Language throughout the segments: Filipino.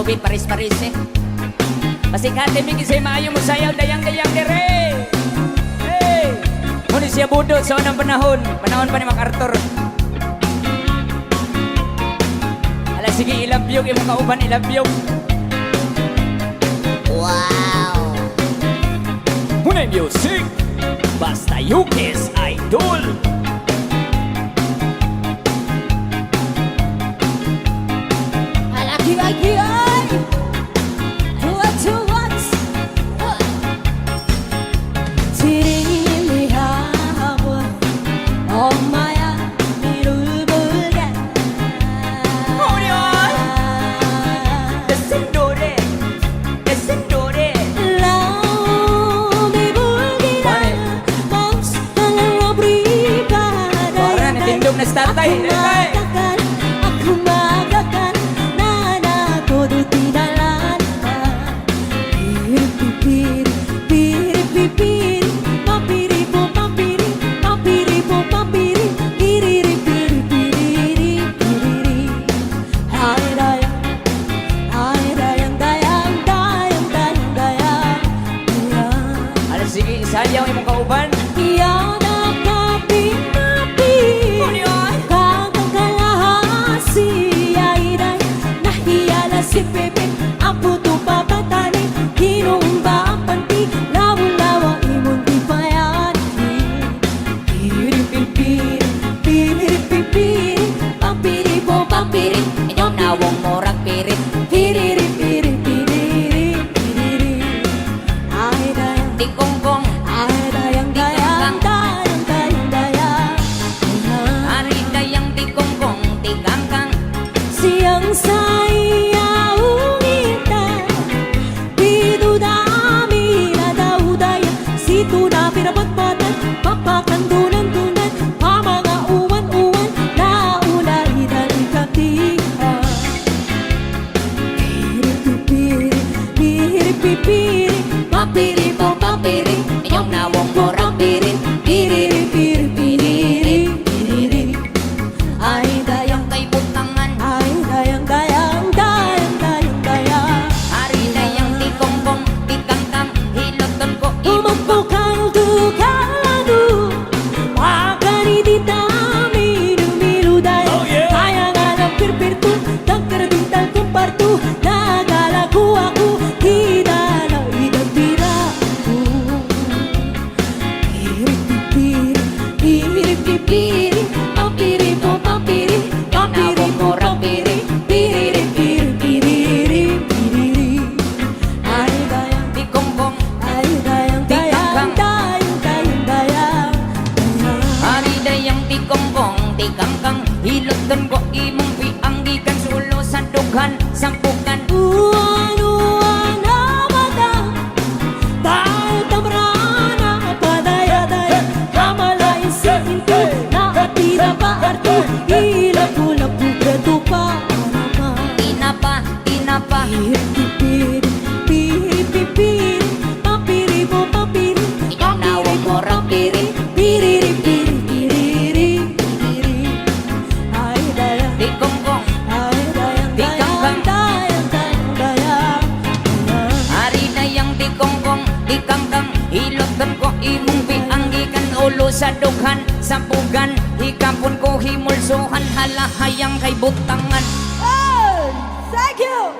beat, paris-paris eh. Pasikate mi kisay maayo mo sayaw, dayang-dayang dire. Hey! Muna siya budot sa unang panahon. Panahon pa ni MacArthur. Ala, sige, ilabyog, imong kauban, ilabyog. Wow! Muna music, basta Yukis Idol. Ay! Tuwat-tuwat! 지림이 하고 엄마야 이를 부르게 Dasin dore, dasin dore. 라움이 불기라 멍청한 브리가다 Para natindog na sa tatay. Aku magakan nana todo tinalan piri piri piri papiri po papiri papiri po papiri piriri piri piriri piriri ay dayang dayang dayang dayang dayang Ala, sige, isayaw imong kauban. yan ang kapi-napi Kakang kalahasi ay day Nahiyala si Pepe Ang puto papatani Hinumba ang panti Lawa-lawa imong di payati Piri-piri Piri-piri Pampiri po pampiri Inyong nawong morang pirit Piriri-piri Piriri Piriri Ay dayang Tikongkong, Ay dayang dayang dayang dayang dayang ari dayang tikongkong, tigangkang. Siyang sayaw kita Dito dami na daw daya Sito na pinabatbatan Papakandunan-dunan Pamanga uwan-uwan Nauna idali-katiha Piri-pipiri Piri-pipiri Papiri po papiri Inyong nawong morang pirit Piriri-piri-piriri Piriri Ay dayang Kay butangan, ay dayang dayang dayang dayang dayang ari dayang tikongkong, tigangkang. Hiloton ko imong Umagpukang tukalado Wakani di tami Numilu dayang Kaya nga lang pirpirtu Tagkaradintal kumpartu Nagalaku ako Kita na idagtira Piripipiri Piripipiri Papiri po papiri Papiri po papiri Piriri piriri piriri piriri Ay dayang tikongkong, ay dayang dayang dayang dayang dayang ari dayang tikongkong, tigangkang. Hiloton ko imong pianggikan sulo sa dughan, sampukan. Uwan-uwan na mata Dahil tamrana Padaya-daya Kamalain sa pinto Nakatira pa arto Hilap-hulap Bugado pa Tinapa, tinapa. Piri-pipiri Piri-pipiri Papiri po papiri Inyong nawong morang pirit. Piriri-piri Piriri Piriri Ay dayang Tikongkong, Ay dayang dayang dayang dayang dayang ari dayang tikongkong, tikangkang. Hiloton ko imong pianggikan ulo sa dughan, sampugan. Hikapon ko himulsuhan, halahayang kay butangan. Oh, thank you.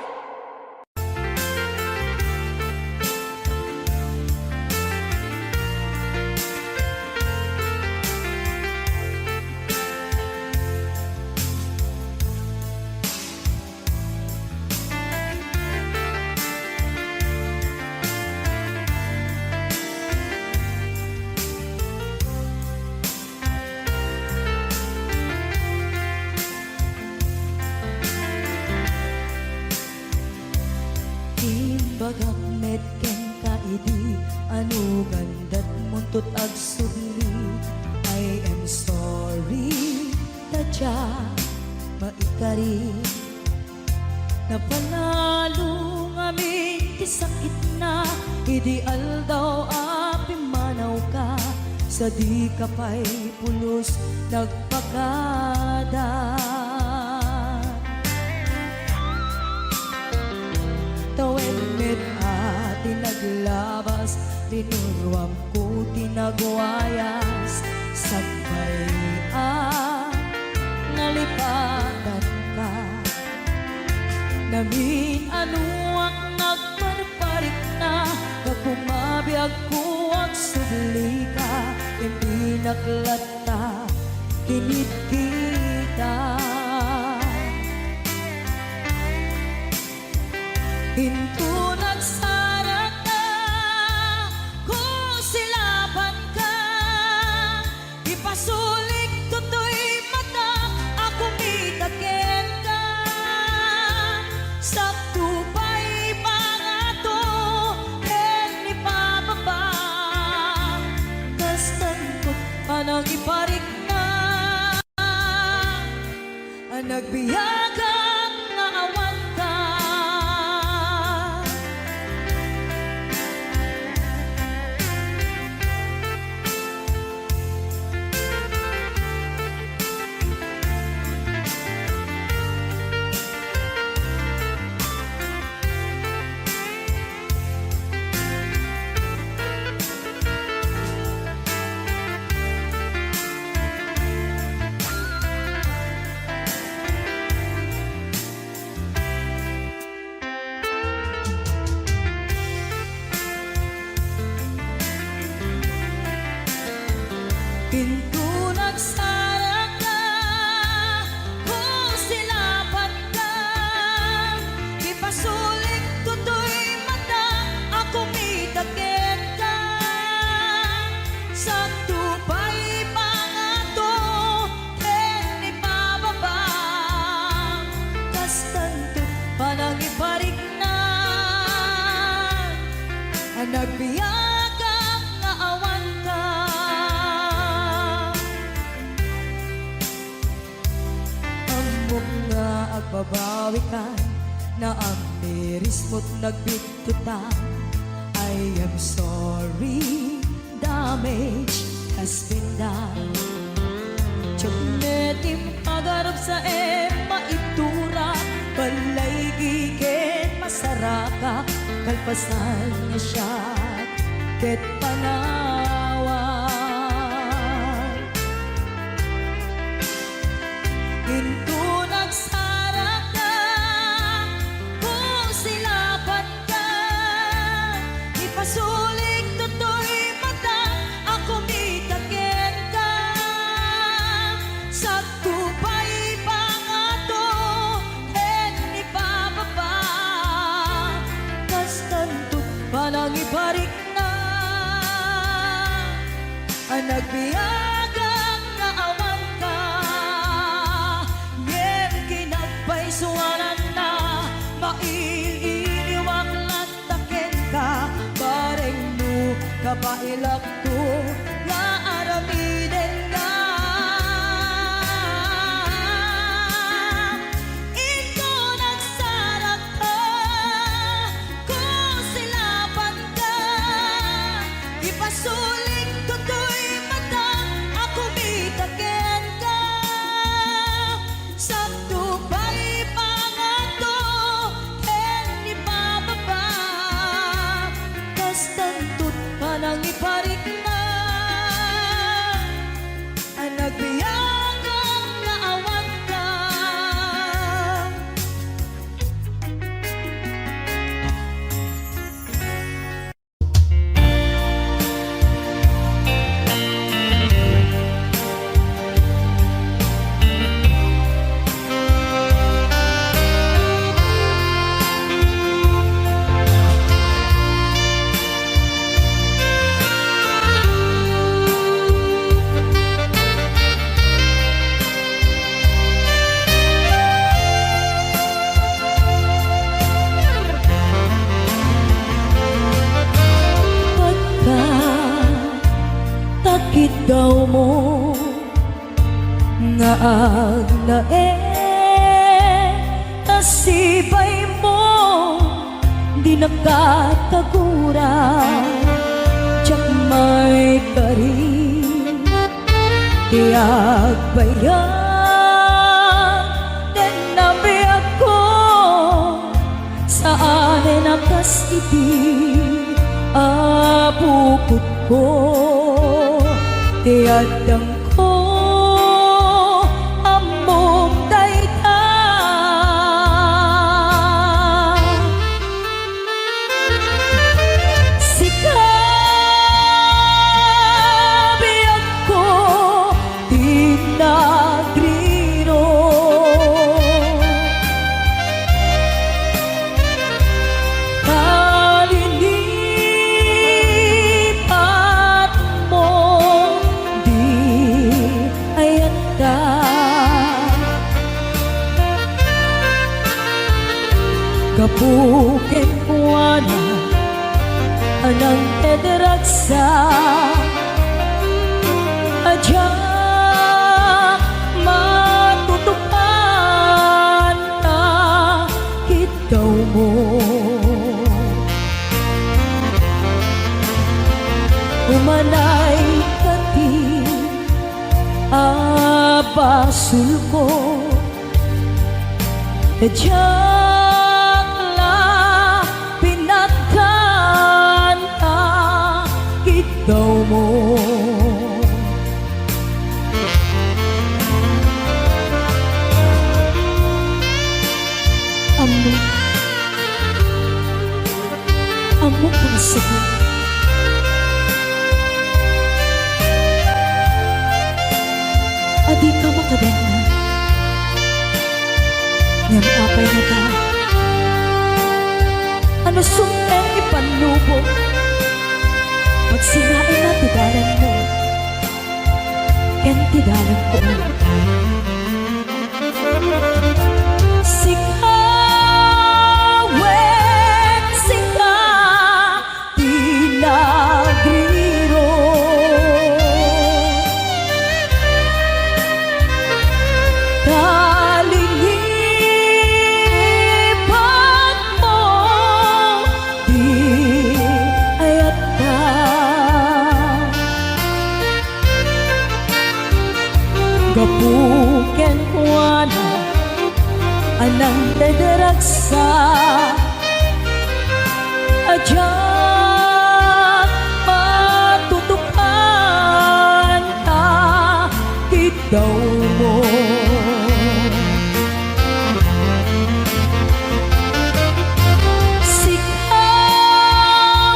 Bagak metken kaidi anu gandat muntut agsubli I am sorry tadya maikari napanalo ngami ti sakit na ideal daw api manaw ka sa di kapay pulos nagpakada paglabas, tinuruan ko tinagwayas. Sagbayaan, nalipatan ka. Namin ano ang nagparparik na, kakumabiyag ko ang subli ka. Hindi naklata, kinit kita. Hinto nagsara ka, kung silaban ka. Ipasulik tutoy mata, ako mitakin ka. Sakto pa'y mga to, ni pababa. Kastan ko pa nang iparik na, nagbiyagang naawan ka. Pinto nagsara ka, kung silaban ka. Ipasulik tutoy mata, ako mitakin ka. Sakto pa'y mga to, ni pababa. Kastanto pa nang iparik na, nagbiyagang naawan ka. Amok nga agbabawi ka, na ang miris mo't nagbitutan. I am sorry, damage has been done. Tiyagnetim pagarap sa maitura, balay gigit masaraka. Kalpasan niya siya, ket panawan. Hinto nagsara ka, kung silaban ka. Ipasulik tutoy mata, ako mitakin ka. Sakto pa'y pangato, ni pababa. Kastantot pa nang iparik na, nagbiyagang naawan ka. Ngem kinagpaisuanan na, maililiwang lantaken ka. Bareng no kapailak to, nga aramiden ka. Ito nagsara ka, kung silaban ka. Ipasulik tutoy mata, ako mitakin ka. Sakto pa'y pangato, ni pababa. Kastantot pa nang iparik na, nagbiyagang naawan ka. Takit daw mo nga aglae, nasibay mo di nakatagura. Tiyak may karin, di agbayan. Den nabi ako, saan nakas iti abukot ko tiadang ko among dayta sikabiyag ko tinagrino kalinipat mo di ayanda kapukin kuwana anang ederaksa adyak matutupan na ikaw mo umanay kati abasul ko adyak la pinagkan na ikaw mo amo amo ko na sagot adi ka makadana ngam apay na ka ano sumpeng ipanlubog magsinain na tidalan mo ken tidalan ko sikawen sika tinagriro kalinipan mo di ayata kapuken kuana anang dederaksa adyak matutupan na ikaw mo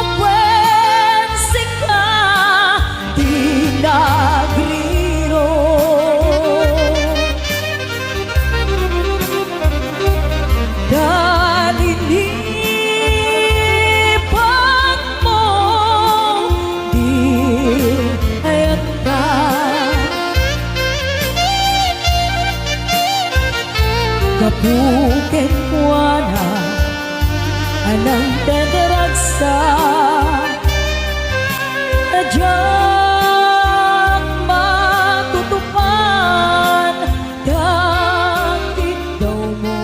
sikawen sika tinagriro kalinipan mo di ayata kapuken kuana anang dederaksa adyak matutupan dakit daw mo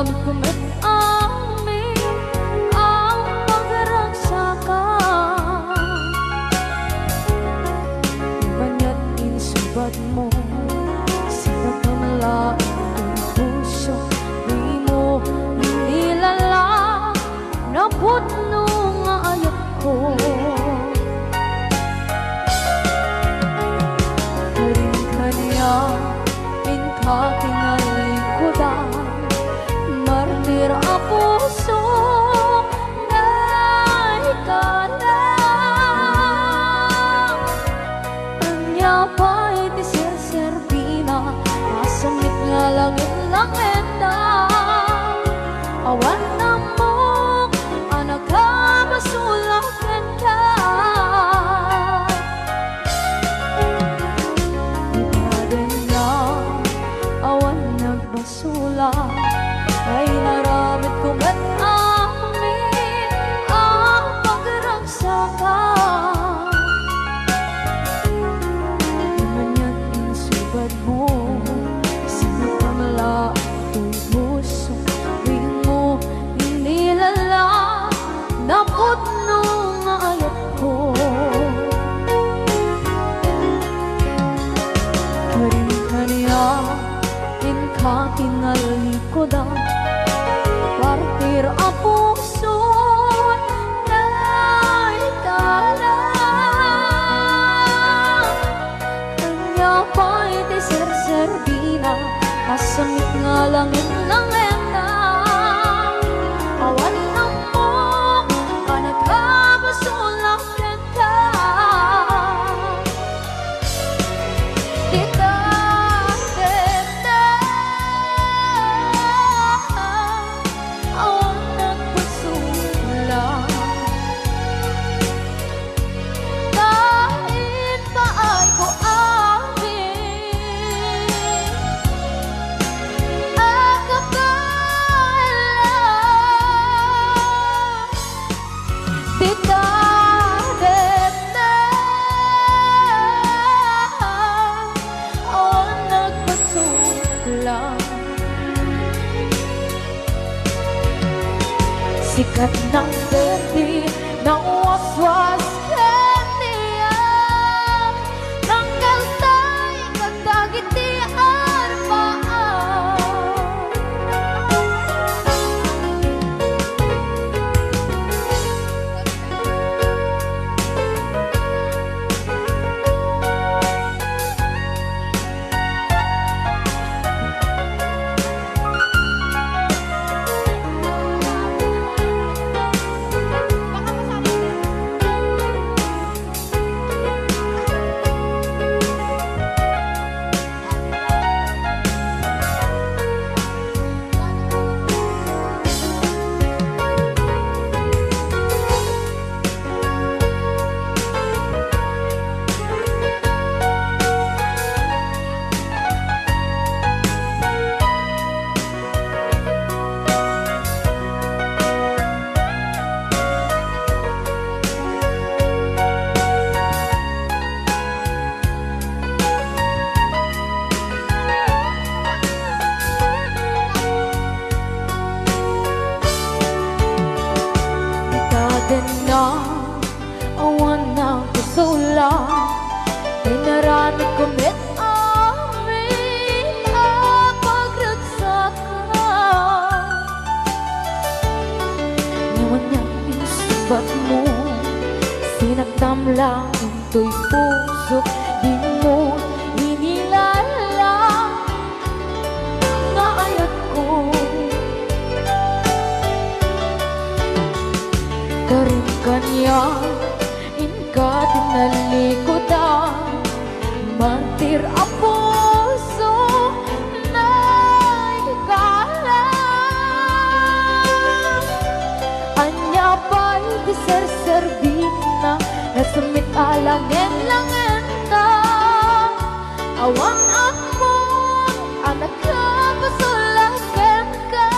naramit ko met amin ang pagragsakan. Banya't insubad mo, sinatamla ang puso, di mo inilala na putno nga ayat ko. Karin kanya kinalingkudan, martir a puso na ikalang. Anya pa'y di ser-serbina, masamit nga langit-langit na. Awan na mo, anak ka, masulakan ka. Sula ay naramit ko met amin ang pagragsakan. Di man yan insubad mo, sinatamla ito'y puso, di mo inilala na putno nga ayat ko. Karin-kanya kinalikodan, partir a puso na ikalang. Kanya pa'y di ser-serbina, masamit nga langit-langit na. Awan na mo, anak ka, masulakan ka. Sikat ng berde ng waswas kaniya, tanggal tayo katagitian paan. Na awan ng kasula, dinaramit ko met amin ang pagragsakan. Ngayon niyang insubat mo, sinagtamla ito'y puso, di mo inilala nga ayat ko. Karin kanya inka tinalikodan, mantir a puso na ikalang. Anya pa'y di ser-serbina, nasamit alangin-langin na. Awang ako, anak ka, pasulakan ka.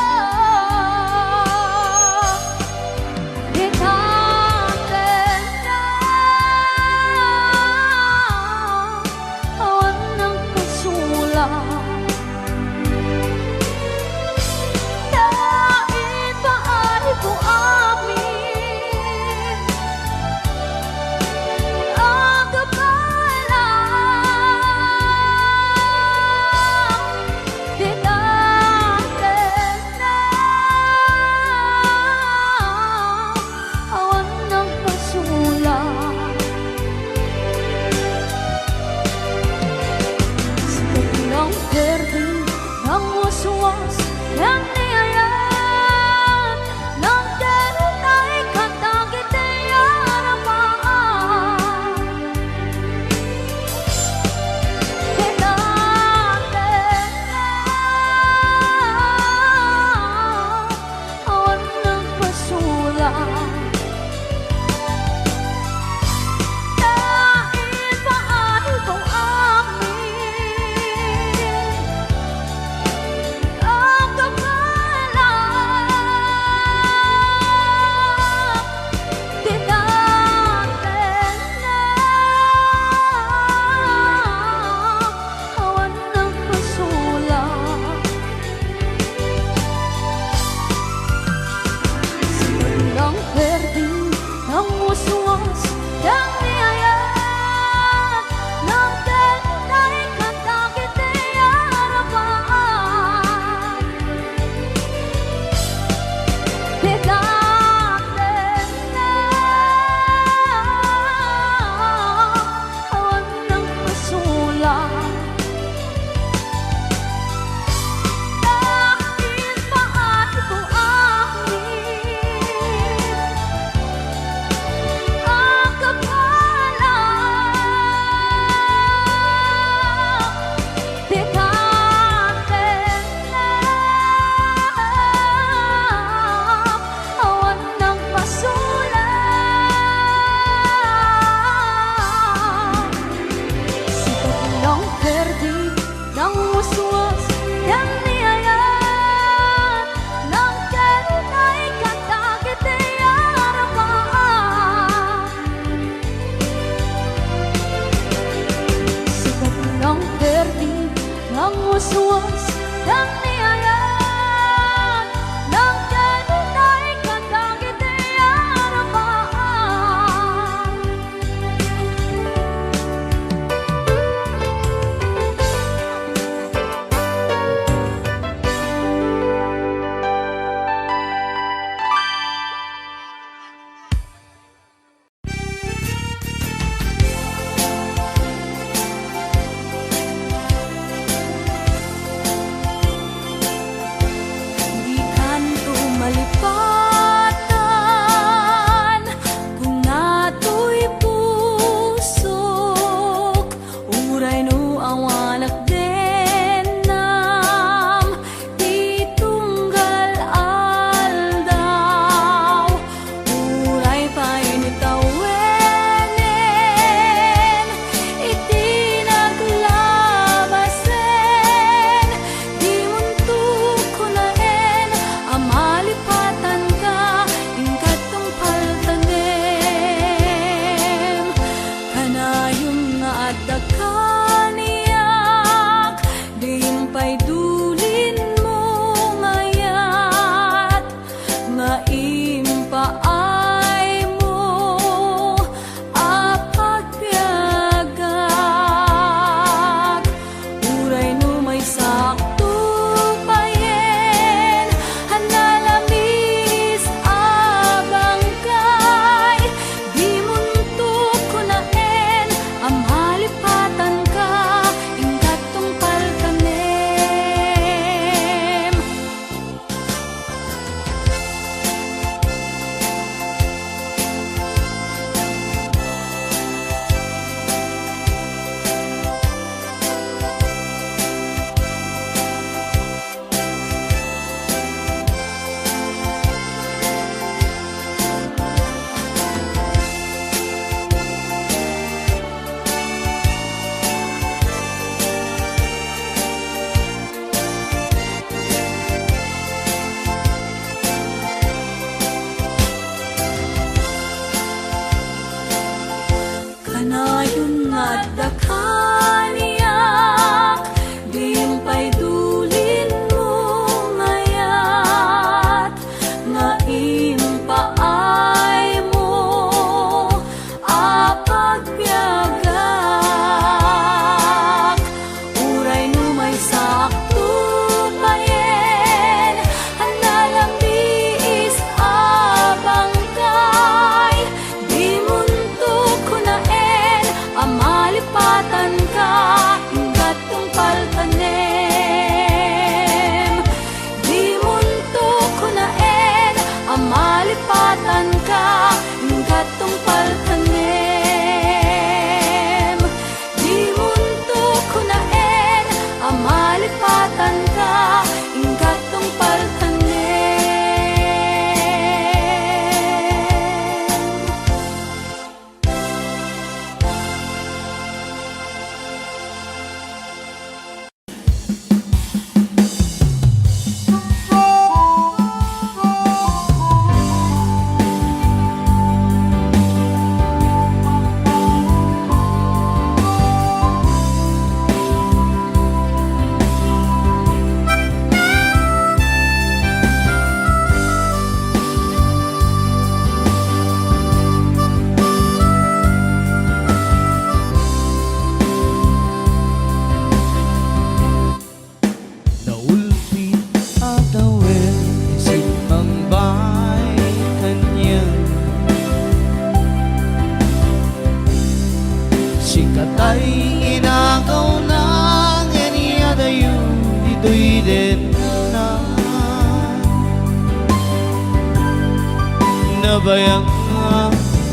binabayang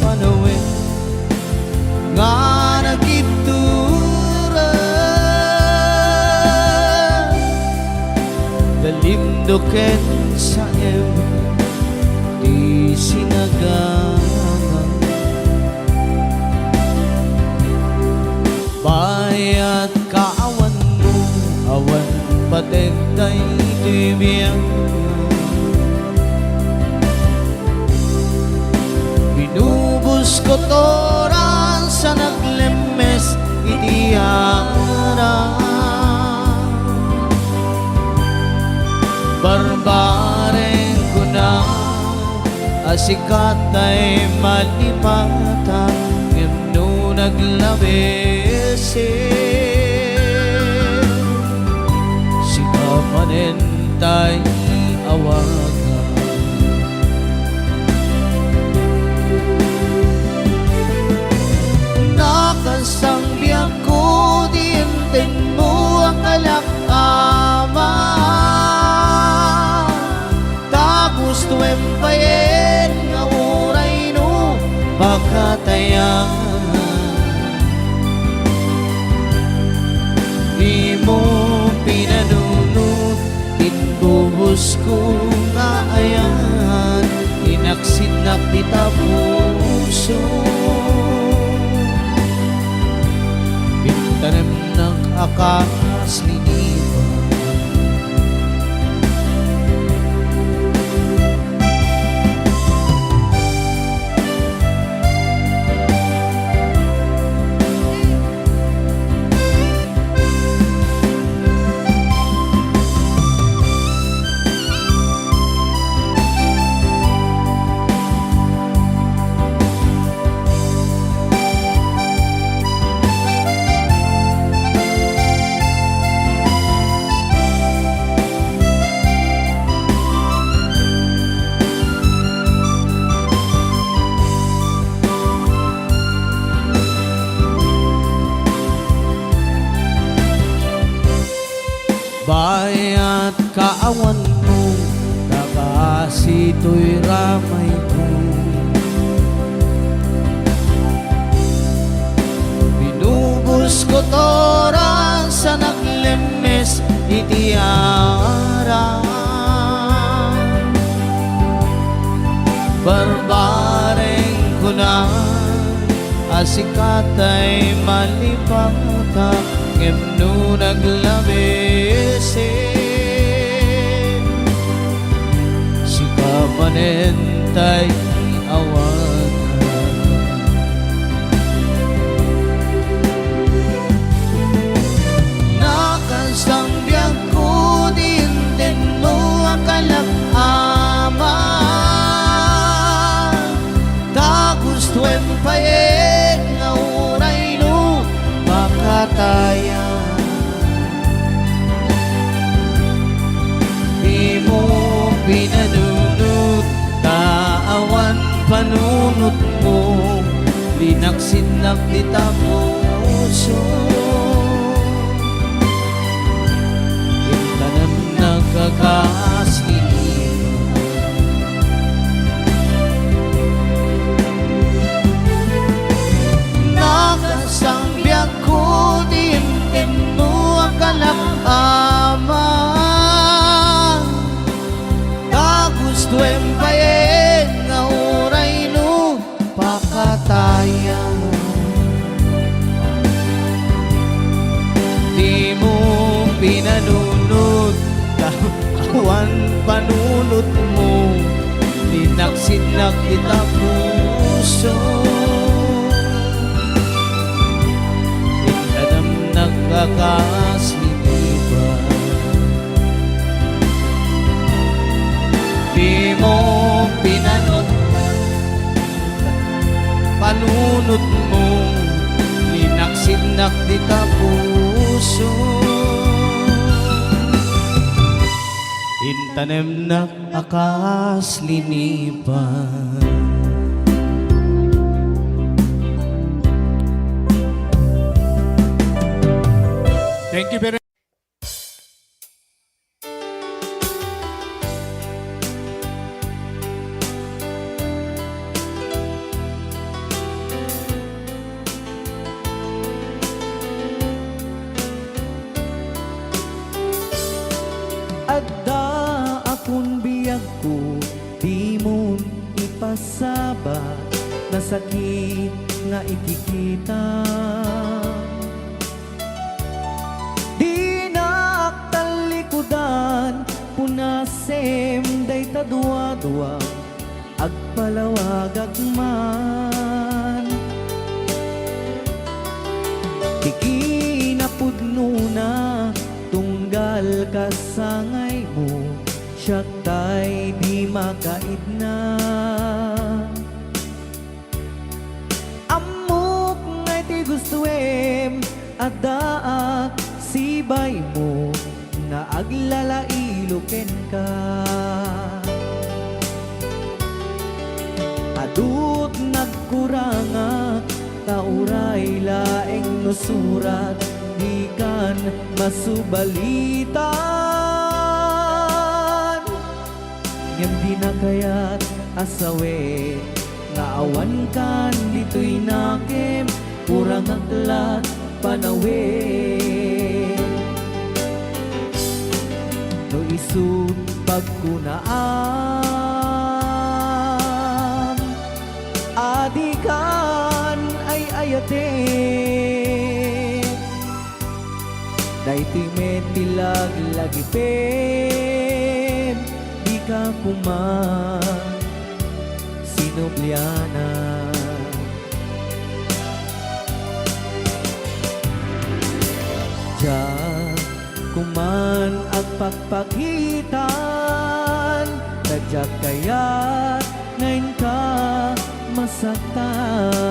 panawin nga nagitura dalimdoken sa di sinagaman bayat kaawan mo awan patentay tibiyang binubos ko toran sa naglemes itiyara barbareng ko na asikat ay malipata ngano naglabesin sikamanentay awaga nakasangbiyak ko diintin mo ang alakama tapos tuwem payen nga uray no pagkatayan di mo pinanunod inbubos ko nga ayan inaksinak di tapuso tanim ng akas linipan bayat kaawan mo nakasito'y ramay ko binubos ko toran sa naglemes itiyara barbareng ko na asikatay malipata ngemno naglabesin sikamanentay awan nakasangbiyak ko din mo ang kalakama tagustuem payen nga uray no makataya di mo pinanunod taawan panunot mo linaksinag di tapuso intanam nagkakaslinipan nakasangbiyak ko din mo ang kalakama kagustuem payen nga uray no pakatayan di mo pinanunod kawan panunot mo linaksinag kita puso intanam nagkakaslinipan di mo pinanunod panunot mo linaksinag di tapuso intanem na akas linipan Thank you very Biyag ko, di mo ipasaba na sakit nga ikikita. Di naktalikudan, punasem day tadua-dua, agpalawag agman. Di kinapudno na, tunggal kasangay mo, siya tay di makaidna. Amok ngay ti gustuem, adaak sibay mo, nga aglalailuken ka. Adut nagkuranga, tauray laeng nusurat, di kan masubalitan. Ngem di na kaya't asawe, nga awan kan dito'y nakem, kurang aklat panawe. No isut pagkunaan, adikan ay ayate. Daito'y metilag lagipem, di ka kuman sinubliana. Diyan kuman ang pagpagitan, tadyak kaya't ngayon ka masaktan.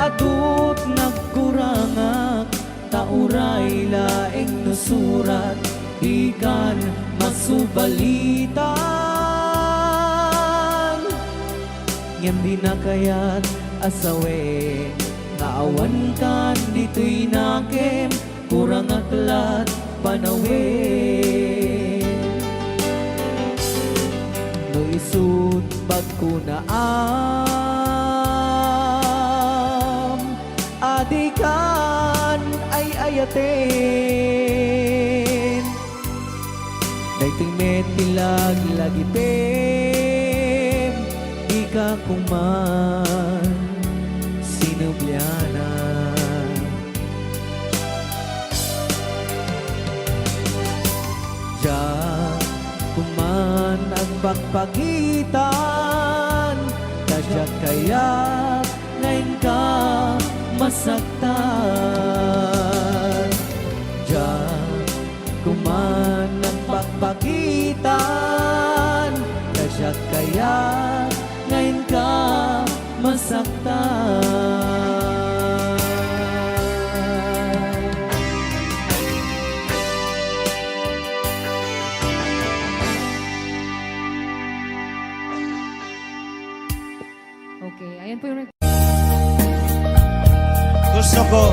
Adut nagkurangak, tauray laeng nusurat, ikan masubalitan. Ngem di na kaya't asawe, naawan kan dito'y nakem, kurang aklat panawe. No isut pagkunaan, adikan ay ayaten. Dayto'y metilag lagipem, di ka kuman sinubliana. Diyan kuman ang pagpagitan, kadyak kaya't ngayon ka masaktan. Diyan kuman ang pagpagitan, kadyak kaya't ngayon ka masaktan. Okay, ayan po yung Gusto ko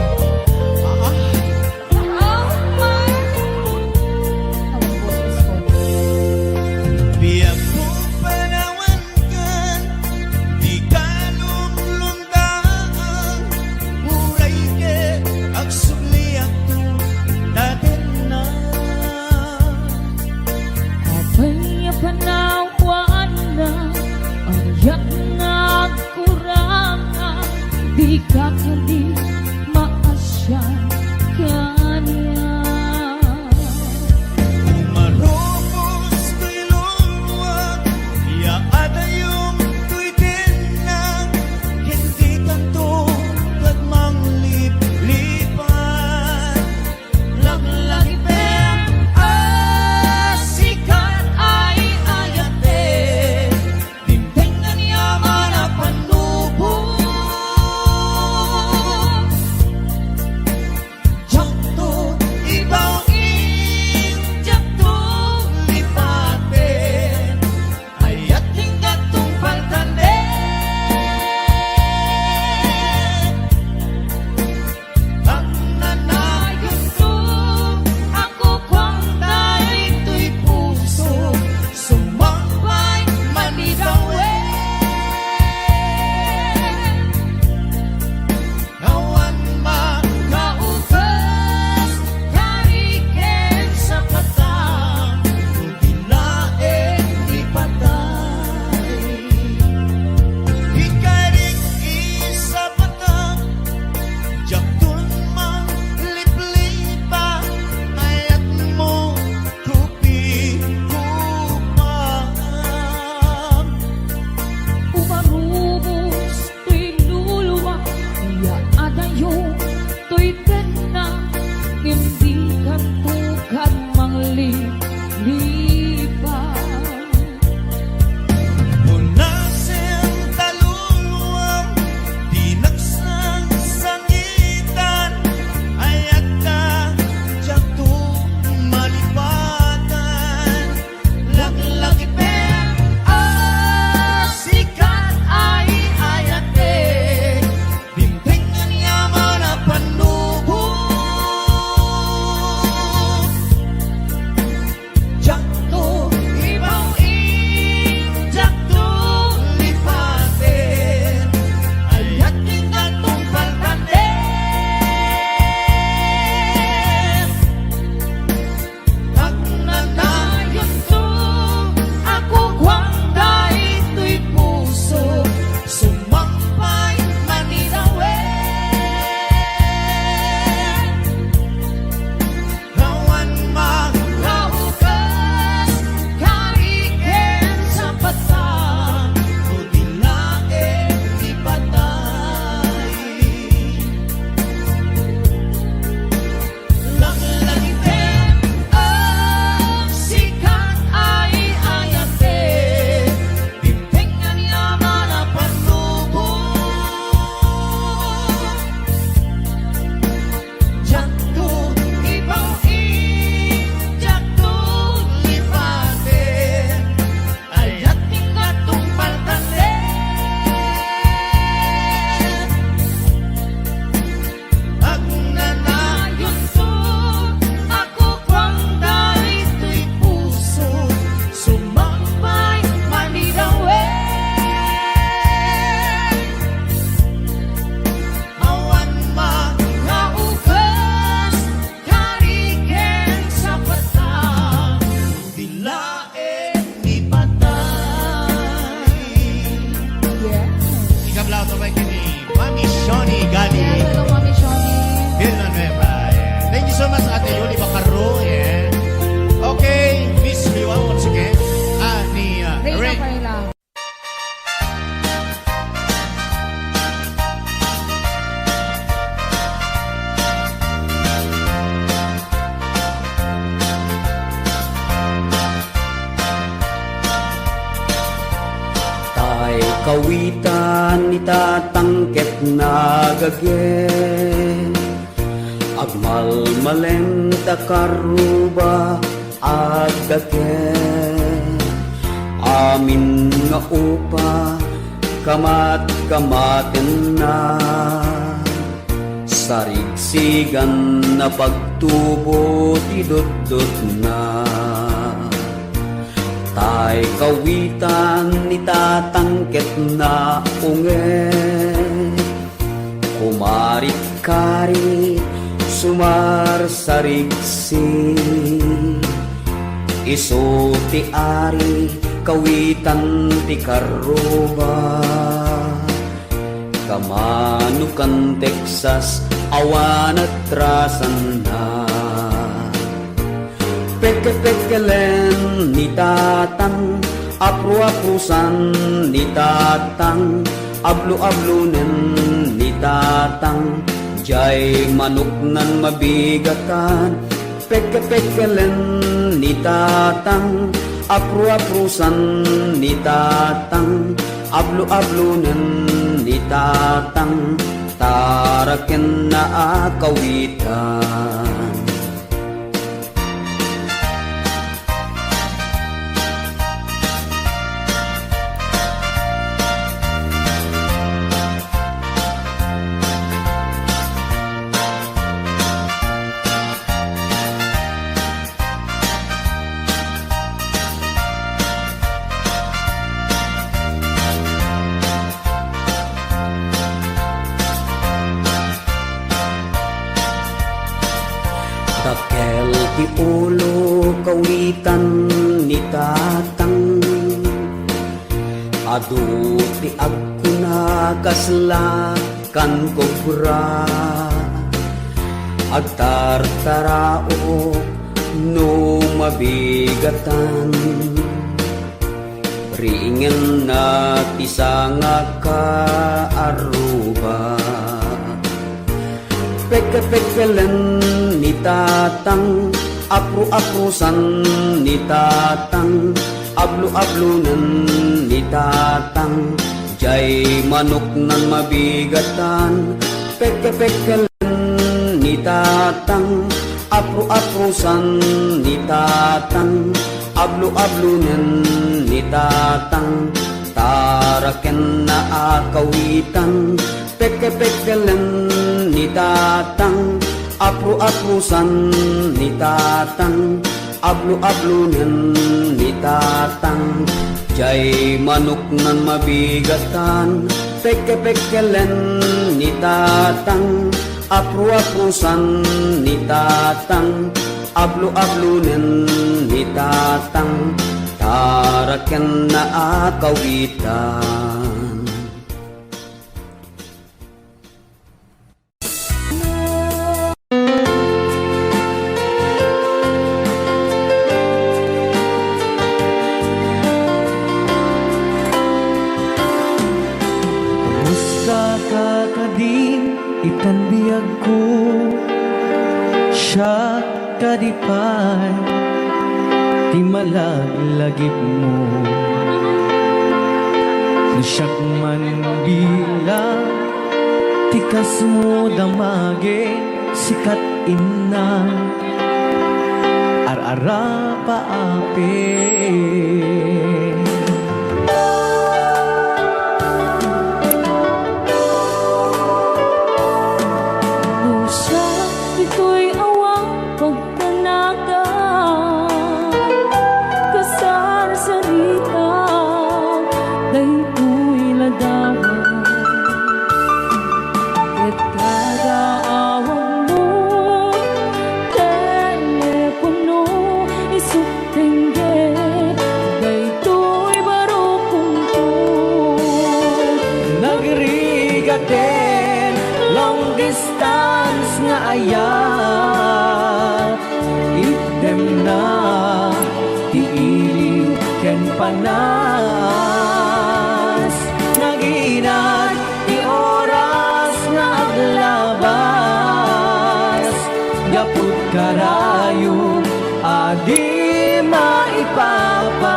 Biyag mo panawangan, di ka lumlundaan, uray ke agsugliak to datin na. Apay panawaan na, ayak na kuranga, di ka kundi maasyan kanya. Umarupos ko'y luwag, yaada yung ko'y dinang, hindi kanto lagmang lipan. Laglagi pem, asikan ay ayate, dimtengan yaman na panubos. so much, Ate Yuli Bacaro. Yeah. Okay, Miss Liwa, once again. Ni Ray. Tay kawitan itatangket nagagyen agmalmalem takaruba agdaken amin nga upa kamat-kamaten na sarigsigan na pagtubo tidot-dot na tay kawitan itatangket na unge kumarit-kari sumar sarigsi iso ti ari kawitan ti karuba kamanukan Texas awan at rasan na peke-pekelen ni tatang apru-aprusan ni tatang ablu-ablunen ni tatang jay manok nan mabigatan peke-pekelen ni tatang apru-aprusan ni tatang ablu-ablunen ni tatang taraken na akawitan. Dakel ti ulo kawitan ni tatang adu ti agkuna kasla kan kobra agtartarao no mabigatan ringen na ti sanga ka aruba peke-pekelen ni tatang apru-aprusan ni tatang ablu-ablunan ni tatang jay manok nan mabigatan peke-pekelen ni tatang apru-aprusan ni tatang ablu-ablunan ni tatang taraken na akawitan peke-pekelen ni tatang apru-aprusan ni tatang ablu-ablunen ni tatang jay manok nan mabigatan peke-pekelen ni tatang apru-aprusan ni tatang ablu-ablunen ni tatang taraken na akawitan. Ikan biag ko siya kadipay ti malaglagip mo siyak man bilang tikas mo damage sikat inna ar-ara paape long distance nga ayan na tiiliw ken panas naginat ti oras nga aglabas gapud karayo adi maipapas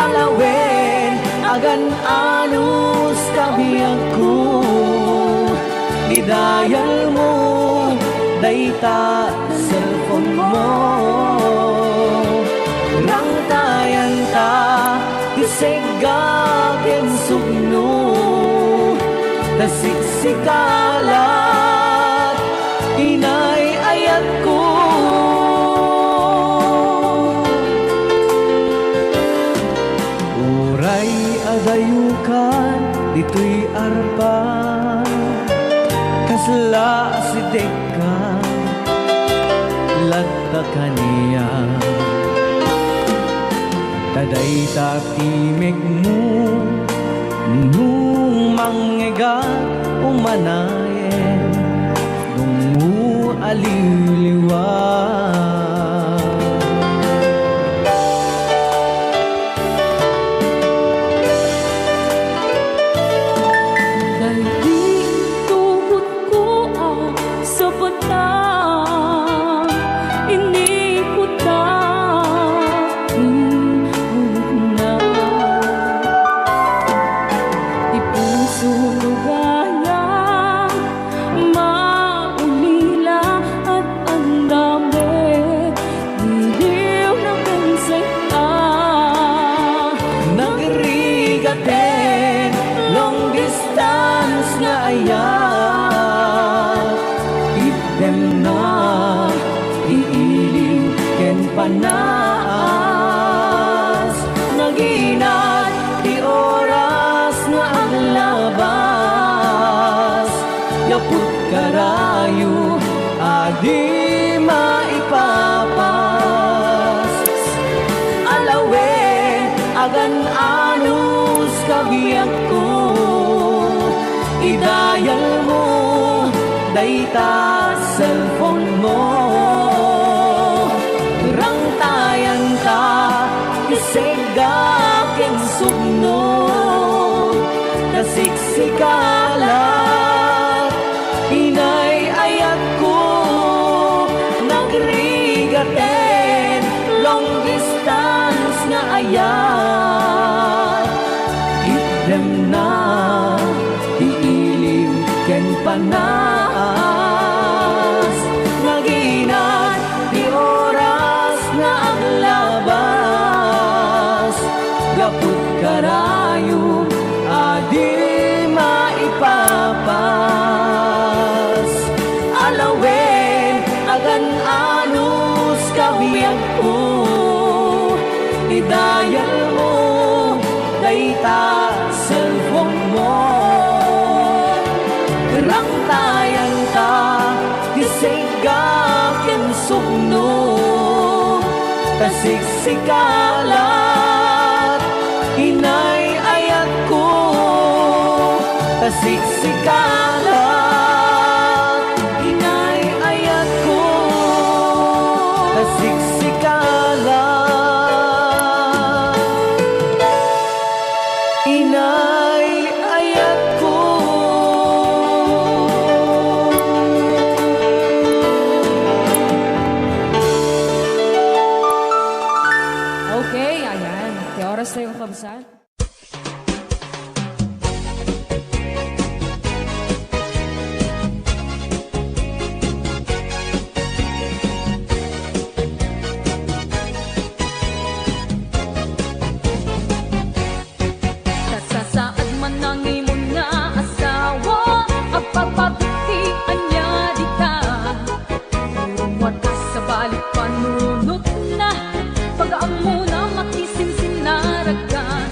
alawen agan anus kabiyag ko idayal mo dayta cellphone mo rangtayan ta isegagin sugno tasiksikalat inay ayat ko uray agayukan dito'y arpa kasla si Deka latta kaniya taday tatimig mo nung mangga umanayen nung mo aliliwa long distance nga ayat item na iiliw ken panas naginat di oras nga aglabas yaput karayo adi maipapas alawen agan anus kabiyag ko idayal mo dayta cellphone mo rangtayan ka isegagin sugno kasiksikalat inay ayat ko nagrigaten long distance nga ayat item na tiiliw ken panas naginat di oras nga aglabas gapud karayo adi maipapas alawen agan anus kabiyag ko idayal mo dayta cellphone mo rangtayan ta isegagin sugno tasiksikalat inay ayat ko tasiksikalat inay ayat ko tasiksikalat inay ayat ko. Okay, ayan. Te oras tayo kabsat. Kasasaad man ang imong nga asawa ang pagpagtian niya di ka Urumwat ka sa balik panunot na pag-aam mo na matisim sinaragan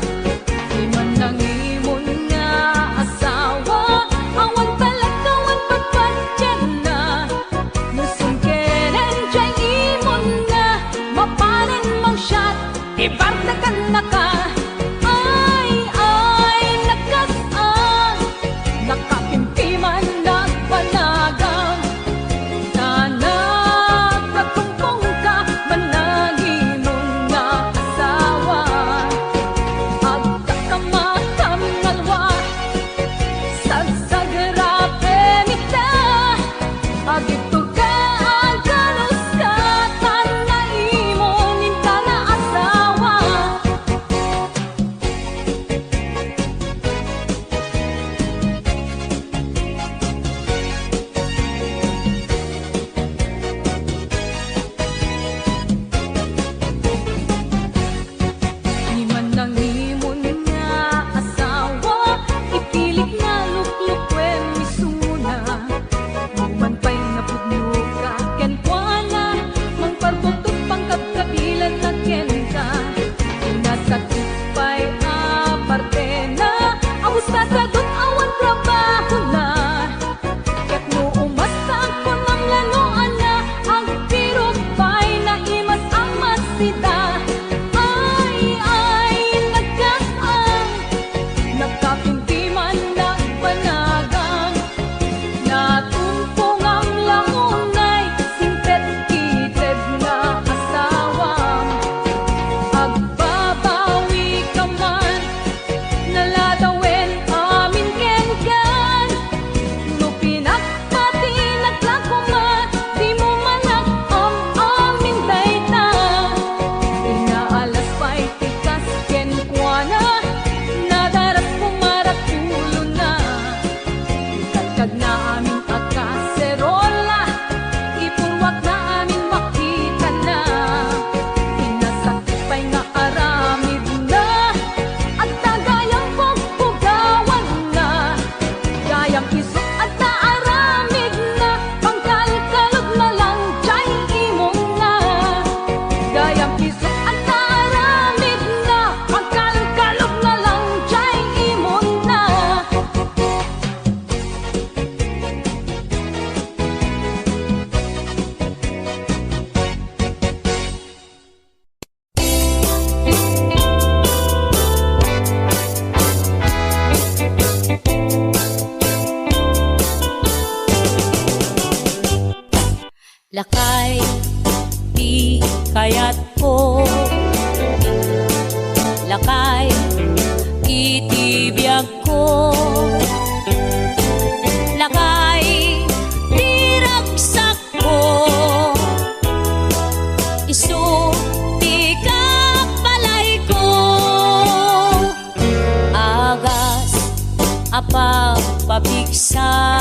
apa pabigsa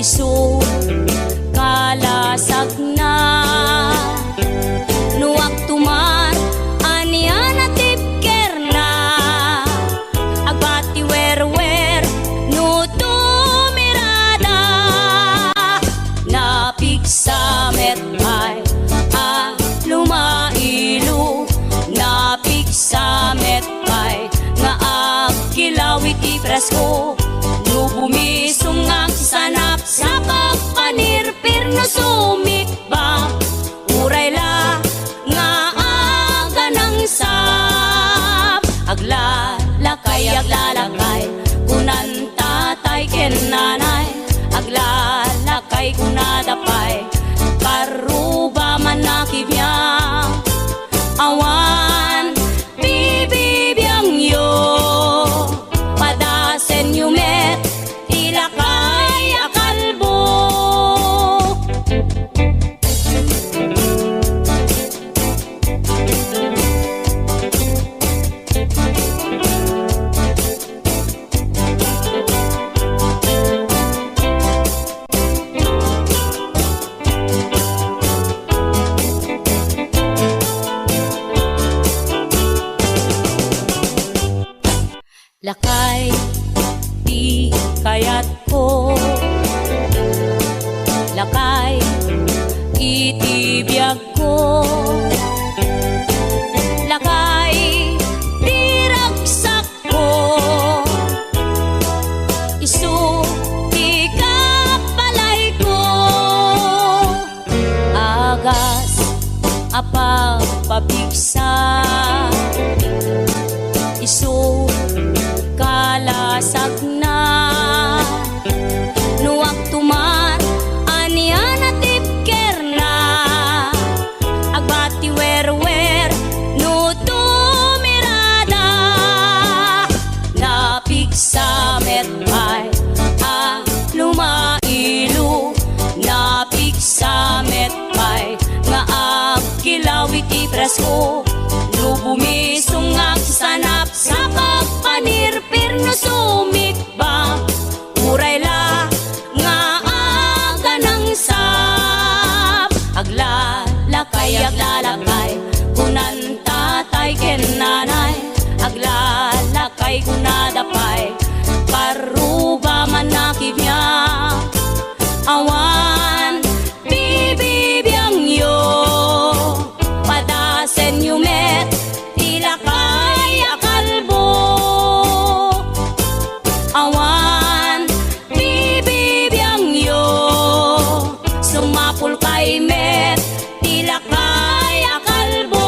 isu kalasag na nuak tumar aniana tipker na agbati wer no tumirada napigsa metay a lumailu napigsa metay nga agkilawi ti presko no bumisong ang sanap sa pagpanirpir no sumikba uray la nga aga ng sap aglalakay kunan tatay ken nanay aglalakay kunadapay paruba man nakibiyang awan bibibiyang yo padasen yumet ilakay akalbo lakay di kayat ko lakay itibiyag ko lakay di ragsak ko isu di kapalay ko agas apa pabigsa isu kalasag na nuak tumar aniana tipker na agbati wer no tumirada napigsa metay a lumailu napigsa metay nga agkilawi ti presko no bumisong ang sanap sa pagpanirpir no sumikba uray la nga aga ng sap aglalakay kunan tatay ken nanay aglalakay kunadapay paruba man nakibiyang awan bibibiyang yo padasen yumet ilakay akalbo awan bibibiyang yo sumapul kay met ilakay akalbo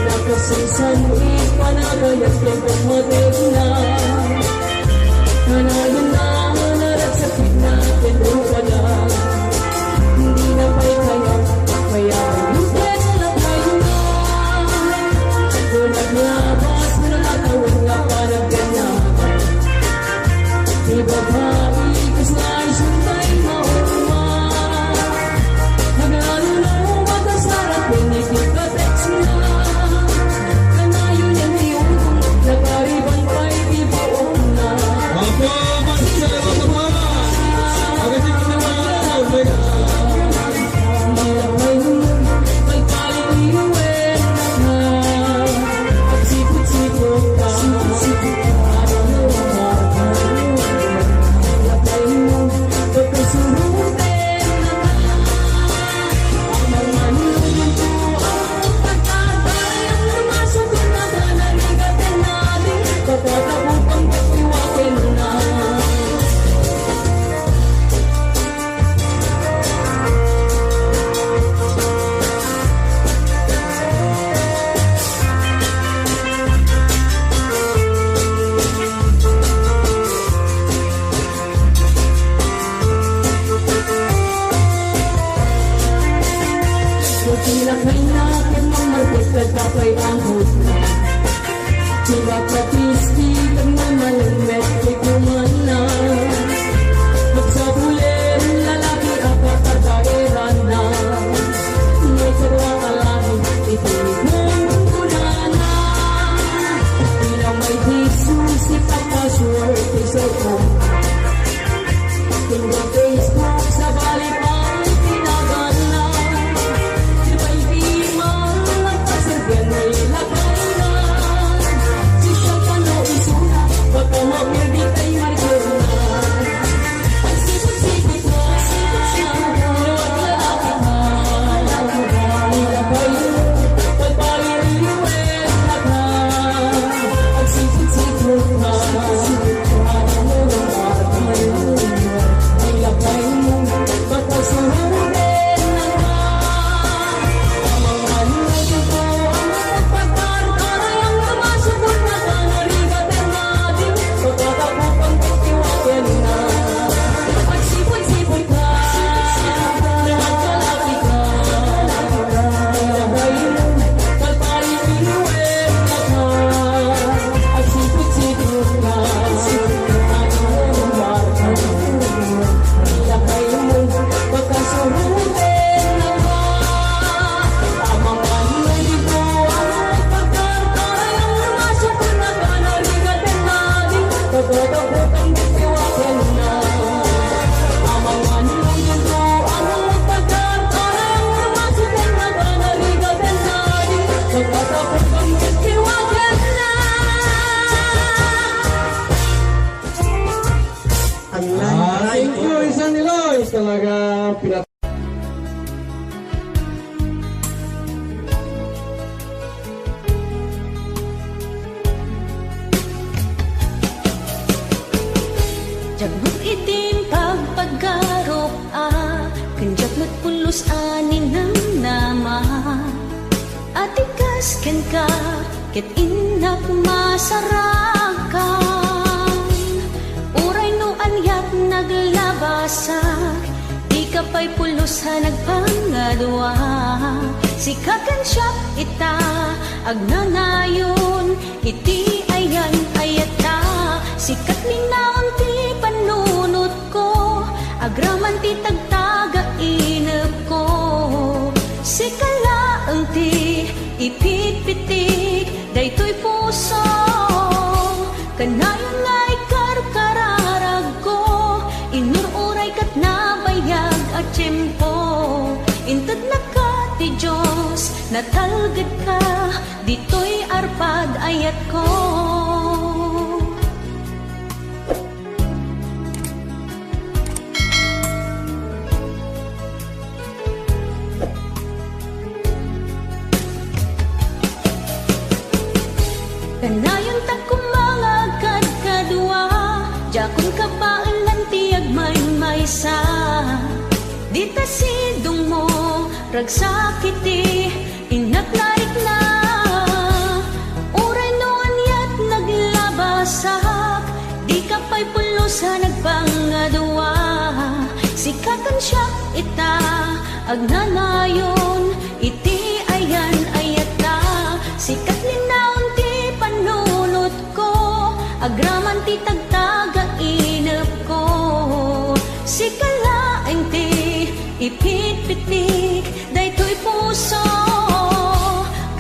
Nakasisan ipanagayat kay pamatig na Nanayon na narat sakit na pinuka na Hindi na pa'y kaya Kaya lupet na tayo na Kung naglabas na natawag nga panagganyan Di babae kas na isuntay mauma Naglalulong matasarap pinipipateks na Kanayon ang iyong Nagariban pa'y ibaon na Opo, magsasalamat na po. Magasin ko na mga Tilakay natin ang marbukat kapay ang hutna Diba kapistik ang mamalangmet kay kumana Magsabulen lalaki apat at kairan na May karwang alahin itinig mong kulana Bilang may Jesus ipapaswerte sa kong Tingnan Facebook sa balipang pinagana Thank you, Isang Niloy. Talaga pinat... Jagbut itim pagpagarop Kanjak matpulos anin ng nama Atikas ken ka Ket inak masarakan Uray no anyat naglabasa Di ka pa'y pulos ha nagpangadwa Sikakan siya ita Agnanayon Iti ayan ayata Sikat minaon ti panunot ko Agraman ti tagtaga inep ko Sikala ang ti ipit-pitik Daytoy puso Kanayon ngay karkararag ko Inururay kat nabayag at tiyempo Intad na ka ti Diyos Natalgad ka Dito'y arpad ayat ko Kanayon ta kumangagad kadwa Jakon kapailan tiyag maysa Di ta sidong mo ragsakiti agnanayon, iti ayan ayata, sikat linaon ti panunot ko, agraman ti tagtaga inep ko, sikalaeng ti ipit-pitik, daytoy puso,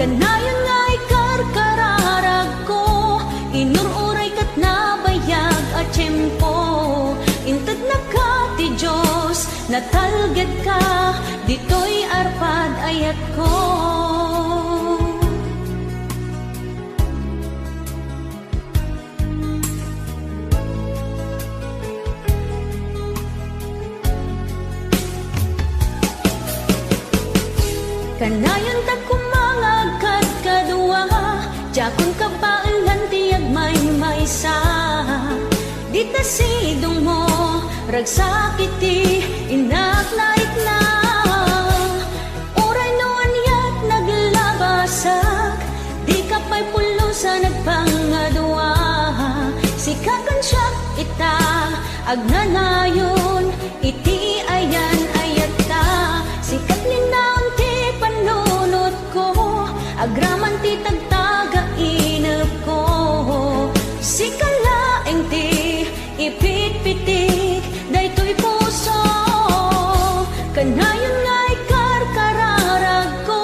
kanayon nga ikarkararag ko, inururay kat nabayag at tiyempo, inted na ka ti Diyos, natalged ka, dito'y arpad ayat ko. Kanayon ta kumangagkat kadua, jakon kabailan tiyag may-maysa, di ta sidong mo, ragsakiti, inak na, uray noon yat naglabasak, di ka pa'y pulo sa nagpangadua, sikakan siya ita, agnanayon, iti ayan ayata, sikat linaon ti panunot ko, agraman ti tagtaga inep ko, sikalaeng ti ipit-pitik, daytoy puso, kanayon nga ikarkararag ko,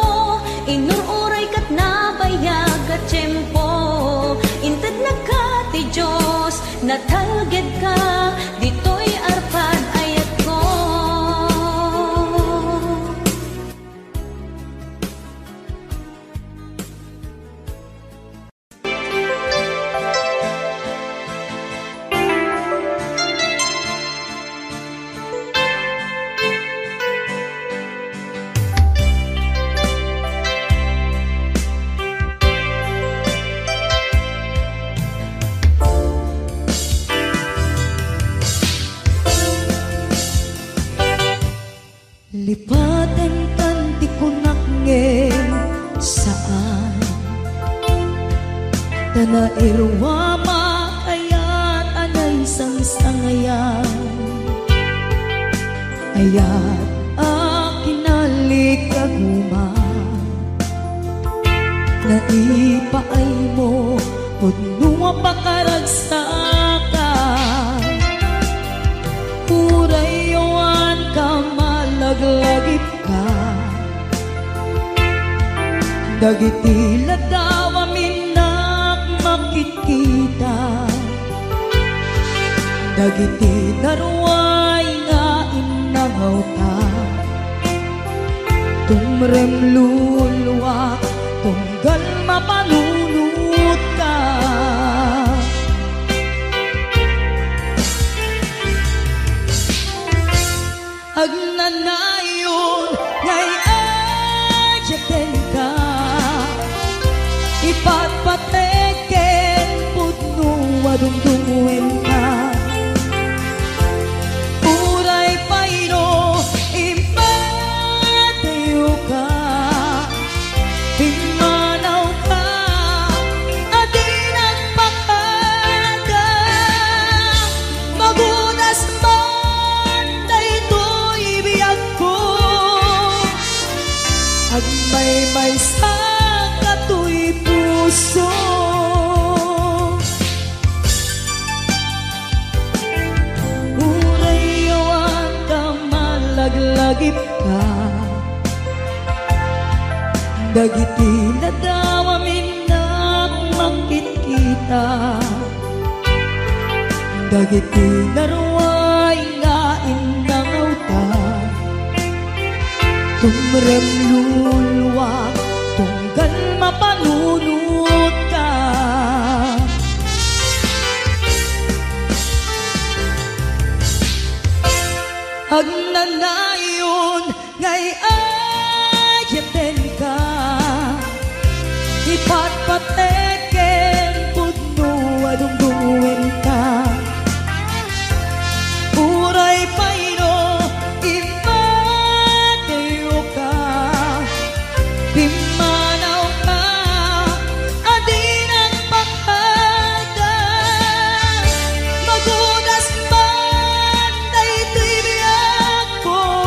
inururay kat nabayag at tiyempo, inted na ka ti Diyos, natalged ka, dito'y arpad ayat ko. Lipatan tanti ko nakngeng saan Tanairwa makayat anay sang-sangayan Ayat akinalik kaguman Naipaay mo Pudnua pakaragsakan Urayawan ka malaglagip ka Dagiti ladaw aminak makikita Dagiti darway nga inangaw ta Tumrem luluwa tunggal mapanunut ka Agnanayon ngay ajaten ka Ipatpateken putno wadungdungwen ka Uray payno impatayo ka Pimanaw ka adin ang pakada Magunas man daytoy biyag ko Agmay-may sa katoy puso Urayawan ka malaglagip ka Dagiti ladaw aminak makikita Dagiti darway nga inangaw ta Tumrem luluwa tunggal mapanunut ka Agnanayon ngay ayaten ka Ipatpateken pudno adungdungwen ka Uray payno impatayo ka Pimanaw ka adin ang pakada Magunas man daytoy biyag ko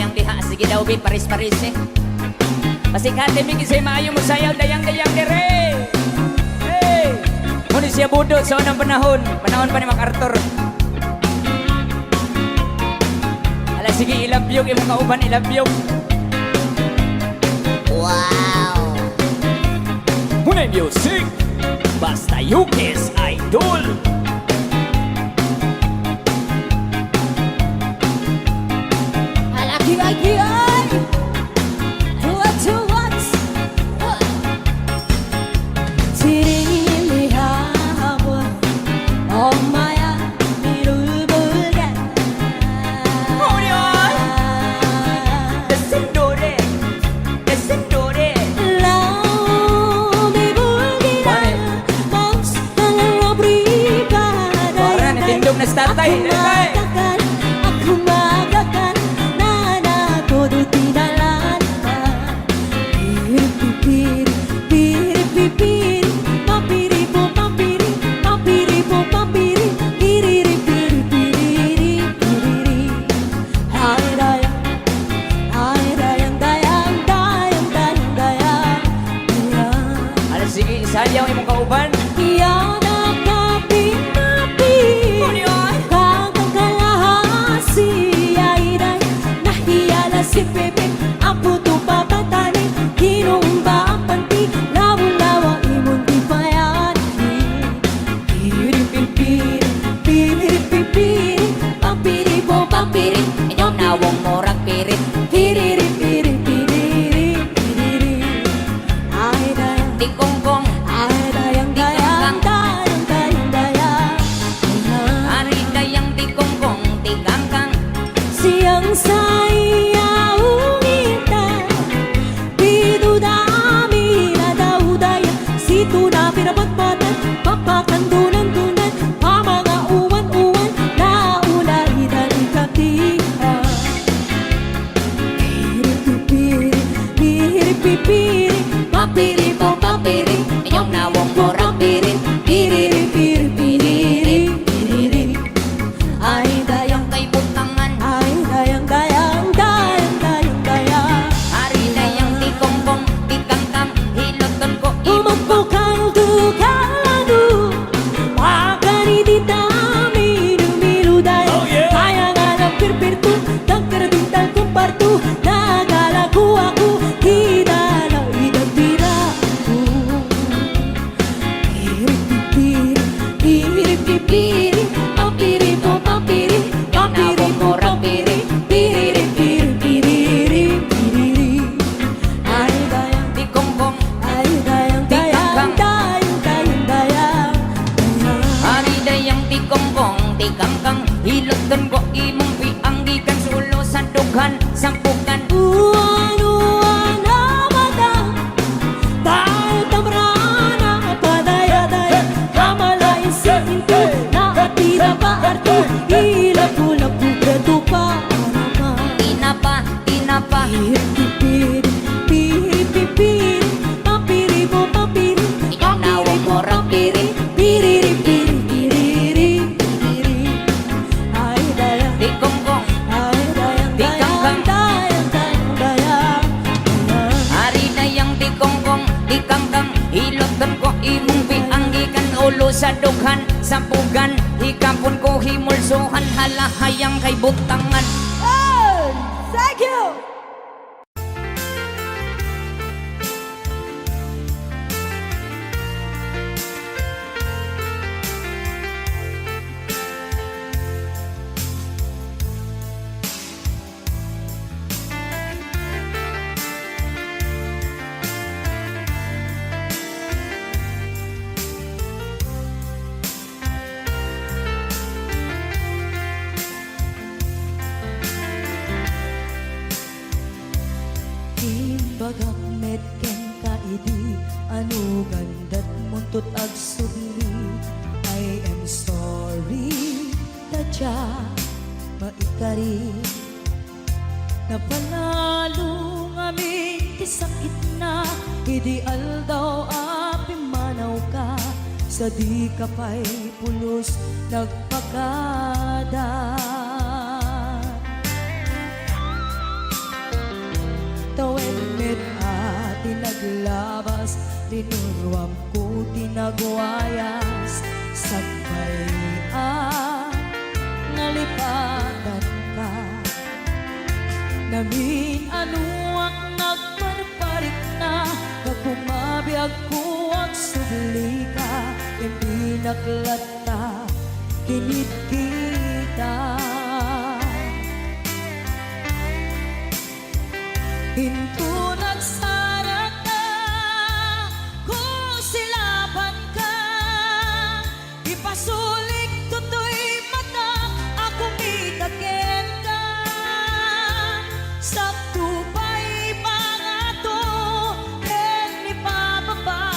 dayang diha. Sige daw, bin, paris-paris eh. Pasikate mi kisay maayo mo sayaw, dayang-dayang dire. Hey! Muna siya budot sa unang panahon. Panahon pa ni MacArthur. Ala, sige, ilabyog, imong kauban, ilabyog. Wow! Muna music! Basta Yukis Idol! Alaki-aki-ay Tuwat-tuwat Tirilihawa 엄마야 이를 보게 Descendore! Descendore! Lau me bulgira Mos dalam pribadi Para natindog na statay! Aku magakan Nana todo tinalanta Piri piri piri piri Papiri po papiri Papiri po papiri Piriri piri piriri piriri Hai dayang Hai dayang dayang dayang dayang dayang Dayang Ala, sige, sayaw imong kauban. Yang nakapi-napi Kakang kalahasi Airay Nahiyala si Pepe Ang puto pabatani Kinumba ang panti Lawa-lawa imong di payani Piri-piri Piri-piri Pampiri po pampiri Inyong nawong morag pirit. Piriri-piri-piriri Piriri Ay dayang Di kongkong, Ay dayang dayang dayang dayang dayang ari dayang di kongkong, di kangkang. Siyang sayaw ngita Dito dami na daw daya Sito na pinabatbatan Papakandunan-dunan Pa mga uwan-uwan Na ulay dalikatiha Piri-pipiri Piri-pipiri Papiri po papiri Inyong nawong morag pirit. Piriri-piri-piriri Piriri Ay dayang Kay butangan, Ay dayang dayang dayang dayang dayang ari dayang di kongkong, di kangkang. Hiloton ko Umagpo kang dukalado Wakari di dami Numilu dayang Kaya nga ng pirpirtu Tagkaradintal kumpartu Nagalaku ako Hidala idabira Piripipiri Piripipiri Papiri po papiri Papiri po papiri Piripiri Piriri Piriri Ay dayang di kongkong, Ay dayang dayang dayang dayang dayang ari dayang di kongkong, di kangkang. Hiloton ko imong pianggikan sulo sa dughan, sampukan. Uwan-uwan na mata Dahil tamrana Padaya-daya Kamalain sa pinto Nakatira pa arto Hilap-hulap Kubrato pa Arama Tinapa, tinapa. Piripipiri Piripipiri Papiri po papiri Inyong nawong morag pirit. Piriri-piri Piriri Piriri Ay dayang Di kongkong, Ay dayang Di kangkang. dayang dayang dayang dayang ari dayang di kongkong, di kangkang. Hiloton ko imong pianggikan ulo sa dughan, sampugan. Hikapon ko himulsuhan, halahayang kay butangan. Thank you! Bagak metken kaidi Anu gandat muntut agsubli I am sorry Tadya maikari Napanalo ngamin Isakit na Ideal daw api manaw ka Sa di ka pa'y pulos Nagpagada tawenmet at tinaglabas, tinuruam ko tinagwayas, sagbayan nalipatan ka. Namin ano ang nagparparik na, pagkumabiyag ko ang subli ka, hindi naklata, kinit kita. Hinto nagsara ka, kung silaban ka, ipasulik tutoy mata, ako mitakin ka. Sakto pa'y pangato, en ipababa,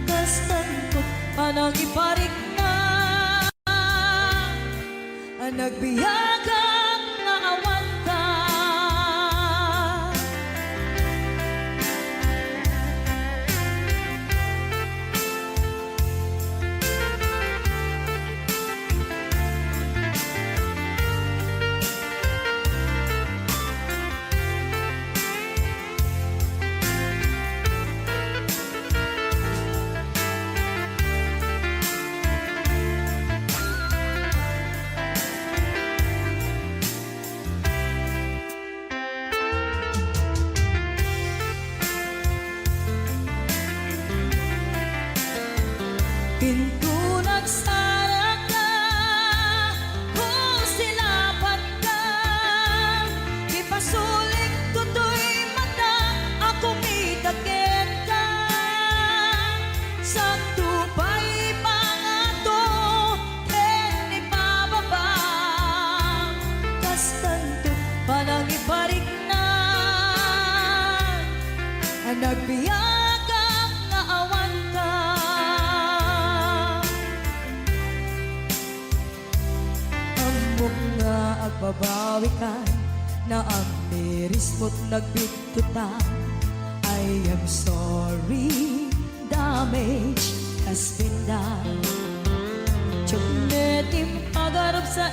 kastantot panang iparik na, ang nagbiyagang nga awan ka. Pinto nagsara ka, kung silaban ka, ipasulik tutoy mata, ako mitakin ka. Sakto pa'y pangato, en ipababa, kastanto panang iparik na, ang nagbiyagang nga awan ka. Amok nga agbabawi ka, na ang miris mo't nagbitutan. I am sorry, damage has been done. Tiyunetim agarap sa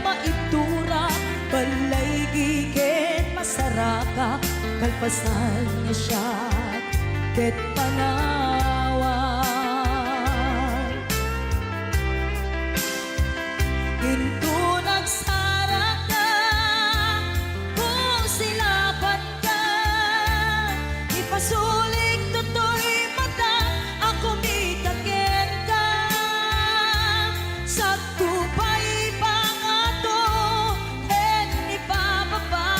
maitura, balay giken masaraka, kalpasan niya siya, ket panawan. Hinto nagsara ka, kung silaban ka, ipasulik tutoy mata, ako mitakin ka. Sakto pa'y pangato, en ipababa,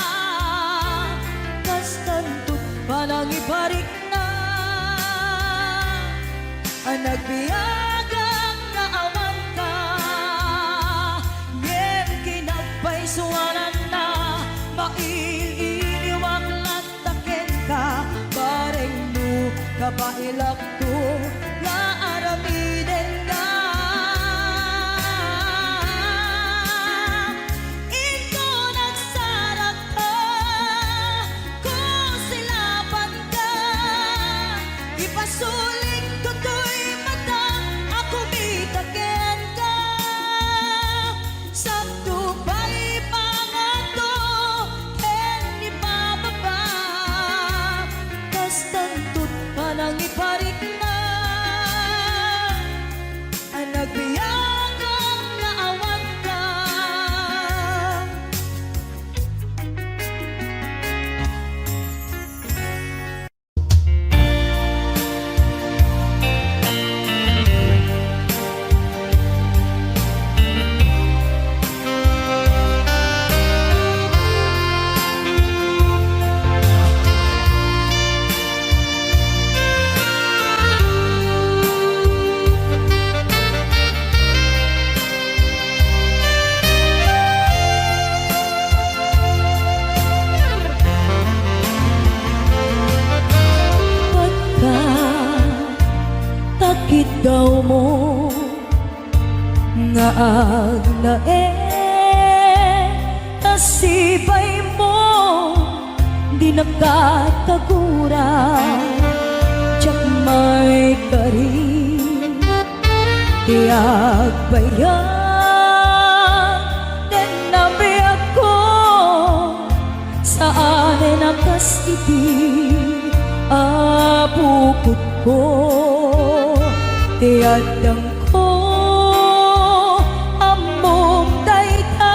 kastantot panang iparik na, ang nagbiyagang naawan ka. Ngem kinagpaisuanan na, maililiwag lantaken ka, bareng mo kabailak to, nga aramiden ka. Ito nagsara ka, kung silaban ka, ipasulik tutoy mata, ako mitakin ka. Sakto pa'y pangato, en ipababa, kastantot panang iparik na, ang nagbiyagang naawan ka. Takit daw mo nga aglae, nasibay mo di nakatagura, tiyak may karin di agbayan, den nabi ako sa anin iti abukod ko ti adang ko among dayta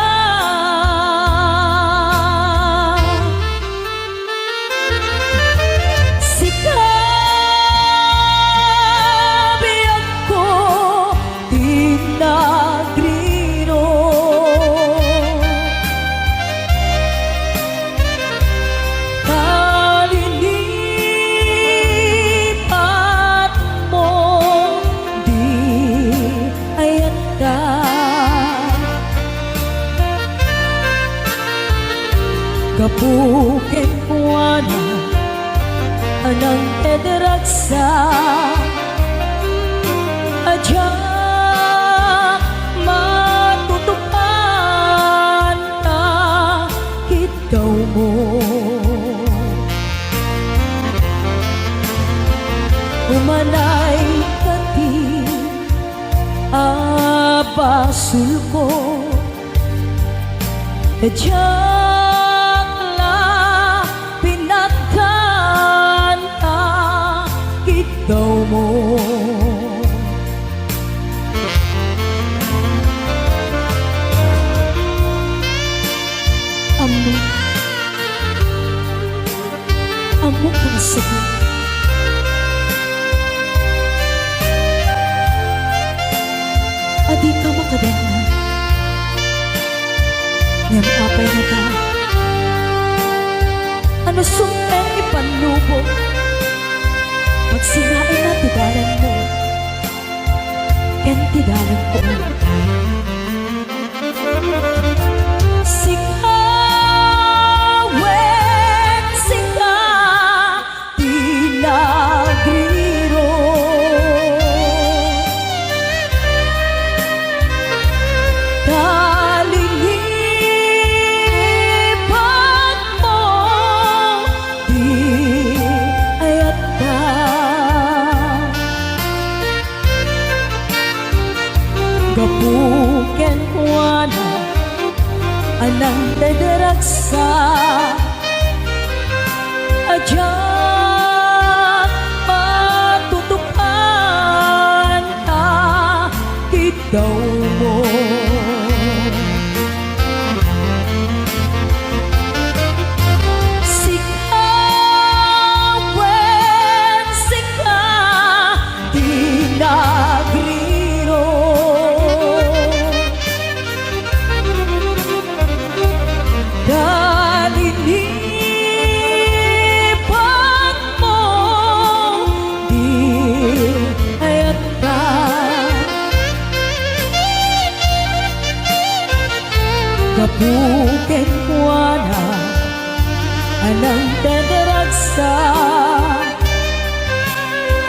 sikabiyag ko ti nagrino kalilipat mo di ayat ka kapukin ko na anang edaraksa adyak matutupan na ikaw mo umanay kati abasul ko adyak la pinagkan na ikaw mo amo kong sagot adi ka makadana ngam apay na ka ano sumpen ipanlubog magsinain na tidalan mo ken tidalan ko sikawen sika pinagriro kalilipat mo di ayat ka gapuken kuana anang dadaraksa adyak matutupan ka ikaw mo sikawen sika dinagriro kalilipat mo di ayat ka kapuken kuana anang dadaragsa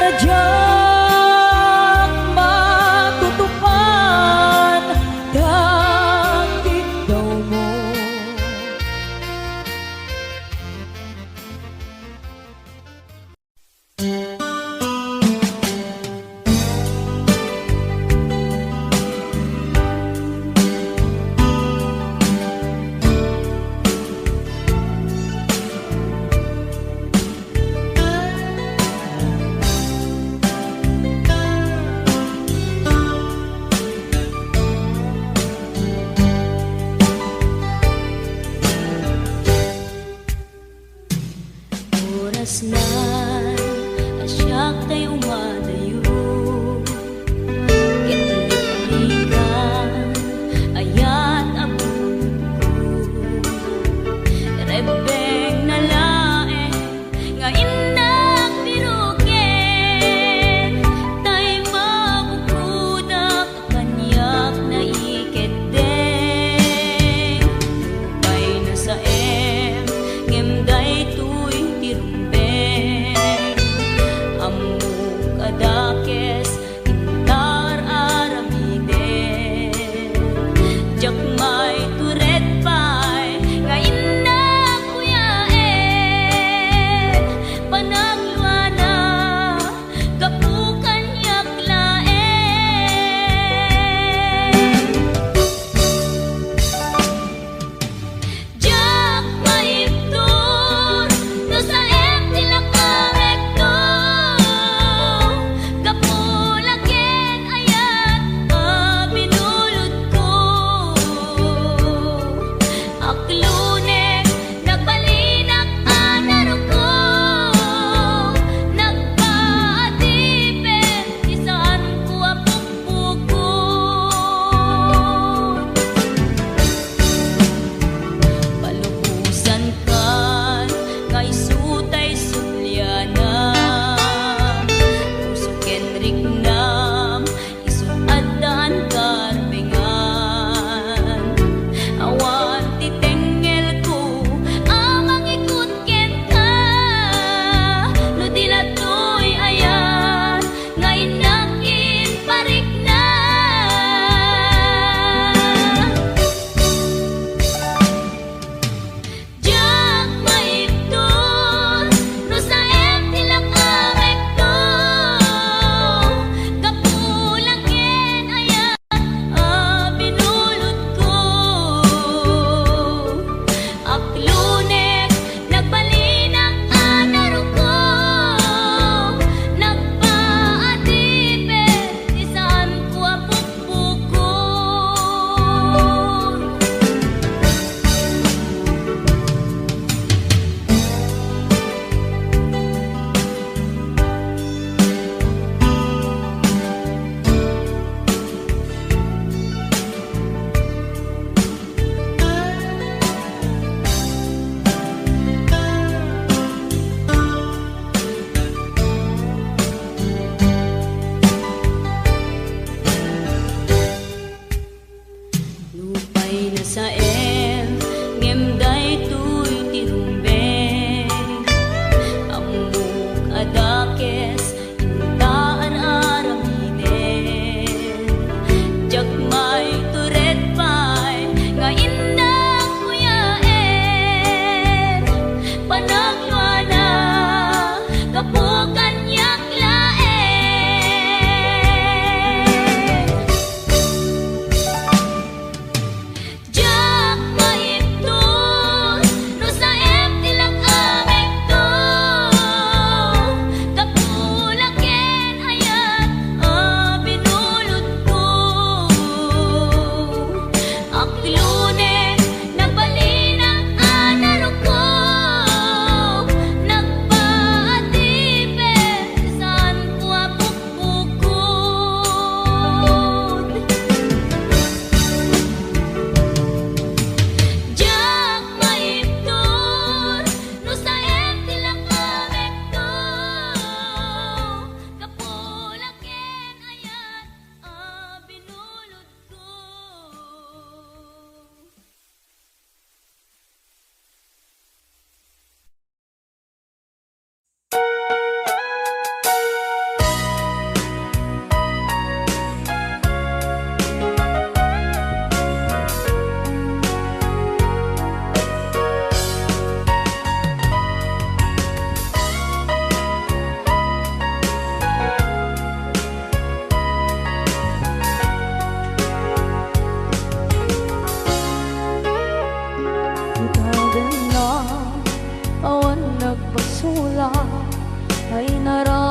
adyak matutupan dagit daw mo oras na asyak tayo umadayo italipan ayat ako rebeng na lae nga inak biruke tay mabukudak kanyak na iketeng upay na sa ngem day tuy tirumben amuk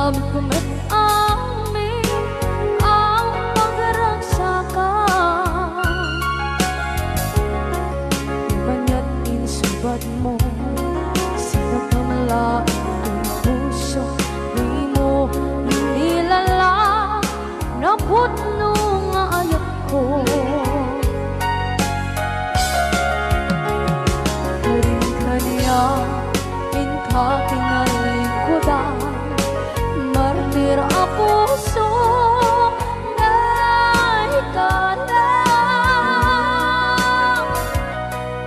naramit ko met amin ang pagragsakan. Banya't insubat mo, sinag na malaking ang puso, di mo nilala, naputno nga ayat ko. Karin-kanya, kinalingkudan, martir a puso na ikalang.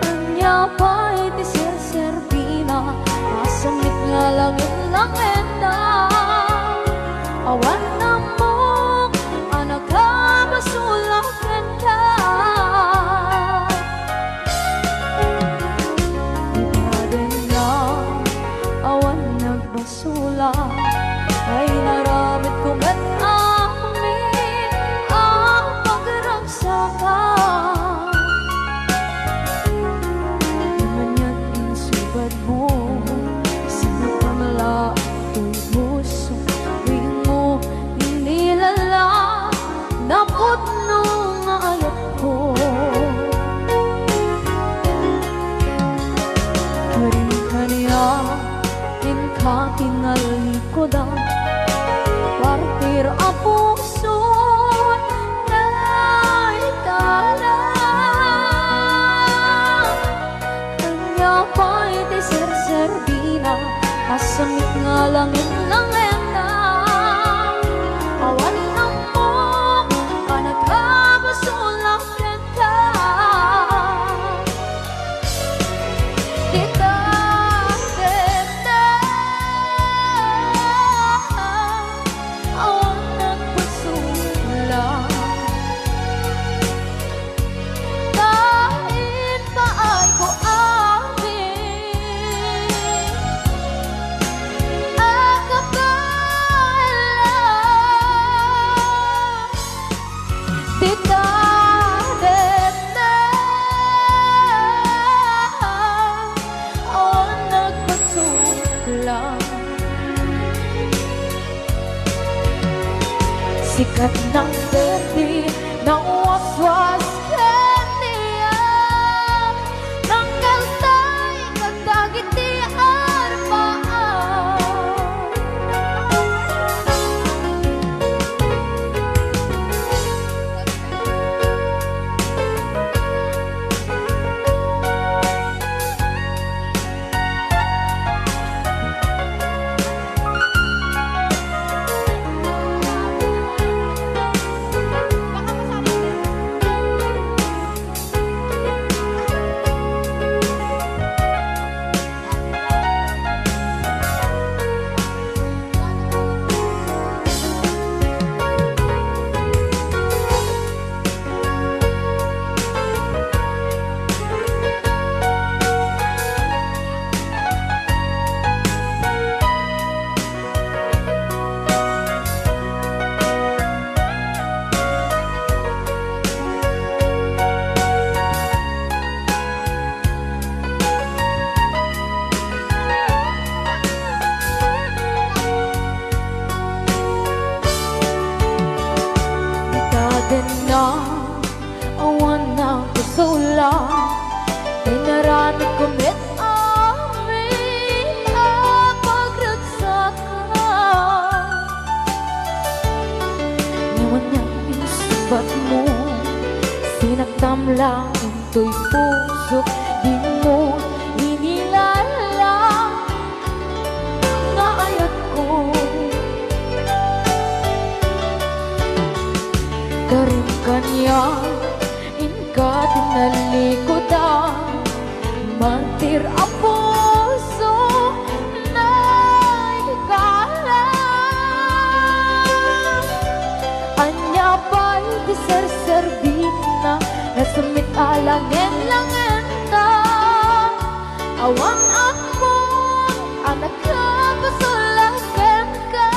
Anya pa'y ti Serbina, masamit nga langit lang endang. Awan na mo, anak ka basulakan ka. Awan nagbasula, ay naramit ko met amin ang pagragsakan. Manya't insubad mo, sinapamala ito'y puso, di mo inilala, naputno nga ayat ko. Karin-kanya, kinalikodan, partir a puso na ikalang. Kanya pa'y ti Serbina, masamit nga langit lang endang. Awan na mo, anak ka basulakan ka. Sikat ng gabi na waswas kaniya, ng kaltay kadagit di arbaan. Na awan ng kasula, dinaramit ko met amin ang pagragsakan. Ngayon niyang pinsubat mo, sinagtam lang ito'y puso, di mo inilala nga ayat ko. Karin-kanya, inka tinalikodan, mantir a puso na ikalang. Anya pa'y di Serbina, nasamit alangin-langin na. Awang ako, anak ka basulakan ka.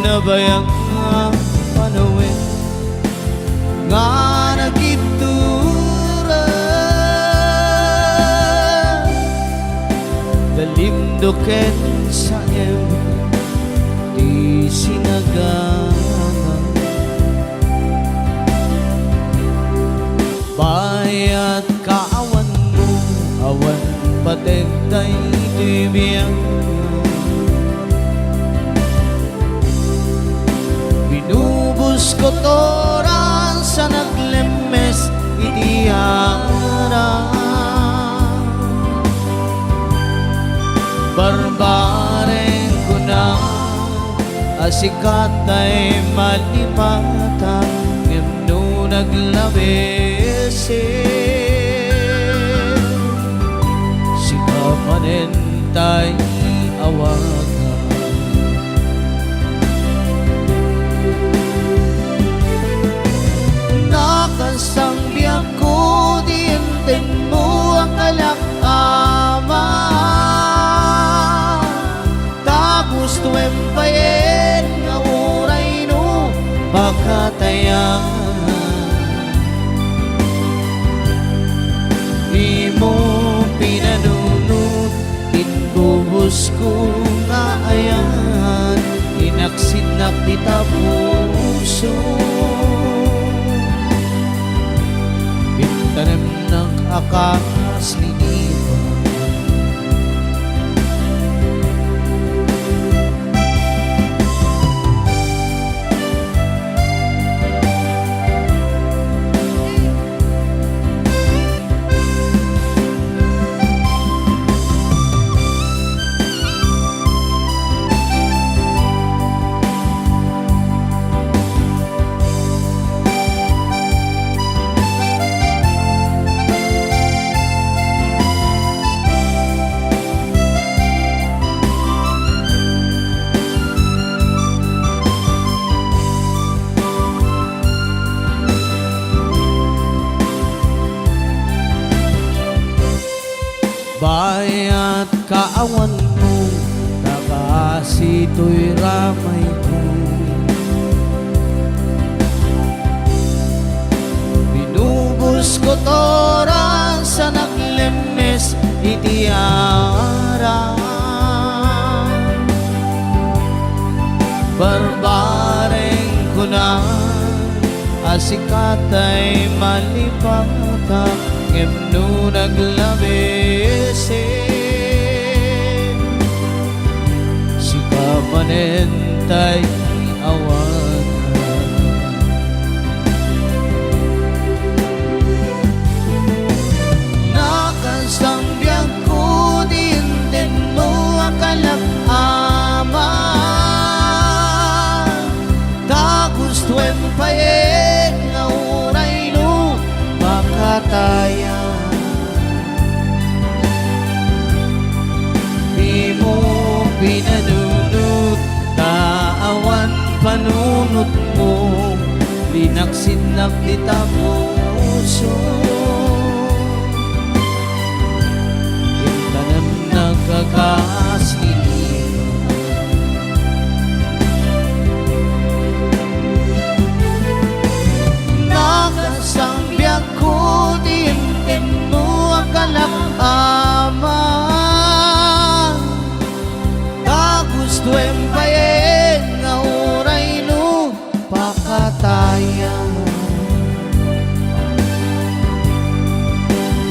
Nabayang panawin nga nagitura dalimdoken sa iyong di sinagaman bayat kaawan mo awan patentay di biyang binubos ko toran sa naglemes itiyara barbare ko na asikat ay malipatan ngano naglabesin sikamanentay awagan nakasang biyak ko diintin mo ang kalakama tapos tuwem payen nga uray no pagkatayan di mo pinanunod inbubos ko nga ayan inaksidnak di tapuso tanim ng akas linipan bayat kaawan mo nakasito'y ramay ko binubos ko toran sa naklemes itiyara barbareng ko na asikatay malipata ngem naglabesin sikamanentay awagan nakasambyan ko din mo ang kalakama tagustuin payen nga uray no makataya di mo pinanunod taawan panunot mo linaksinnak di tapuso tanam nagkakaslilipan nakasambyak ko din mo ang kalakama kagustuin payen nga uray no pakatayan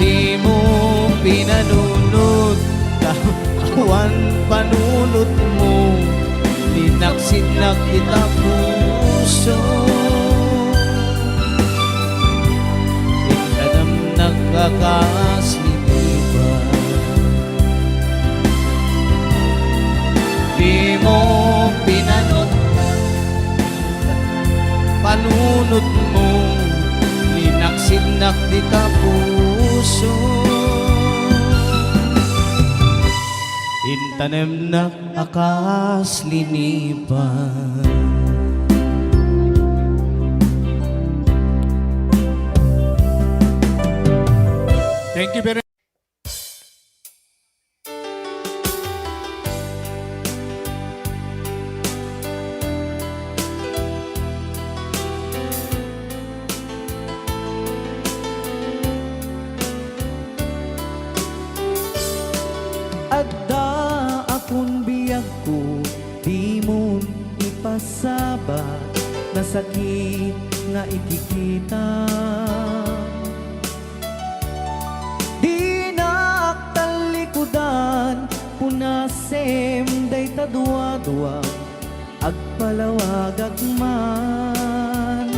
di mo pinanunod kawan panunot mo linaksinnak di tapuso ikanam nagkakaslilipan di mo pinanot panunot mo linaksinnak di tapuso intanem nak akas linipan Thank you very much. Thank you very much. payag ko, di mo ipasaba na sakit nga ikikita. Di naktalikudan, punasem day tadwa-dwa, agpalawag agman.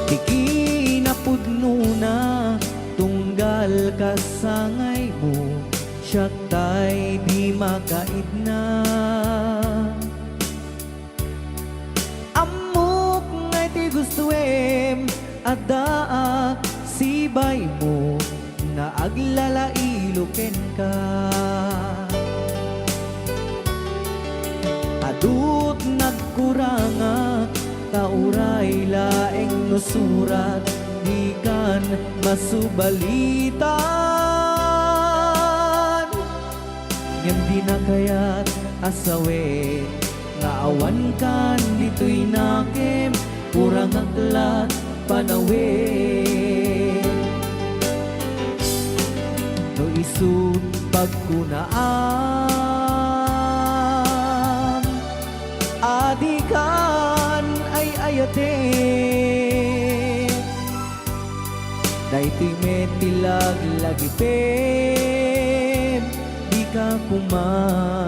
Di kinapudno na, tunggal kasangay mo, siya tay di makaid na. Amok ngay ti gustuem, ada sibay mo, na aglalailuken ka. Adut nagkuranga, tauray laeng nusurat, di kan masubalitan. Ngem di na kaya't asawe, nga awan kan dito'y nakem, kurang aklat panawe. No isut pagkunaan, adikan ay ayate. Daytoy metilag lagipem, di ka kuman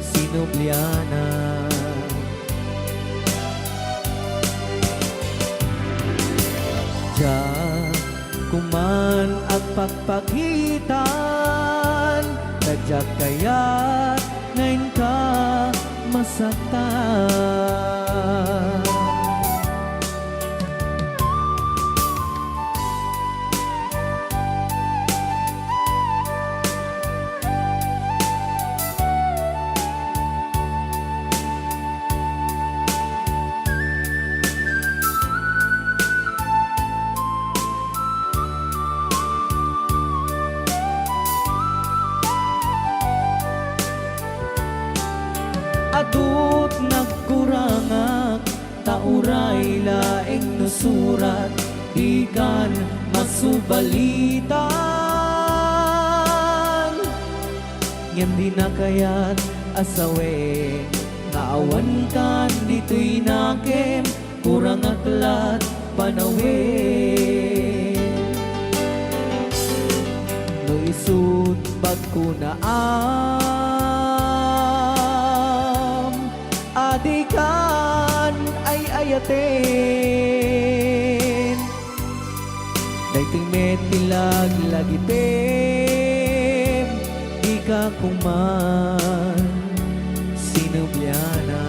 sinubliana. Diya kuman agpagpakitan, nadyak kaya't ngayon ka masaktan. Adut nagkurangak, tauray laeng nusurat, di kan masubalitan. Ngem di na kaya't asawe, nga awan kan dito'y nakem, kurang aklat panawe. No isut pagkunaan, adikan ay ayaten. Daytoy metilag lagipem, di ka kuman sinubliana.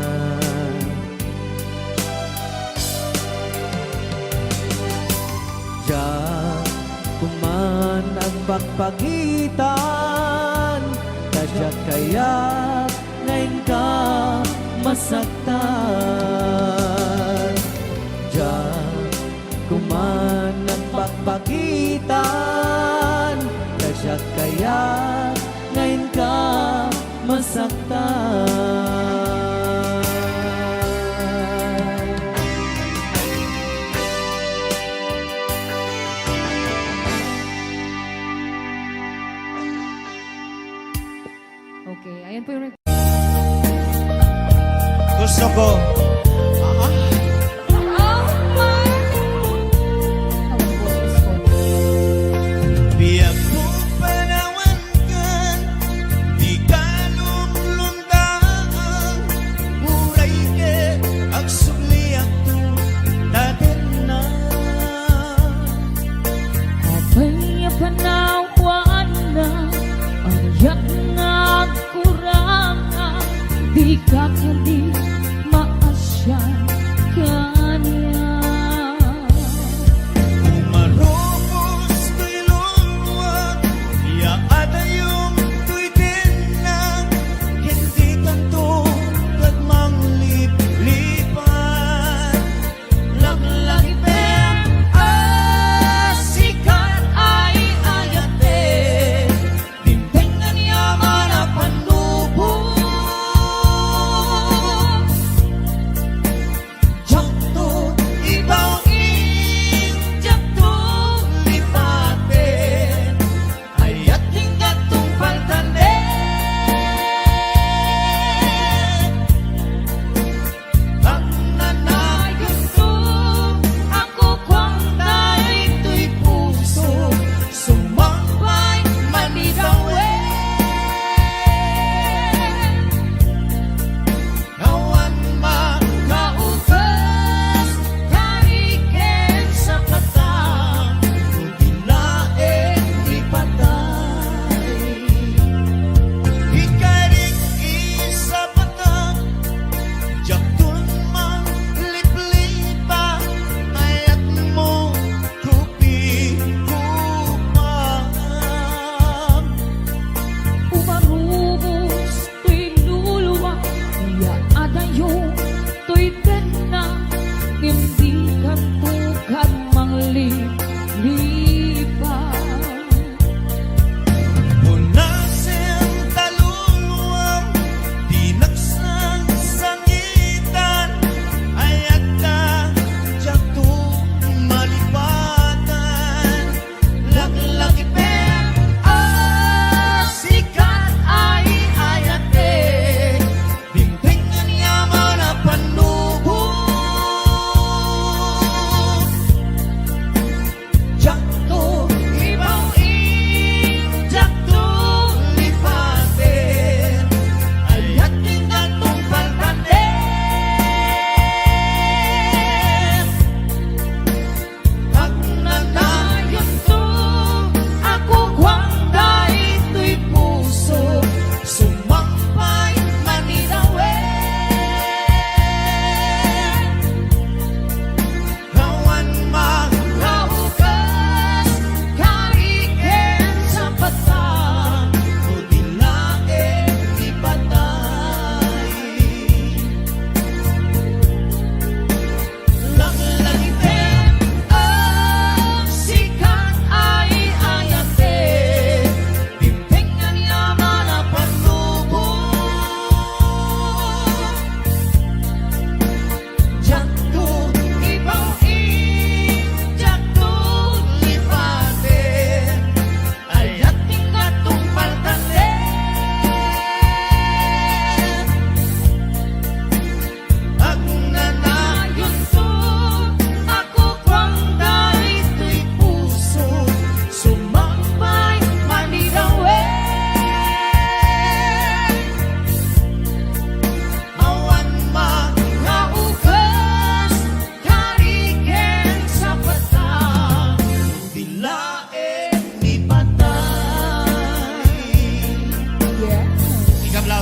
Diya kuman agpagpagitan, kadyak kaya't ngayon ka masaktan. Diyan kuman nagpagpagitan, kasya kaya ngayon ka masaktan. Okay, ayan po yung Gusto ko. Biyak mo panawangan, di ka lumlundaan, muray ke ang subliak to natin na. Abay panawan na, ayak na kurangan, di ka kali maasya kanya. Umarupos ko'y luluwag, yaada yung to'y tinang, hindi kanto kagmang lipan. Laglagipem, asikan ay ayate, dimpengan niya manapanubos.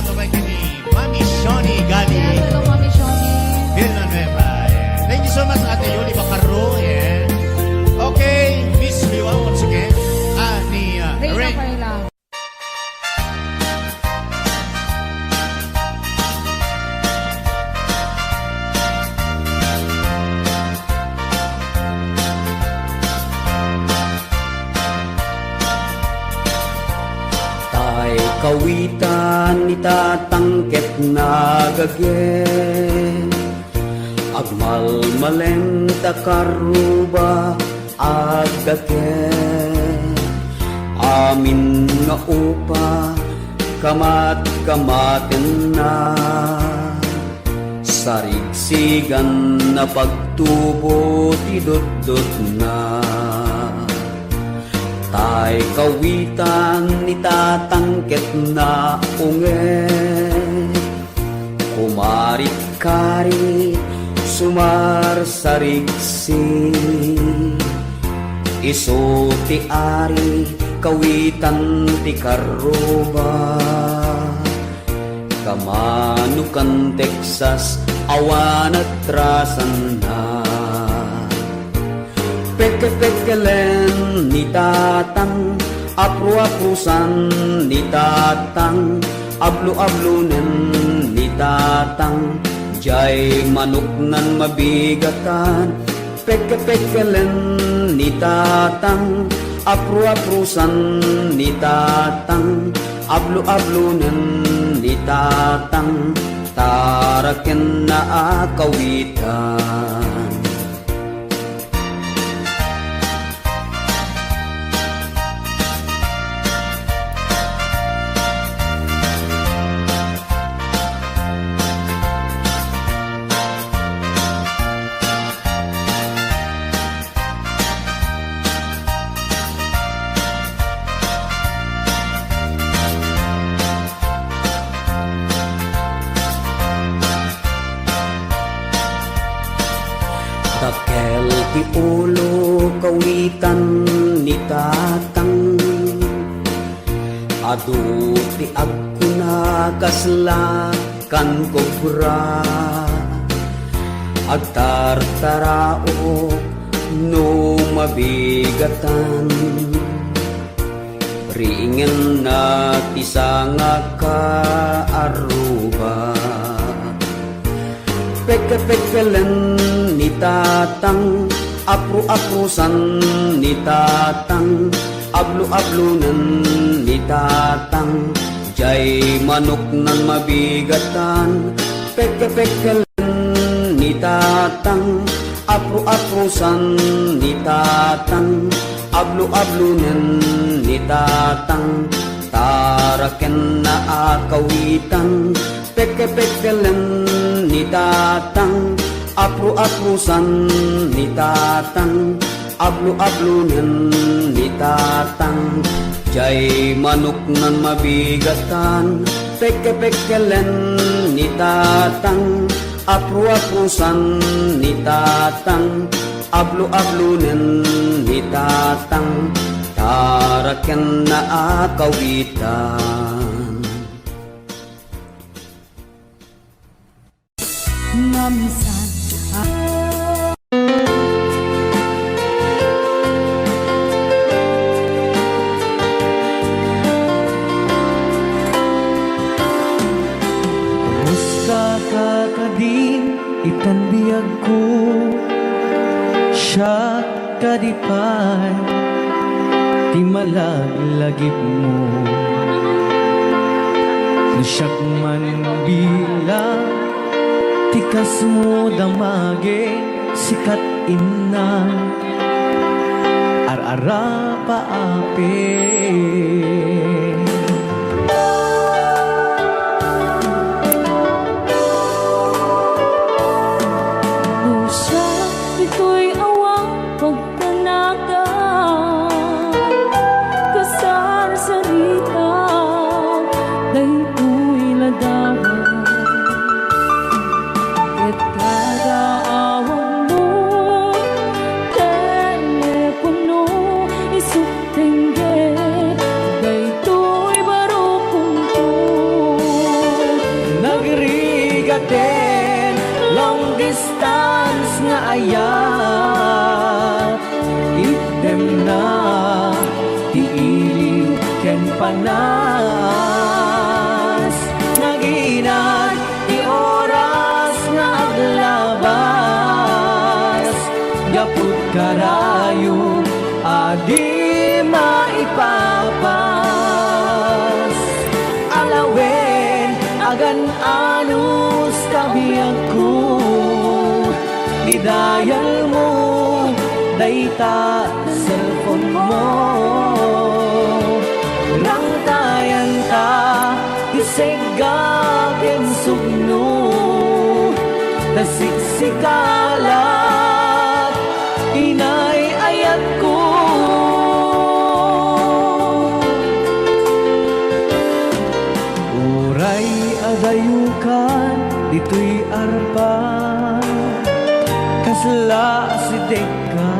babay ka ni Mami Shoni Gali. Hello, Mami Shoni. Villanueva. Yeah. Thank you so much, Ate Yoli Bacaro. Yeah. Okay, Miss Liwa once again. Ni Reyna Ray. Carla. Tay kawitan ni tatangket nagage agmalmaleng takaruba agdake amin nga upa kamat-kamaten na sarigsigan na pagtubo tidot-dot na tay kawitan ni tatangket na unge kumarit kari sumar sarigsi iso ti ari kawitan ti karuba kamanukan Texas awan at rasan na peke-pekelen ni tatang apru-aprusan ni tatang ablu-ablunen ni tatang jay manok nan mabigatan peke-pekelen ni tatang apru-aprusan ni tatang ablu-ablunen ni tatang taraken na akawitan Dakel ti ulo kawitan ni tatang adu ti agkuna kasla kan kobra agtartarao no mabigatan ringen na ti sanga ka aruba peke-pekelen ni tatang apru-aprusan ni tatang ablu-ablunen ni tatang jay manok nan mabigatan peke-pekelen ni tatang apru-aprusan ni tatang ablu-ablunen ni tatang taraken na akawitan peke-pekelen ni tatang apru-aprusan ni tatang ablu-ablunen ni tatang jay manok nan mabigatan peke-pekelen ni tatang apru-aprusan ni tatang ablu-ablunen ni tatang taraken na akawitan Mamisan Musta kakadin itanbiyag ko siya kadipay ti malaglagip mo Nasyak man bilang tikas mo damage sikat inna arara paape Pusa, ito'y awang pagtanaga Kasar sarita Dayto'y ladawan Ket karaawang mo Telepono isutengge Dayto'y barokong ko karayo adi maipapas alawen agan anus kabiyag ko didayal mo dayta cellphone mo rang tayan ta isegagin sugno nasiksikalat inay ayat ko uray adayukan dito'y arpa kasla si deka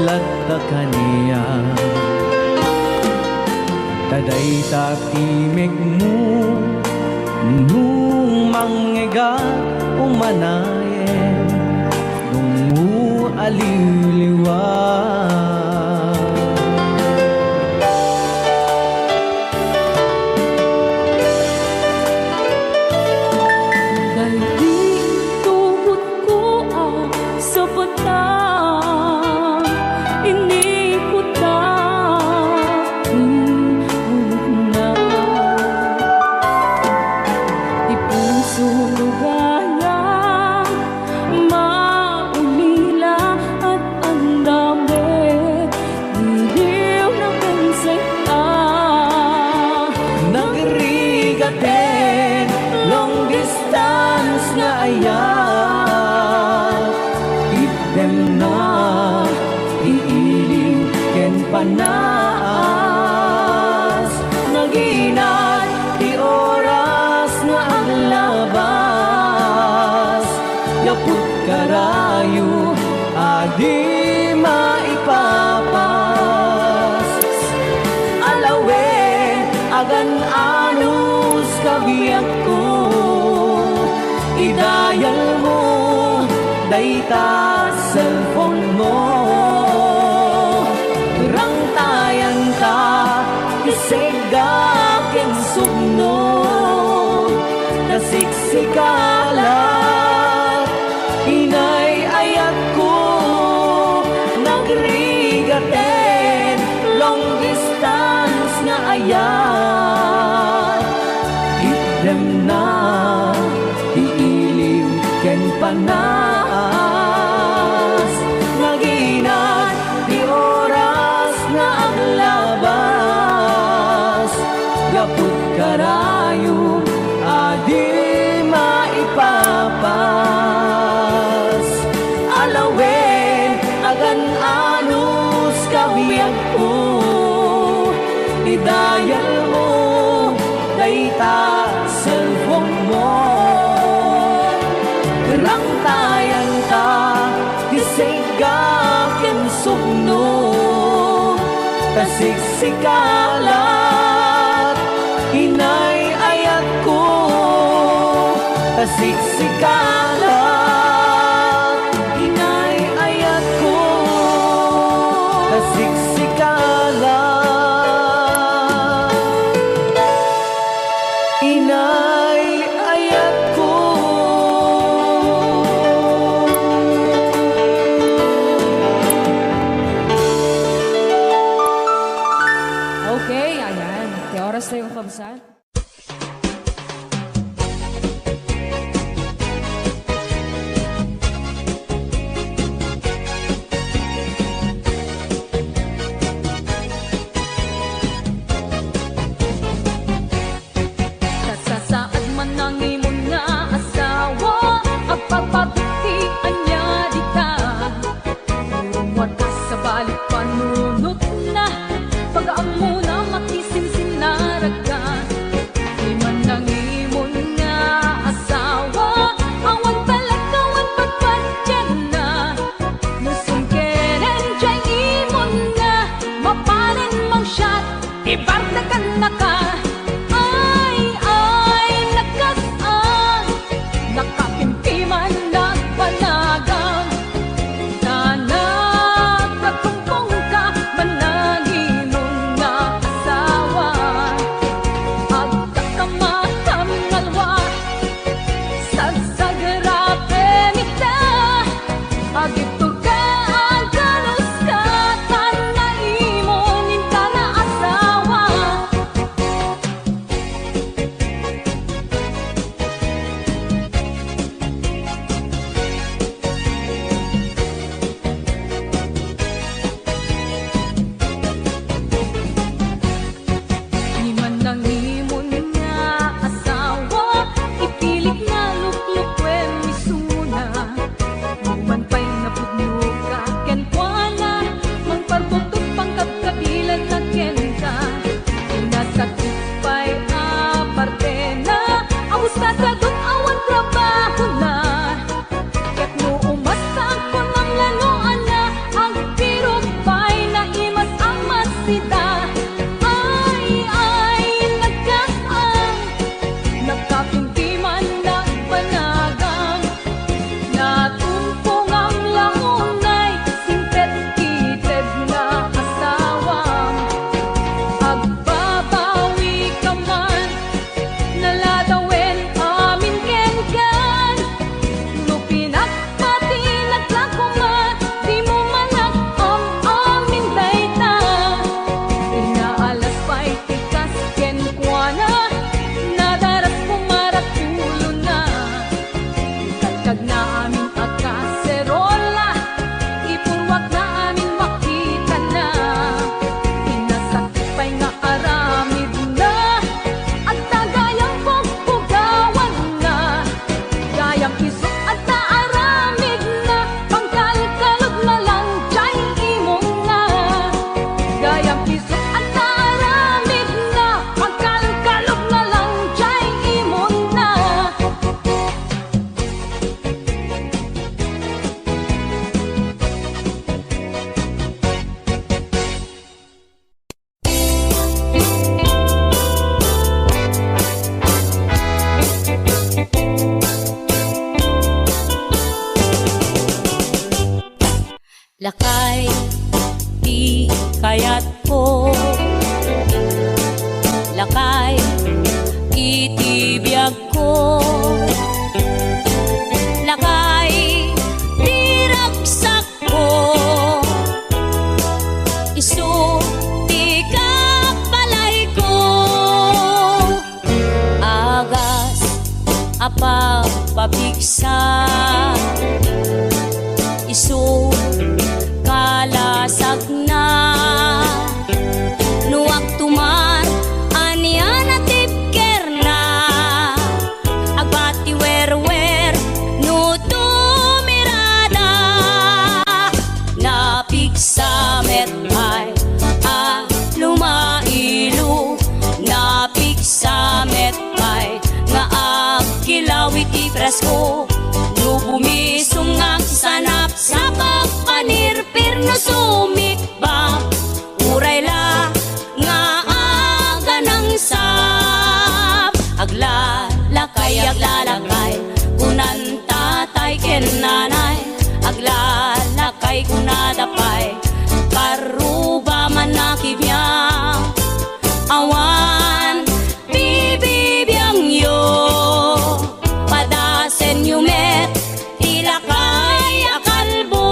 latta kaniya taday tatimig mo nung mangga umanayen nung mo aliliwa Daldi tuhod ko ang sa batang inikot na na di puso lugaya maulila at ang dami diliw na penseta nagrigaten long distance nga ayat idem na iiliw ken panas naginat di oras nga aglabas yaput karayo adi maipapas alawen agan anus kabiyag ko idayal mo dayta cellphone mo rang tayan ta isegagin sugno nasiksikalat inay ayat ko nagrigaten long distance nga ayat idem na iiliw ken panas naginat di oras nga aglabas yaput karayo adi maipapas alawen agan anus kabiyag ko idayal mo dayta cellphone mo rang tayan ta isegagin sugno tasiksikalat inay ayat ko tasiksikalat inay ayat ko tasiksikalat inay ayat ko Okay, ayan. Te oras na yung kabsat. apa pabigsa isu kalasag na nuwag tumar anian at tipker na agbati wer no tumirada napigsa metay a lumailu napigsa metay nga agkilawit ipresko no bumisong ang sanap sa pagpanirpir no sumikbang uray la nga aga ng sap aglalakay kunan tatay ken nanay aglalakay kunadapay karuba man nakibiyang awan bibibiyang yo padasen yumet tilakay akalbo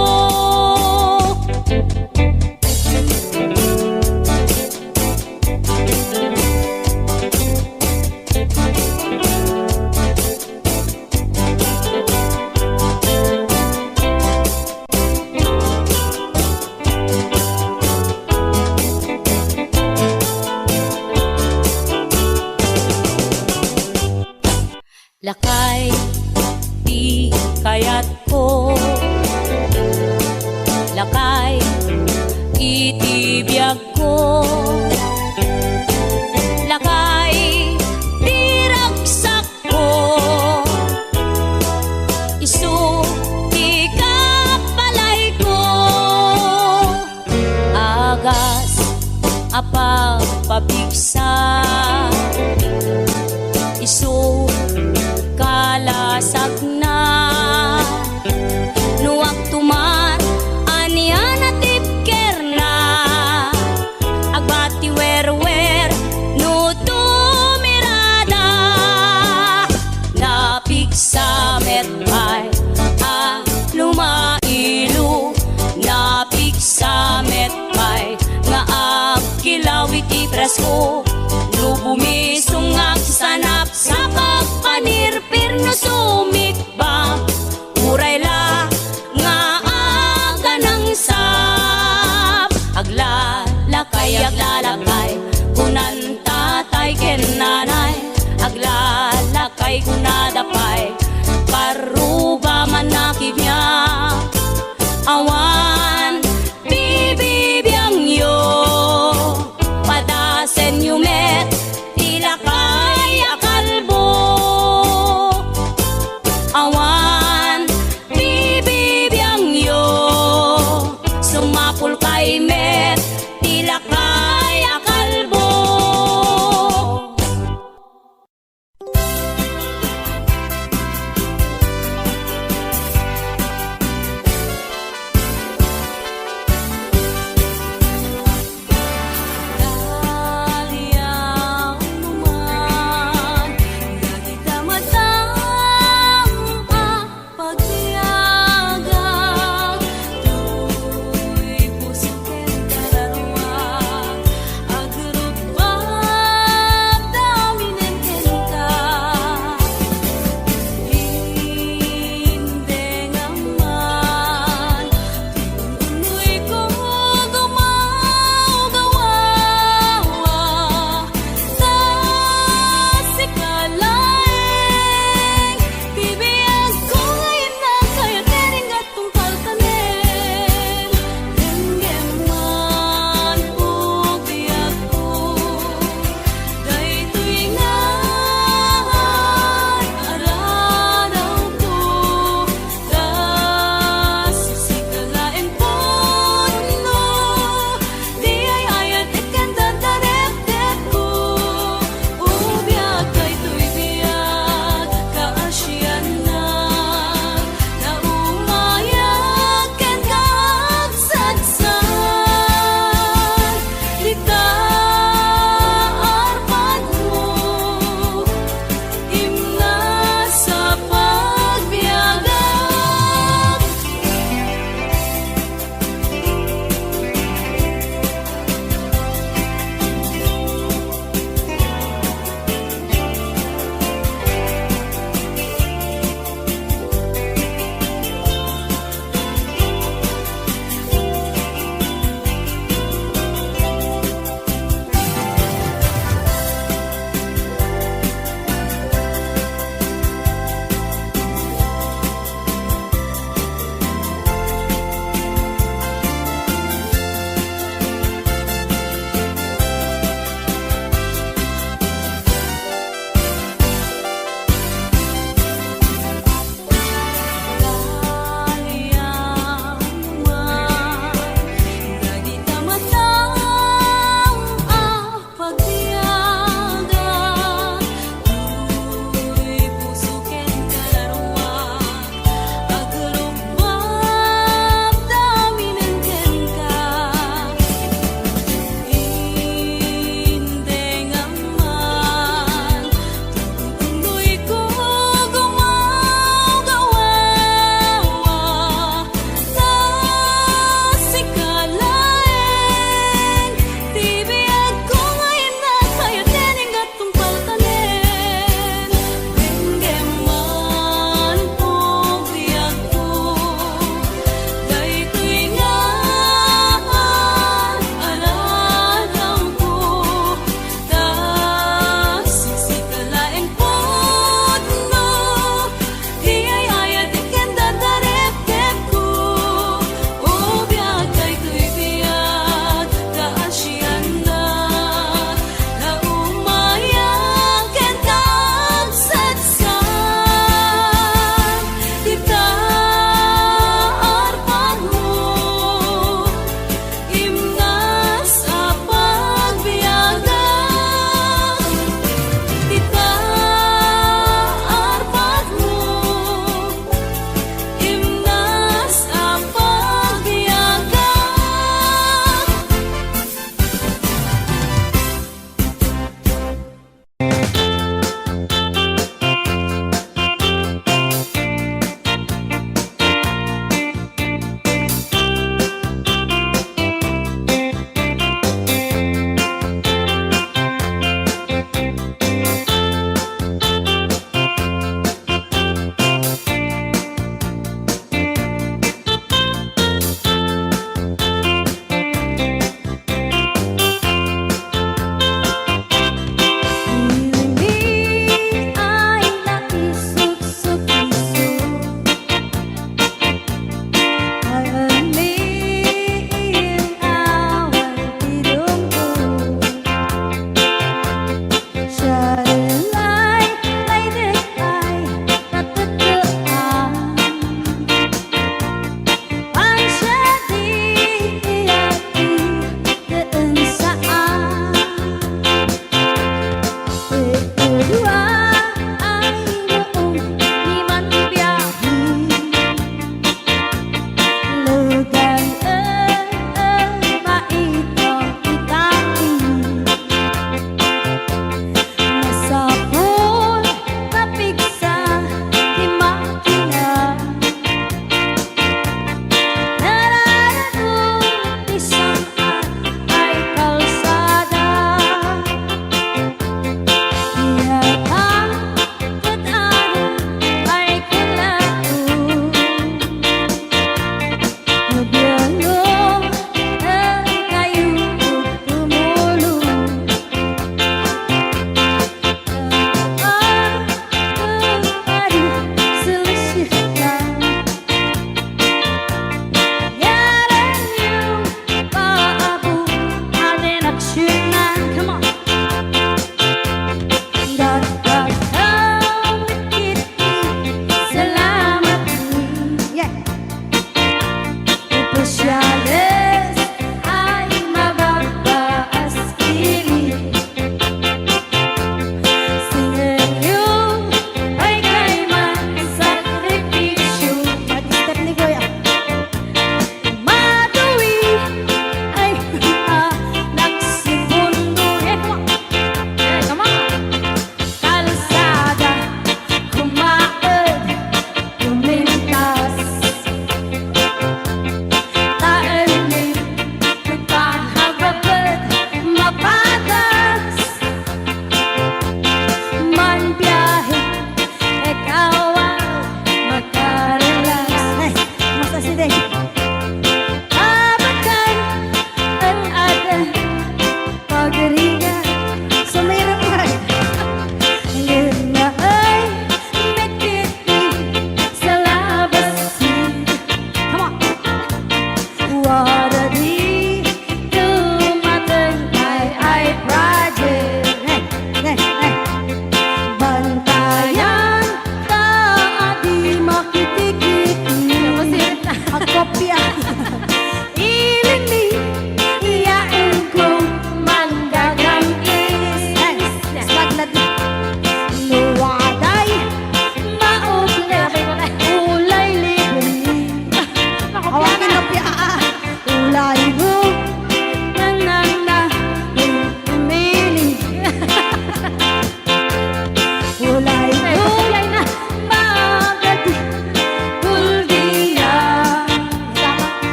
lakay di kayat ko lakay itibiyag ko lakay di ragsak ko isu di kapalay ko agas apa pabigsa isu kalasag na nuwag tumar anian at tipker na agbati wer no tumirada napigsa metay a lumailu napigsa metay nga agkilawit ipresko no bumisong ang sanap sa pagpanirpir no sumikbang uray la nga aga ng sap aglalakay kunan tatay ken nanay aglalakay kunadapay karuba man nakibiyang awan bibibiyang yo padasen yumet tilakay akalbo awan bibibiyang yo sumapul kay met tilakay akalbo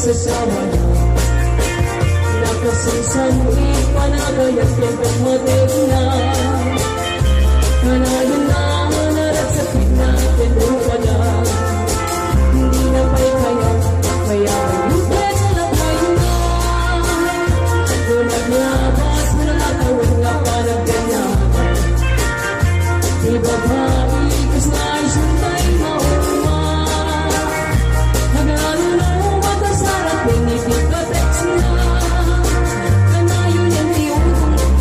sasawa na Nakasinsan ipanagay at kentang matig na Kanayon na narat sa na tinupa na Hindi na may kaya Kaya lupen na tayo na Kung naglabas mo na natawag nga panagganyan Di babae kas na isuntay mauma Nagano na matasarap pinipipateks na Kanayon yan tiyong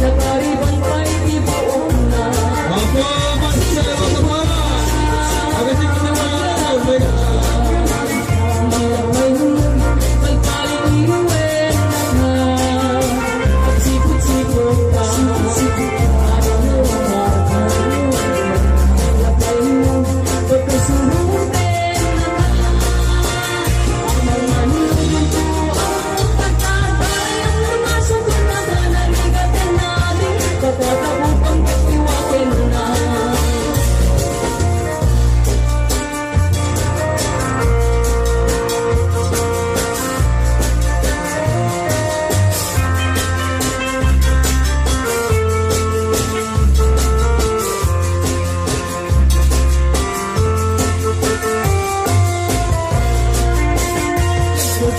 Nakaribang pa'y di buong na Apa masih saya teman-teman? Agak sedikit teman-teman. Baik. Hindi na may magpaliliwen na At sipot-sipot ka Ayaw mo Lapay mo Pagkasunodin na Ang mga niluto Ang pagkatay Ang lumasagot na Naligatin natin Pagkatakupang pagkiwakin na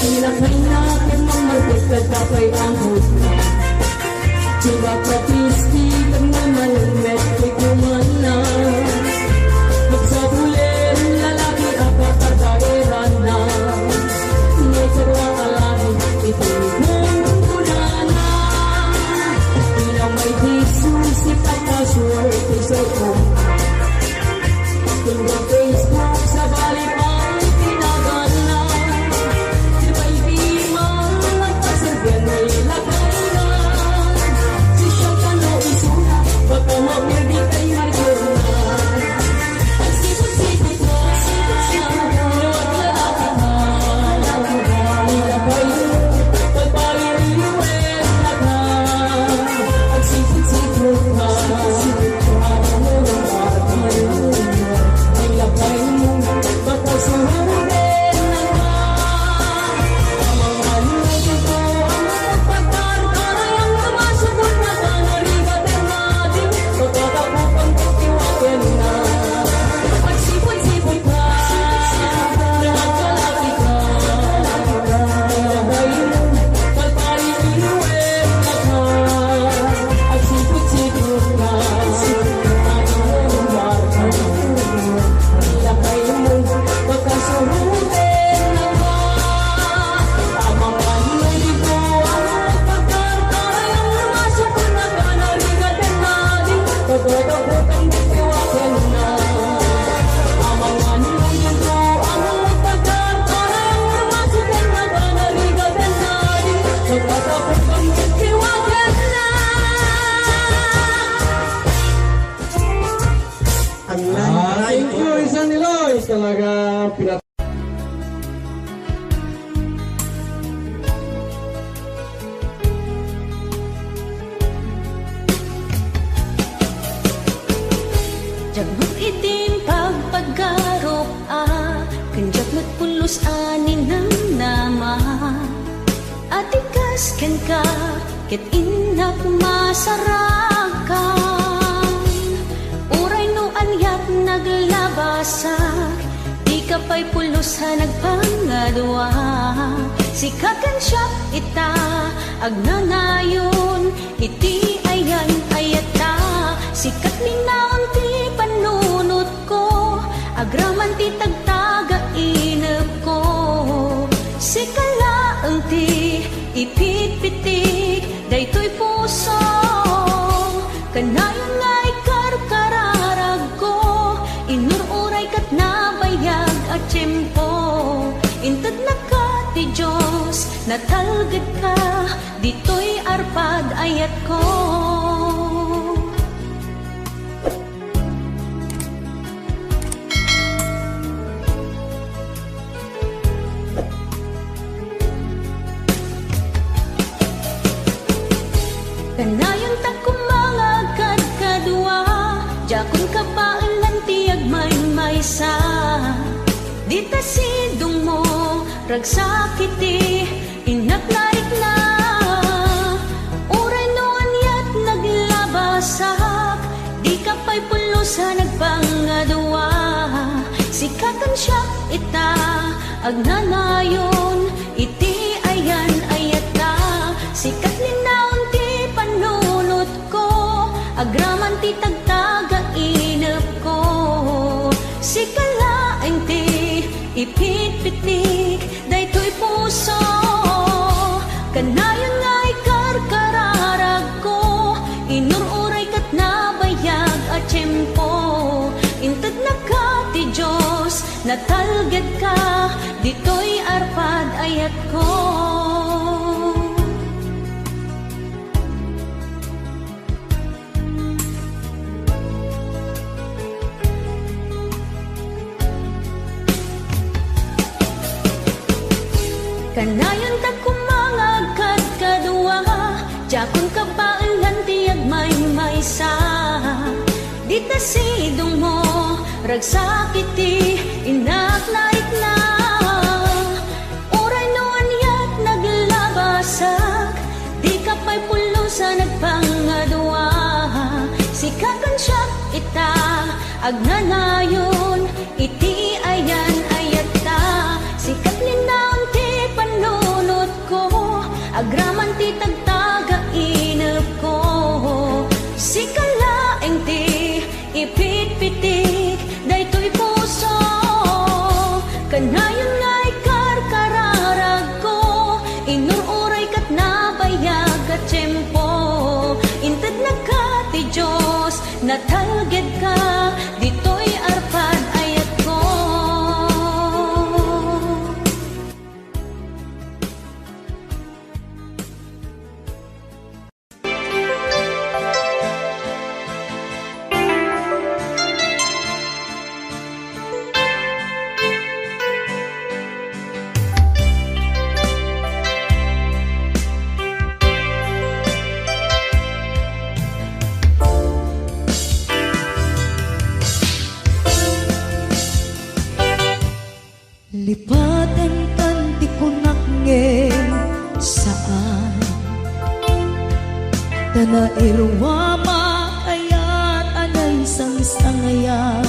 Kinakay natin mamagod Katapay ang hutna Diba patisti Kang naman ang metri kumana Magsabulir Lalaki apat at daeran na May karwang alahi Ito'y mungkulana Di na may Jesus Ipapaswerte sa ko Tingga Facebook Sa balik ang pinagana Sibay di magpaserbian may lakay na Si Shakano isuna Baka mawirdi kay Marjona Ang sipot-sipot na Luwag lalaki na Nilabay mo Pagpaliliwen na ka Ang sipot-sipot na Ayaw mo ng atin Nilabay mo Baka sumurudin na ka Ang mga luto Ang pagkarkaray Ang lumasagot na ka Naligatin natin Pagkakapupang pagkiwakin na At sipot-sipot ka Nagkalaki ka Nilabay mo Pagpaliliwen na ka At sipot-sipot ka Ayaw mo ng atin Nilakay mo Pagkasurudin na ka Ang mga nilito Ang pagkarkaray Ang lumasagot na ka Naligatin natin Pagkakapupang pagkiwakin na Ang mga nilito Ang pagkarkaray Ang lumasagot na ka Naligatin natin Pagkakapupang pagkiwakin na Thank you, Isan Niloy. Talaga pinat Jagnot itim pagpaggarop Kanjak matpulos anin ng nama Atikas ken ka Ket inak masarakan Uray no anyat naglabasak Di ka pa'y pulos ha nagpangadwa Sikakan siya ita Agnanayon Iti ayan ayata Sikat linaon ti panunot ko Agraman ti tagtaga inep ko Sikala ang ti ipit-pitik Daytoy puso Kanayon nga'y karkararag ko Inururay kat nabayag at tiyempo Intad na ka ti Diyos Natalgad ka Dito'y arpad ayat ko Kanayon ta kumangagad kadua Jakon kapaan lang tiyag may maysa Di ta sidong mo ragsakiti, inaglaik na. Uray no anyat naglabasak, di ka pa'y pulusa nagpangadwa. Sikatan siya ita, agnanayon, iti ayan ayata. Sikat linaon ti panunot ko, agraman ti tagtaga inep ko. Sikalaeng ti ipit-pitik, daytoy puso. Kanayon nga ikarkararag ko, inururay kat nabayag at tiyempo. Intad na ka ti Diyos, natalgad ka, dito'y arpad ayat ko. Kanayon ta kumangagkat kadua, jakon ka baalan tiyag may-maysa. Di ta sidong mo, ragsakiti, inaknaik na. Uray no anyat naglabasak, di ka pa'y pulusa nagpangadwa. Sikakan siya ita, agnanayon, iti ayan ayata. Sikat linaon ti panunot ko, agraman ti tagtaga inep ko. Sikalaeng ti ipit-pitik, daytoy puso. Kanayon nga ikarkararag ko, inururay kat nabayag at tiyempo. Intad na ka ti Diyos, natalged ka, dito'y arpad ayat ko. Lipatan tanti ko nakngem saan Tana irwa makayat anay sang-sangayan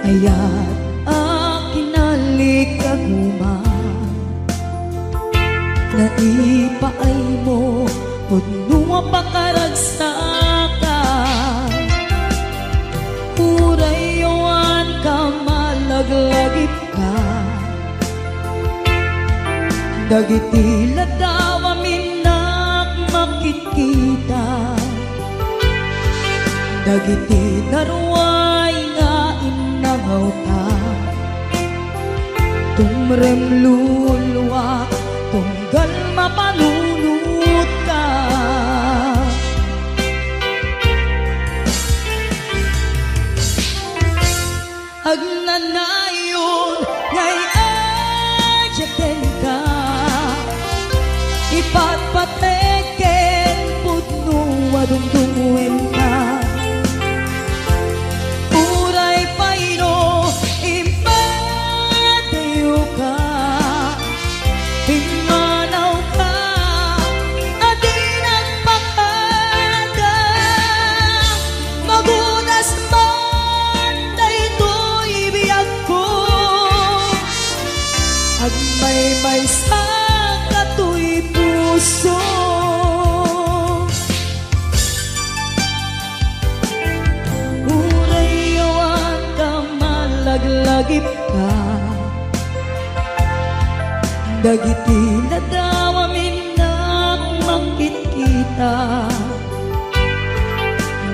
Ayat akinalik naipaay mo Pudnunga pakaragsaka Purayawan ka malaglagip ka Dagiti ladawa minak makikita Dagiti narway nga inangaw ta Tumrem lulwak tunggal mapalunod ka Agnanayon ngay adyaten ka Ipatpateken pudno adungdungwen ka Uray payno impatayo ka Himanaw ka adinan pakada Magunas man daytoy biyag ko Agmay-may sa katoy puso Urayawan ka malaglagip ka Dagiti ladawa minak makikita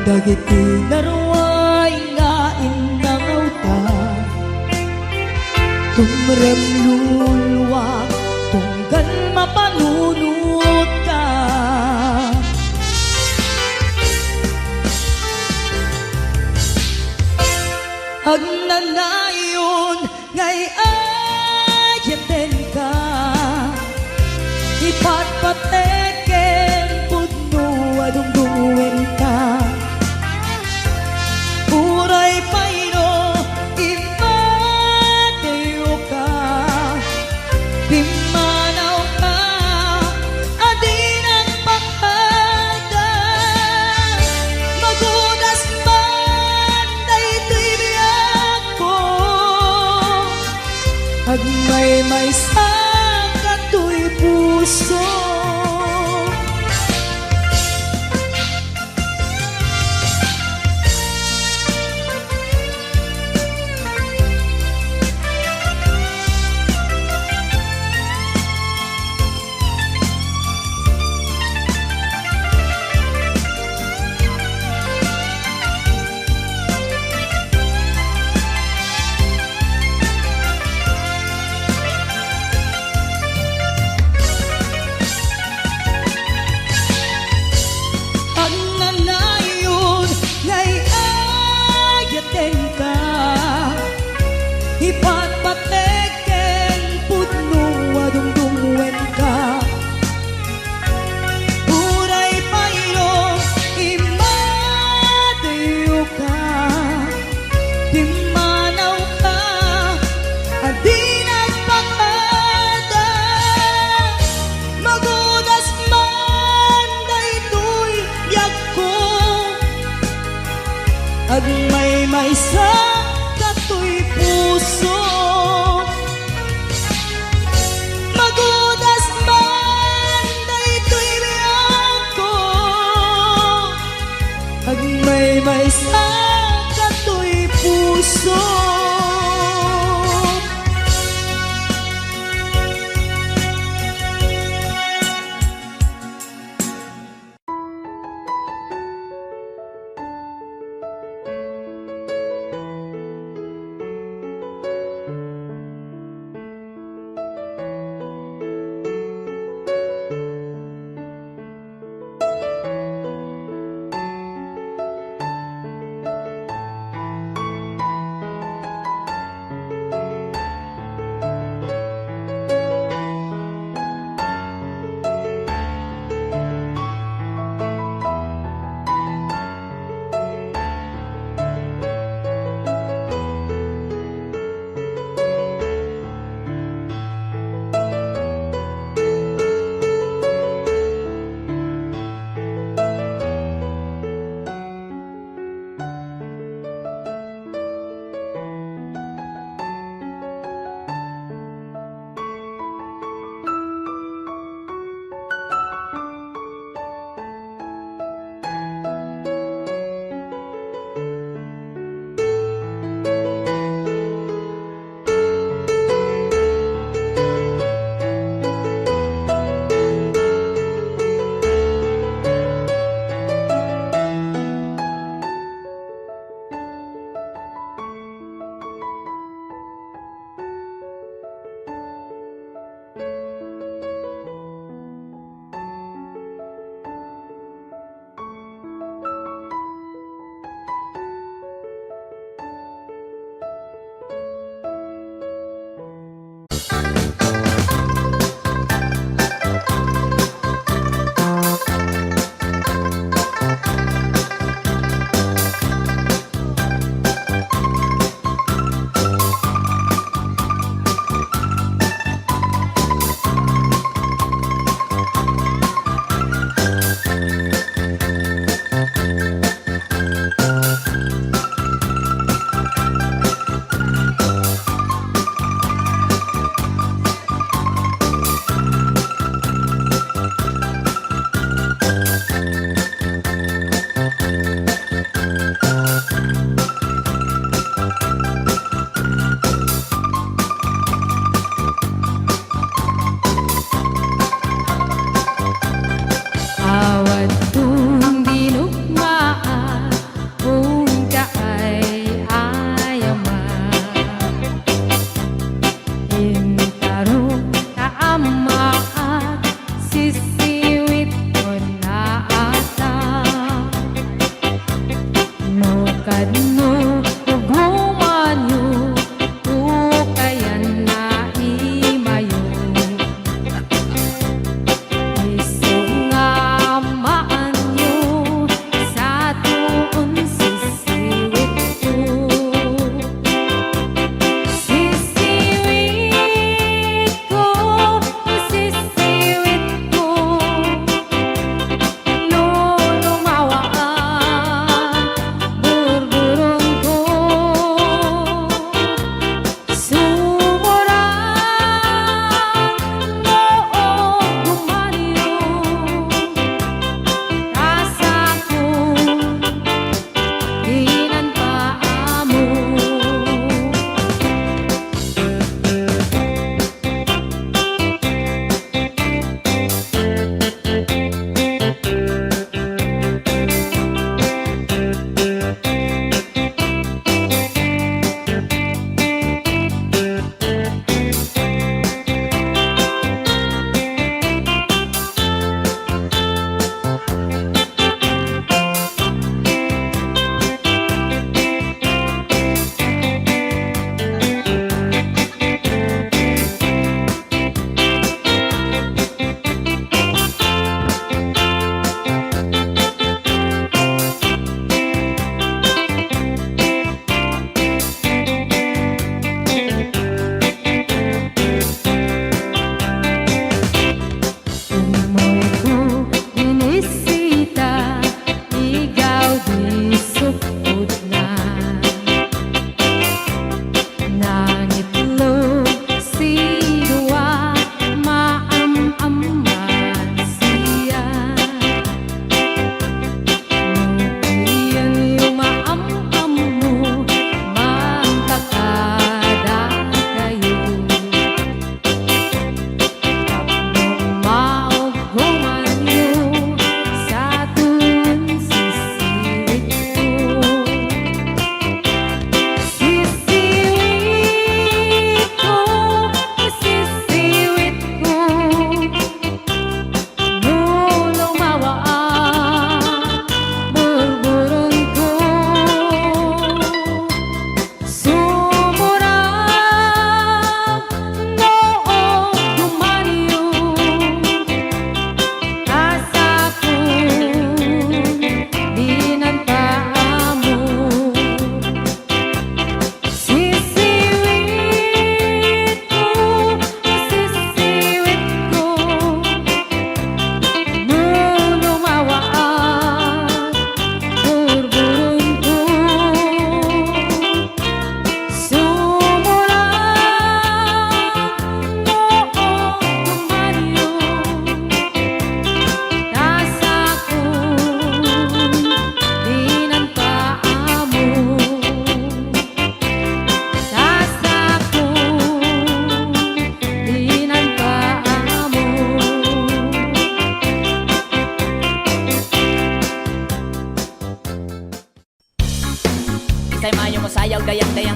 Dagiti narway nga inangaw ta Tumrem lulwak tunggal mapalunod ka Agnanayon ngay adyaten ka Ipatpateken pudno adungdungwen ka Uray payno impatayo ka di manaw ka, adi ng pakada. Magudas man, daytoy biyak ko, agmay-may sa kato'y puso. Pag nalayon, ngay ayaten ka, ipatpateken pudno adumdumwen ka. Uray payo, imadayo ka, di manaw ka, adi nagpakada. Magudas man, daytoy biyak ko, agmay-may sa kato'y puso. Magudas man, daytoy biyak ko, agmay-may sa kato'y puso.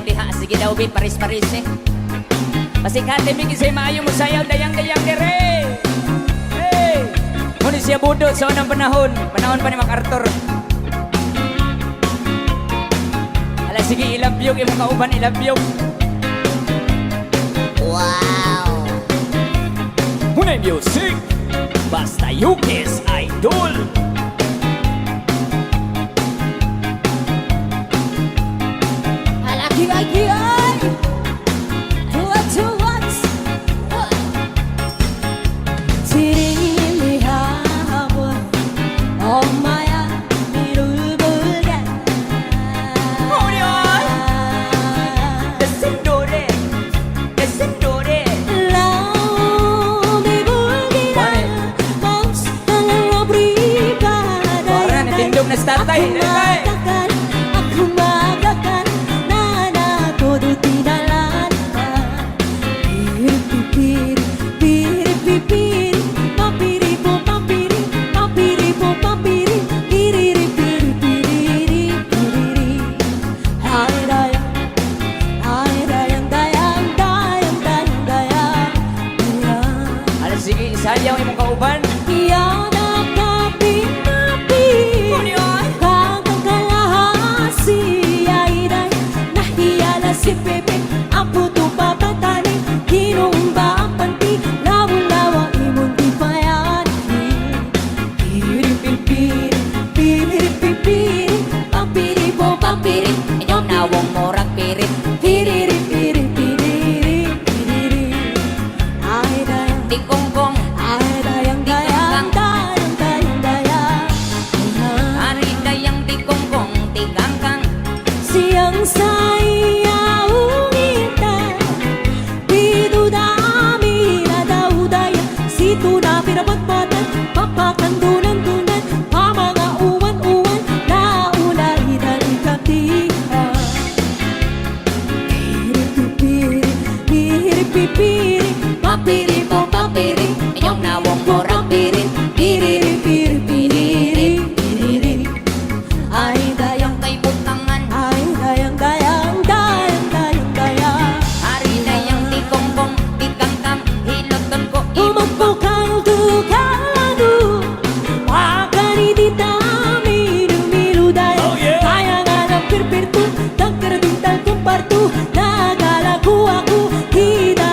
dayang diha. Sige daw, bin, paris-paris eh. Pasikate, bigin sa'yo maayo mo sayaw, dayang-dayang dire. Hey! Muna siya budot sa unang panahon. Panahon pa ni MacArthur. Ala, sige, ilabyog, imong kauban, ilabyog. Wow! Muna music, basta Yukis Idol. Laki-laki ay tuwa-tuwas Tirimihabot Oh maya Nirubulgan Descendore, descendore. Lau dibulgiran Paus dalam pribadi Parang natindog na statay. Aku magakan Nana todo tinalan Piri piri piri papiri po papiri papiri po papiri piriri piri piriri piriri Ay dayang dayang dayang dayang dayang Ala, sige, sayaw imong kauban. Yaw na kapi-kapi Kagang kalahasi Ay day Nahiyala si Pepe Ang puto papatani Kinumba ang panti Lawa-lawa imong di payani Piri-piri Piri-piri Papiri po papiri Inyong nawong morang pirit. Piriri-piri Piriri Piriri Ay dayang Tikongkong, Ay dayang dayang dayang dayang dayang ari dayang tikongkong, tikangkang. Siyang sayaw ngita Dito dami na daw daya Sito na pinapatpatan Papakandunan-dunan Pa mga uwan-uwan Nauna idan-ikatihan Piri-piri Papiri po papiri Inyong nawong morang pirit. Piriri-piri-piriri Piriri Ay dayang Kay butangan, Ay dayang dayang dayang dayang dayang ari dayang tikongkong, tikangkang. Hiloton ko imong Umagpukang dukalado Wakani di dami Dumilu dayang Kaya nga ng pirpirto Tagkaraduntal kumparto Nagalago ako Di na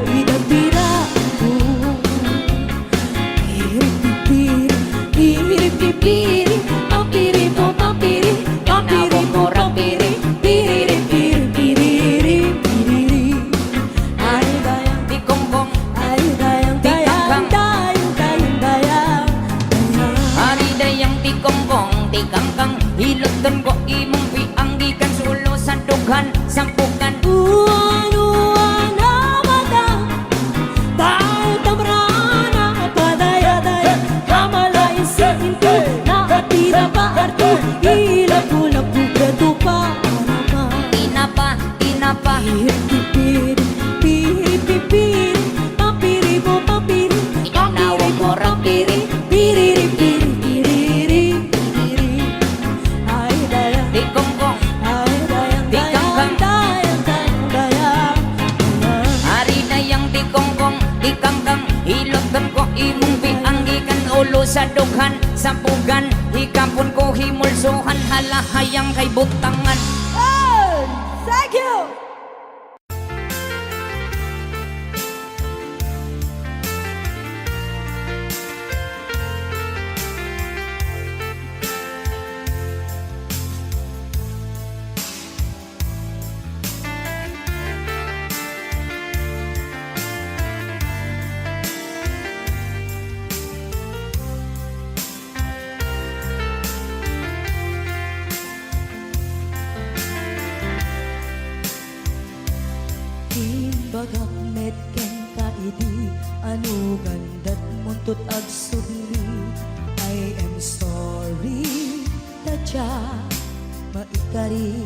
idabira Piri-piri Papiri po papiri Papiri po papiri Piriri-piri-piriri Piriri Ay dayang tikongkong, Ay dayang dayang dayang dayang dayang ari dayang tikongkong, tikangkang. Hiloton ko imong pianggikan. Sulo sa dughan, sampukan. Uwan-uwan na mata Dahil tamrana Padaya-daya Kamalain sa pinto Nakatira pa arto Ilapu-lapu Grato pa Tinapa, tinapa. Piri-piri Piri-piri Papiri po papiri Inyong nawong morang pirit. Piriri-piri Piriri Piriri Ay dayang Tikongkong, Ay dayang dayang dayang dayang dayang ari dayang tikongkong, tikangkang. Hiloton ko imong pianggikan. Ulo sa dughan, sampugan. Hikapon ko himulsuhan. Halahayang kay butangan. Thank you! Bagak met ken kaidi anu gandat muntut ag sugli I am sorry tadya maikari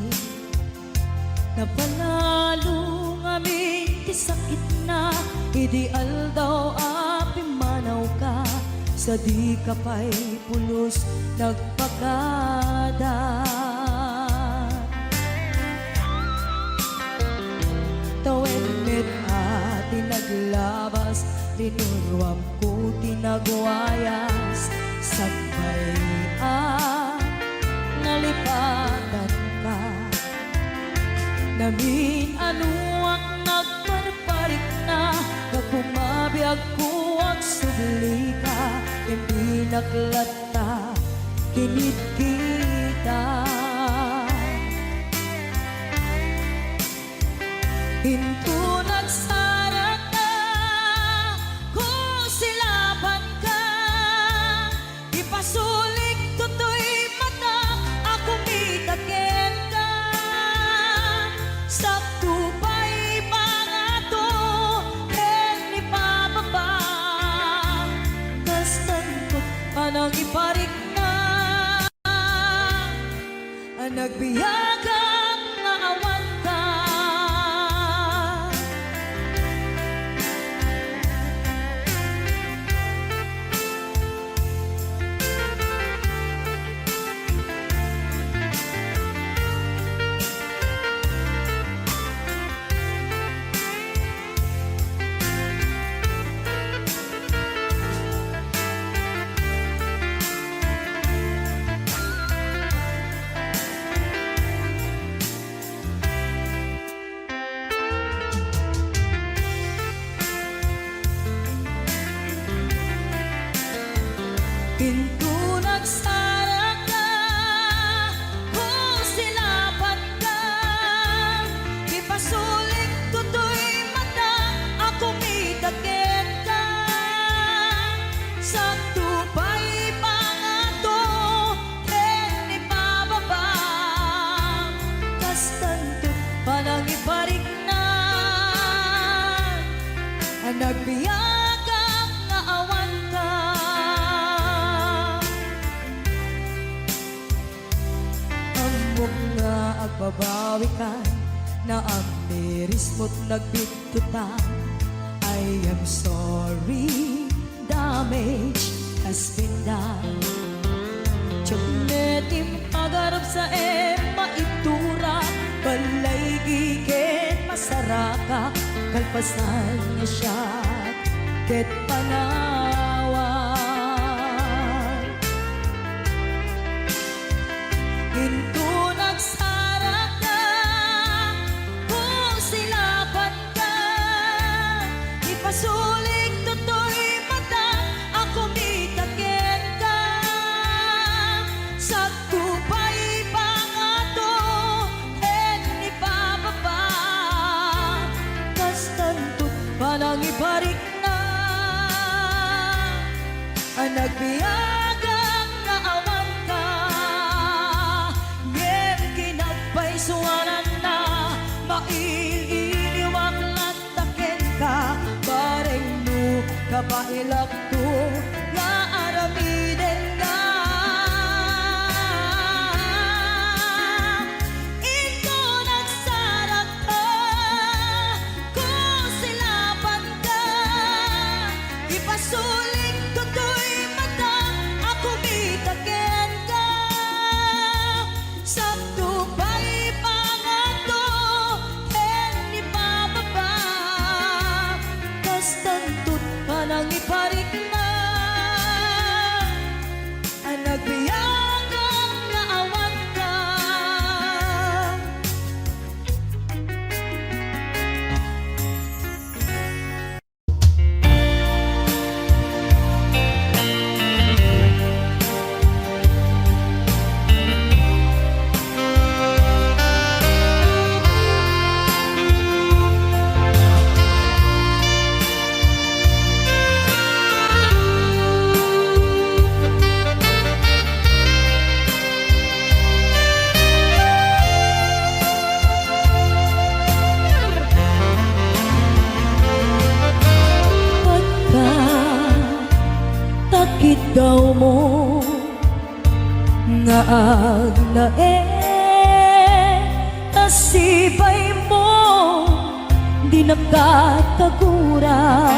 napanalo ngamin ti sakit na ideal daw api manaw ka sa di ka pa'y pulos nagpakada paglabas, linuruam ko tinagwayas sa bayan, nalipatan ka. Namin ano ang nagparparik na, nagpumabiyag ko ang subli ka, hindi naklata, kinit kita. Hinto nagsarat na, kung silaban ka, ipasulik tutoy mata, ako mitakin ka. Sakto pa'y pangato, ni pababa, kastan ko panang iparik na, ang nagbiyagang nga awan ka. Pinto nagsara ka, kung silaban ka, ipasulik tutoy mata, ako mitakin ka. Sakto pa'y pangato, ni pababa, kastanto panang iparik na, ang nagbiyagang nga awan ka. Nga agbabawi ka na ang miris mo't nagbitutan. I am sorry, damage has been done. Tiyagnetim pagarap sa maitura, balay gigit masaraka, kalpasan niya siya, ket panawan. Hinto nagsara ka, kung silaban ka, ipasulik tutoy mata, ako mitakin ka. Sakto pa'y pangato, ni pababa, kastantot panang iparik na, ang nagbiyagang nga awan ka. Suwanan na, maililiwag lantakin ka, bareng mo kabailak to, nga aramiden ka. Ito nagsarak ka, kung silaban ka, ipasulik tutoy mata, ako mitakin ka. Sakto pa'y pangato, ni pababa, kastantot panang iparik na, ang nagbiyagang nga awan ka. Takit daw mo nga agnae, nasibay mo di nakatagura,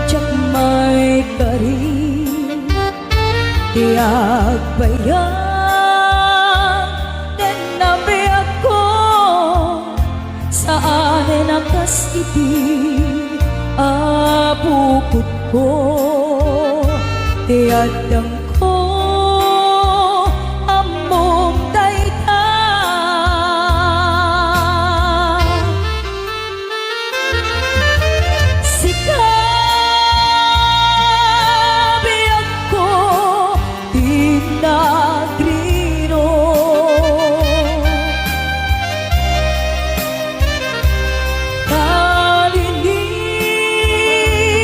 tiyak may karin tiyak bayan, den nabiyak ko saan nakas iti abukod ko tiadang ko among dayta sikabiyag ko tinagrino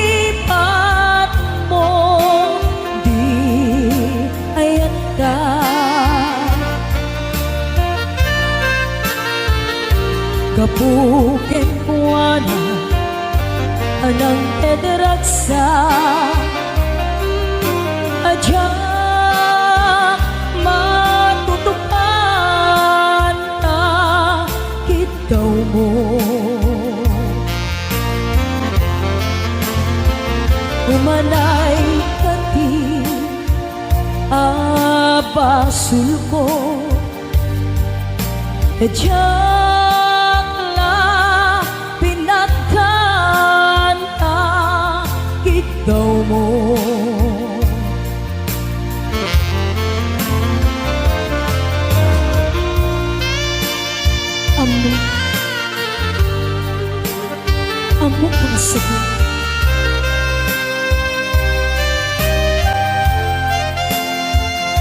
kalinipat mo di ayat ka kapukin mo na anang edaraksa adyak matutupan na kitaw mo umanay kati abasul ko adyak la pinagkanta kitaw mo amo kung sagot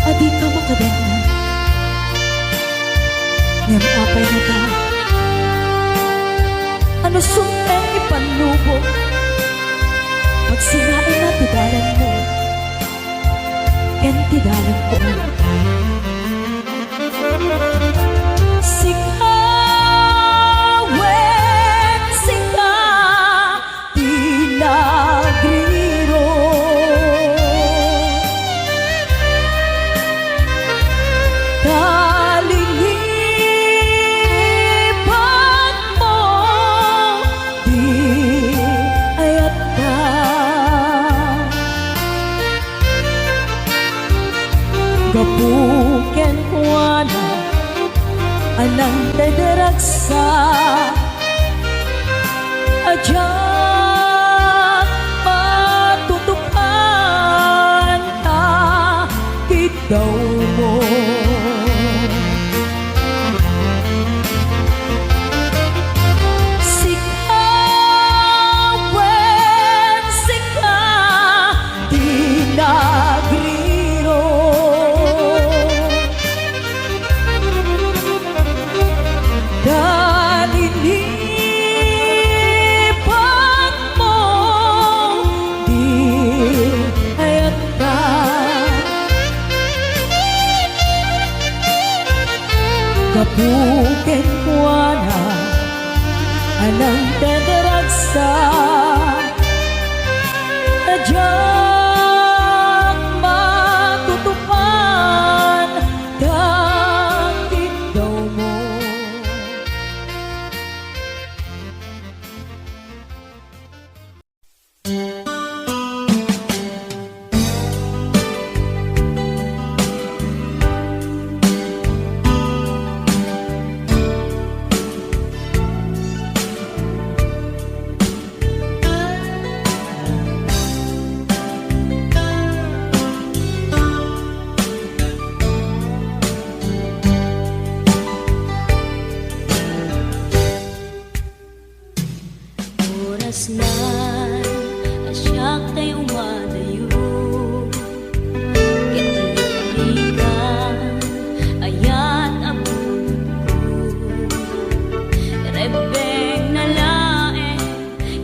adi ka makadana ngem apay na ka ano sumpeng ipanubo pag sinain na tidalan mo yan tidalan ko sikawet sika tinagriro kalinipan mo di ayat ka gapuken kuana anang dadaraksa adyak matutupan ka kitaw mo sikawet sika tinagriro kalinipan mo di ayat ka kapuken kuana anang dadaragsa adyak matutupan dakit daw mo oras na asyak tayo umadayo italikan ayat abun ko rebeng na lae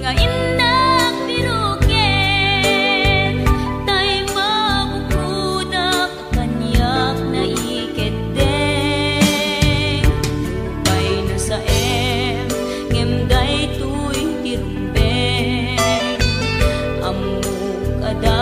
nga inak biruken tay mabukudak kanyak na iketeng lupay na sa ngem day tuy tirumbeng amuk ada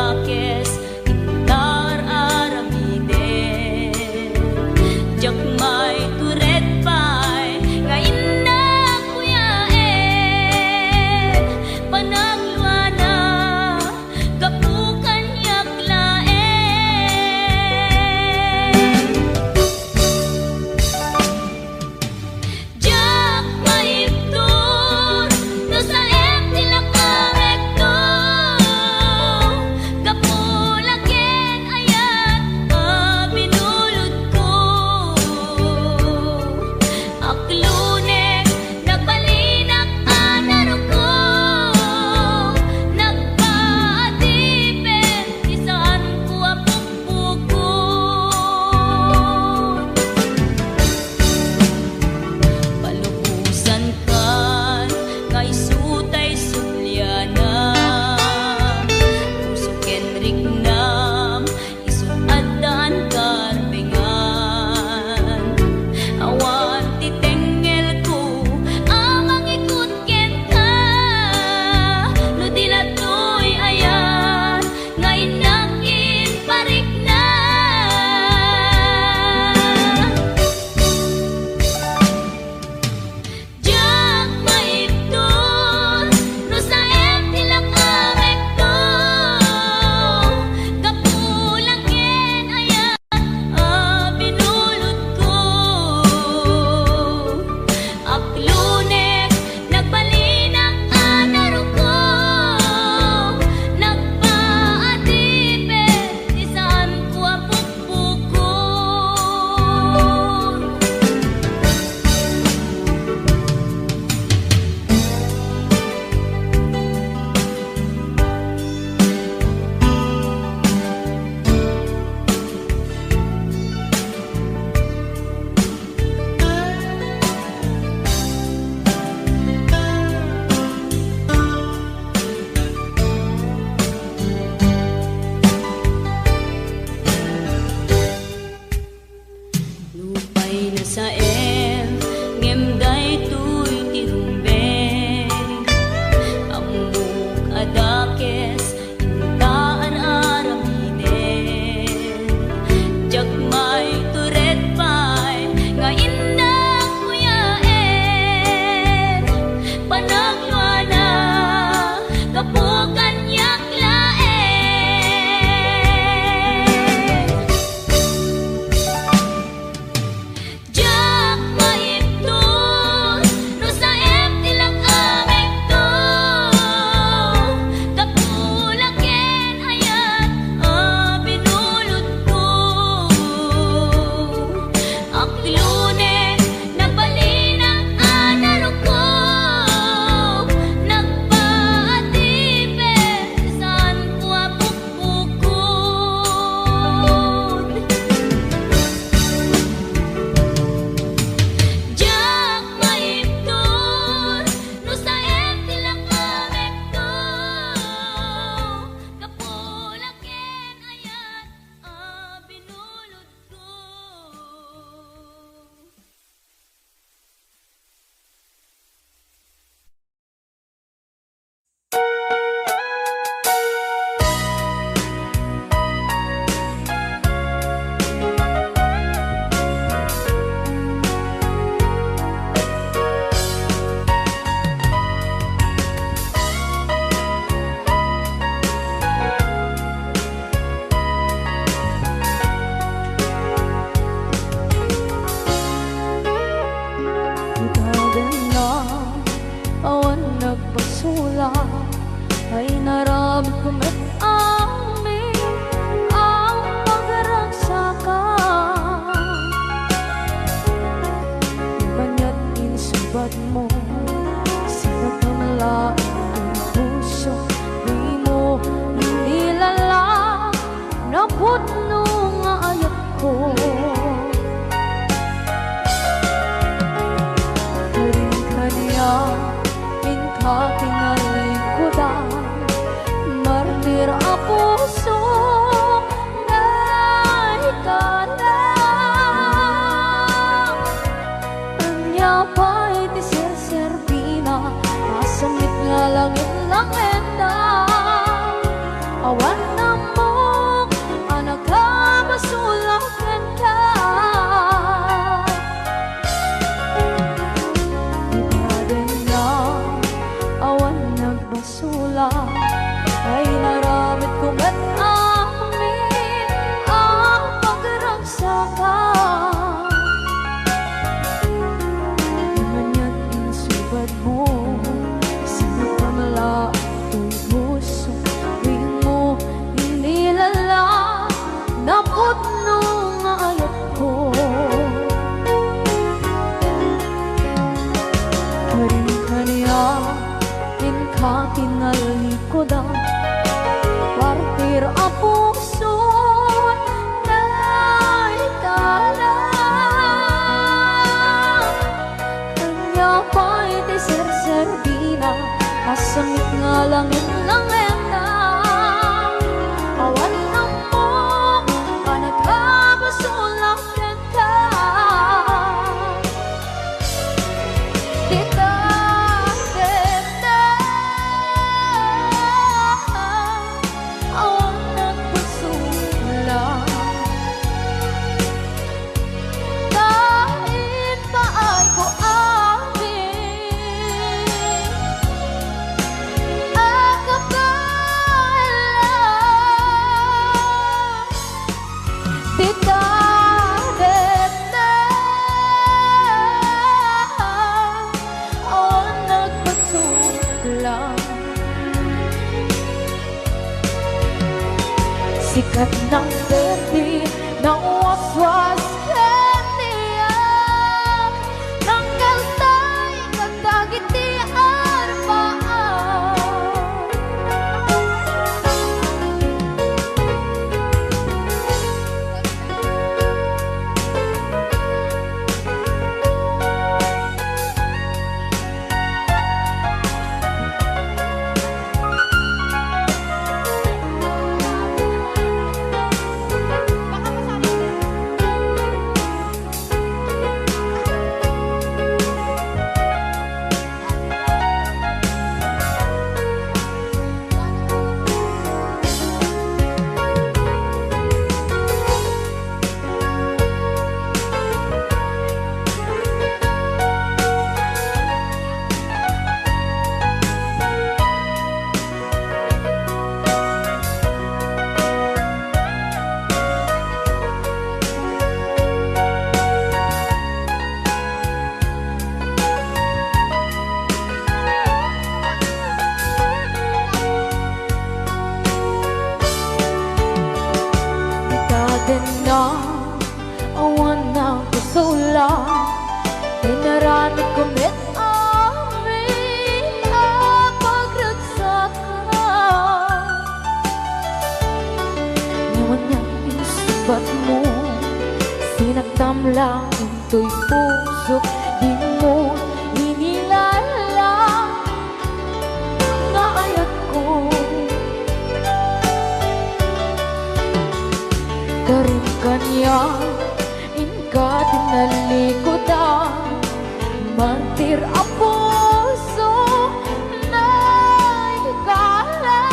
ko. Kanya inka kinalikudan, martir a puso na ikalang. Kanya pa'y tisir-servina, masamit nga langit-langit na. Awan na mo, anak ka, masulakan ka. Sula ay naramit kong at amin ang pagragsakan. Manyan insubad mo, sinapamala ang puso. Tuwing mo inilala, naputno nga ayat ko. Karing-kanya inka kinalikodan, partir a puso na ikalang. Kanya pa'y tisir-servina, masamit nga langit-langit na. Awan na mo, anak ka, masulakan ka. Sikat ng berde, ng waswas kaniya, ng kaltay, kagdagitian paan. Na awan na kusula, inaramit ko met amin ang pagragsakan. Ngayon na inisubat mo, sinagtam lang into'y puso, di mo inilala nga ayat ko. Karing kanya inka tinalikodan, martir a puso na ikalang.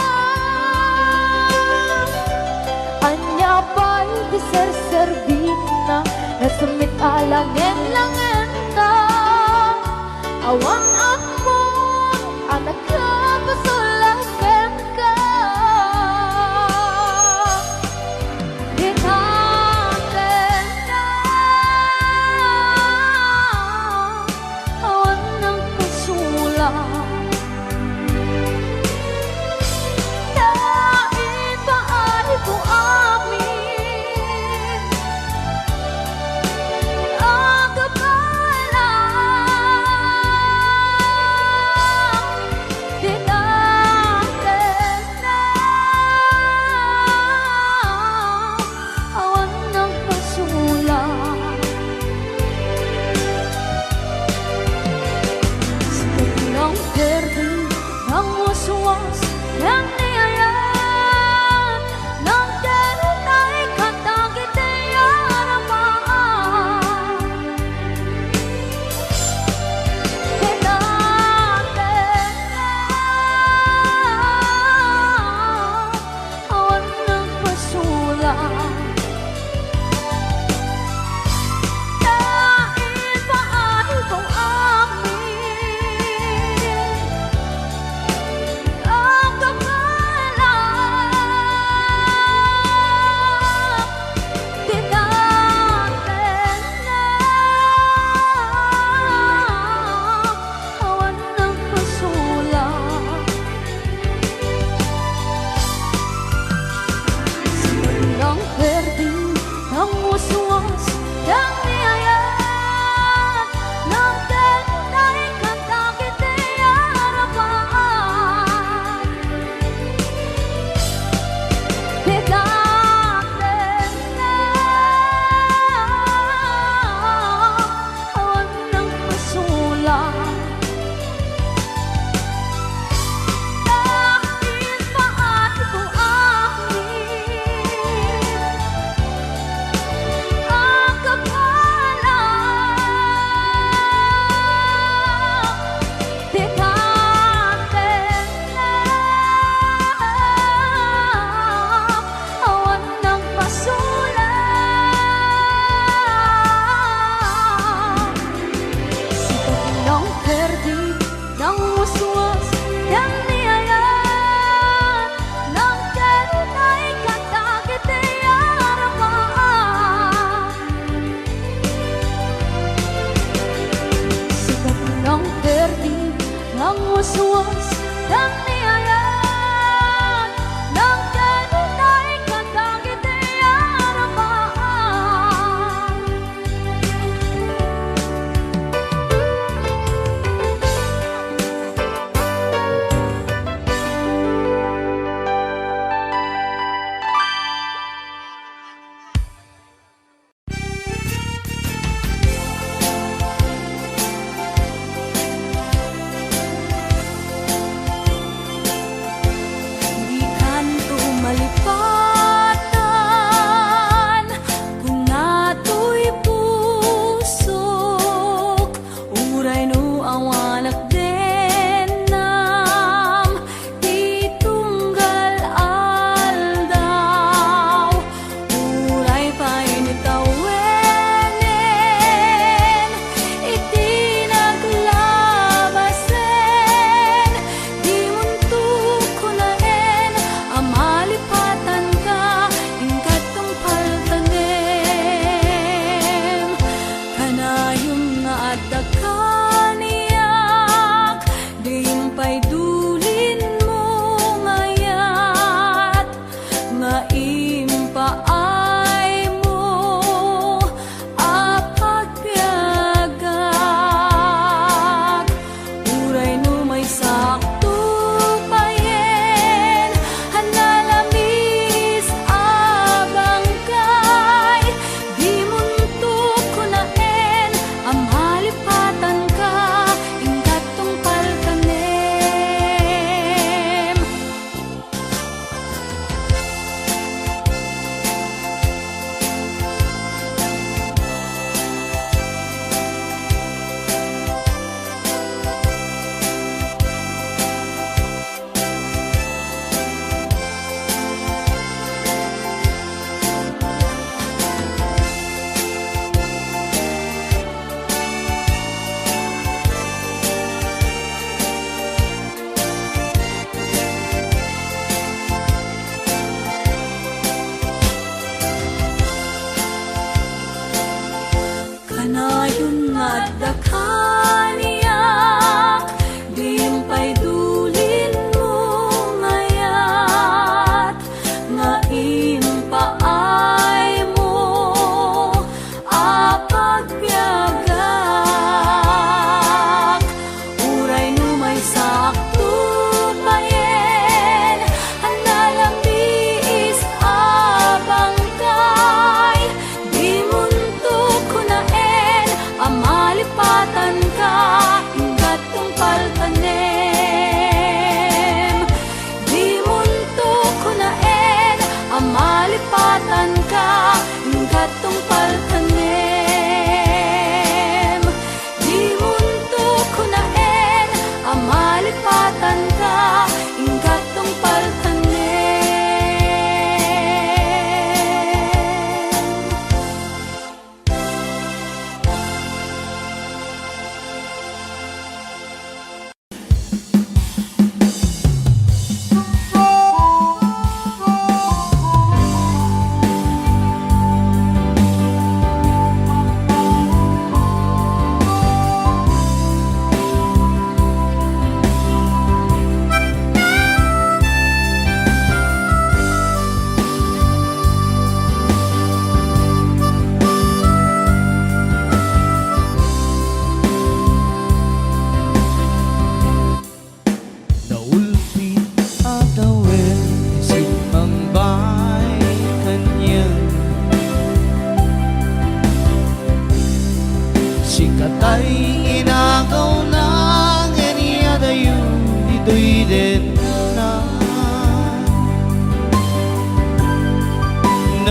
Anya pa'y tisir-servina, nasamit alangin-langin na. Awan ako, anak ka, pasulakan ka.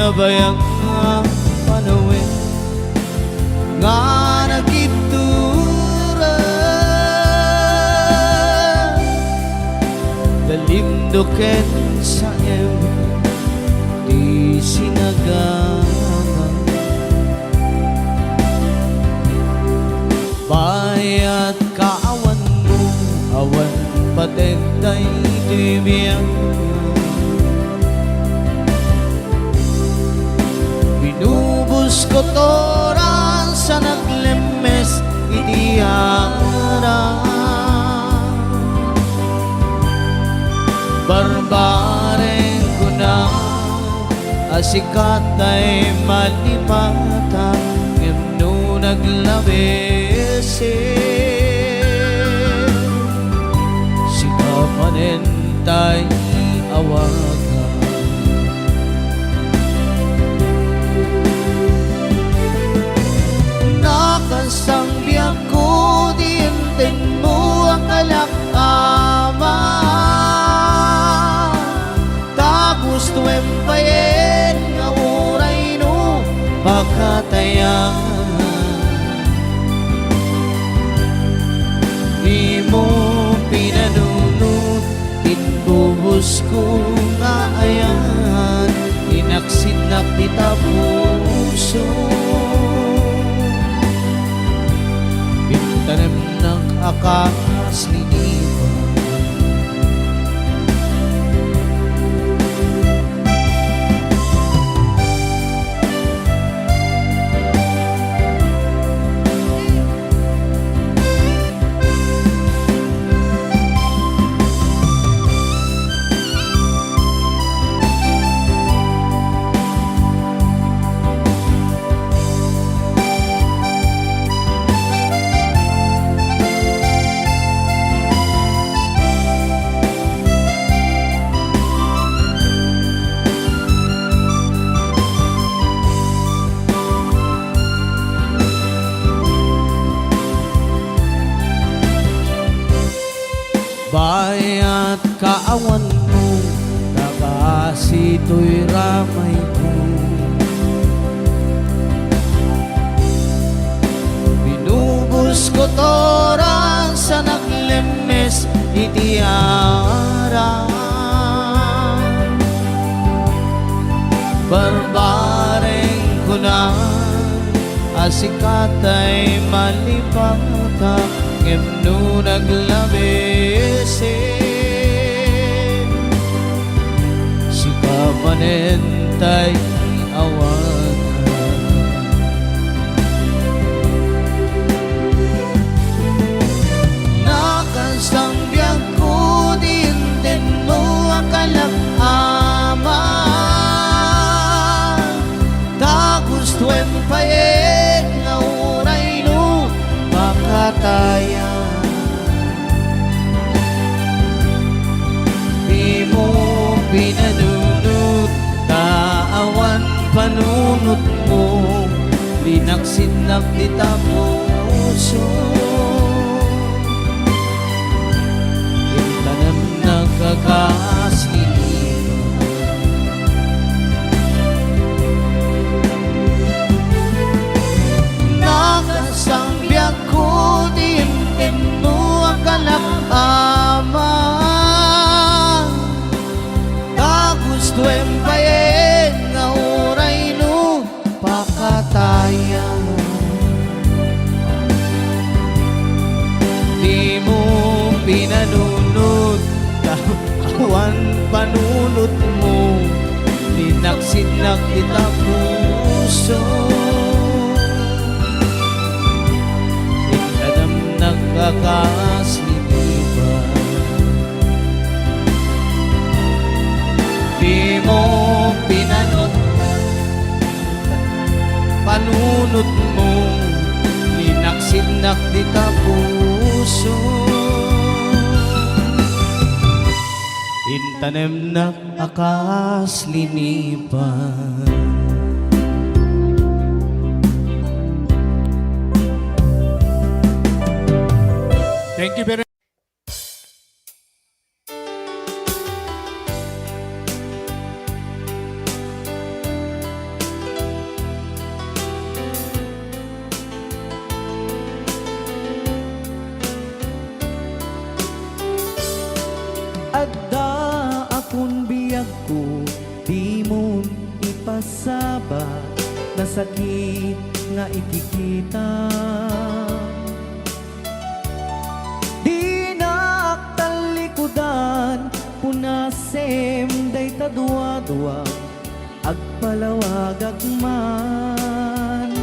nabayang panawin nga nagitura dalimdoken sa em di sinagama bayat kaawan mo awan patentay di biyang binubos ko toran sa naglemes itiara barbareng ko na asikatay malimata ngano naglabese sikapanentay awaga nakasang biyak ko diintin mo ang kalakama gusto empayen nga uray no pagkatayan di mo pinanunod tinbubos ko nga ayan inaksinak di tapuso pintanem ng akas liniba bayat kaawan mo nakasito'y ramay ko binubos ko toran sa naglemes itiara barbareng ko na asikatay malipata ngem naglabese sikapanentay awan nakasang biyak ko dintin mo ang kalakama ta gusto empayen nga uray no makataya di mo pinanunod taawan panunod mo linaksinap di tapuso yung tanam nagkakaslilipan nakasang biyak ko din mo ang kalakama ta gusto empayen nga uray no pakatayan di mo pinanunod awan panunod mo linaksinag di tapuso ikanam nagkakaslilipan di mo pinanunod panunod mo linaksinag di tapuso intanem na akas linipan thank you very di mo ipasaba na sakit nga ikikita. Di naktalikudan punasem day tadwa-dwa agpalawag agman.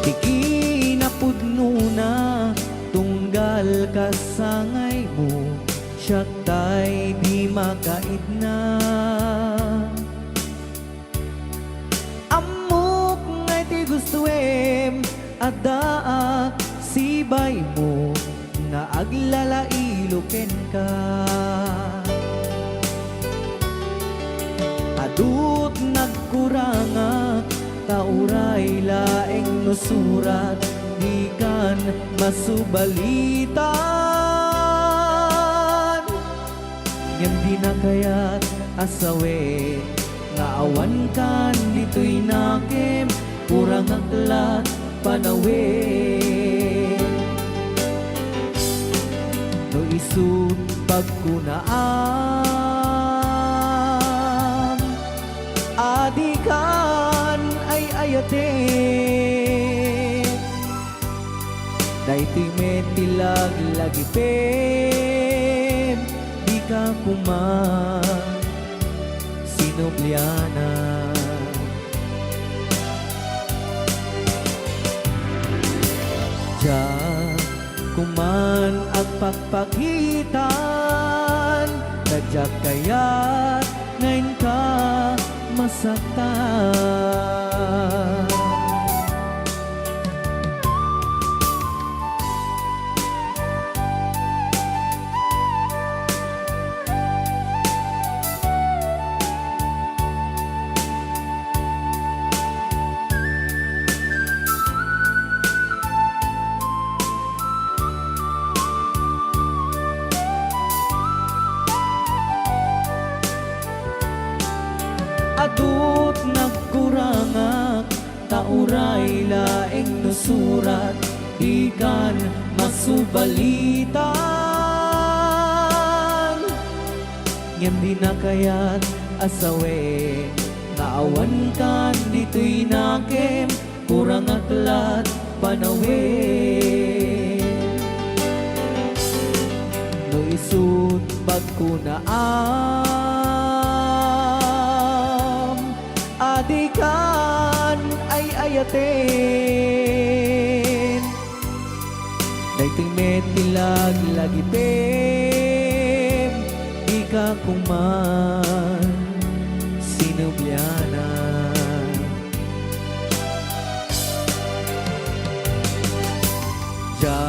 Di kinapudno na tunggal kasangay mo, siya tay di makait na. Amok ngay ti gustuem adaak sibay mo nga aglalailuken ka. Adut nagkuranga tauray laeng nusurat di kan masubalitan. Ngem di na kayat asawe nga awan kan dito'y nakem kurang aklat panawe. No isut pagkunaan adikan ay ayate. Daytoy metilag lagipem di ka kuman sinubliana. Diya kuman ang pagpagitan nadya kaya't ngayon ka masaktan. Adut nagkurangak tauray laeng nusurat di kan masubalitan. Ngem di na kayat asawe nga awan kan dito'y nakem kurang aklat panawe. No isut pagkunaan adikan ay ayaten. Daytoy metilag lagipem di ka kuman sinubliana. Diya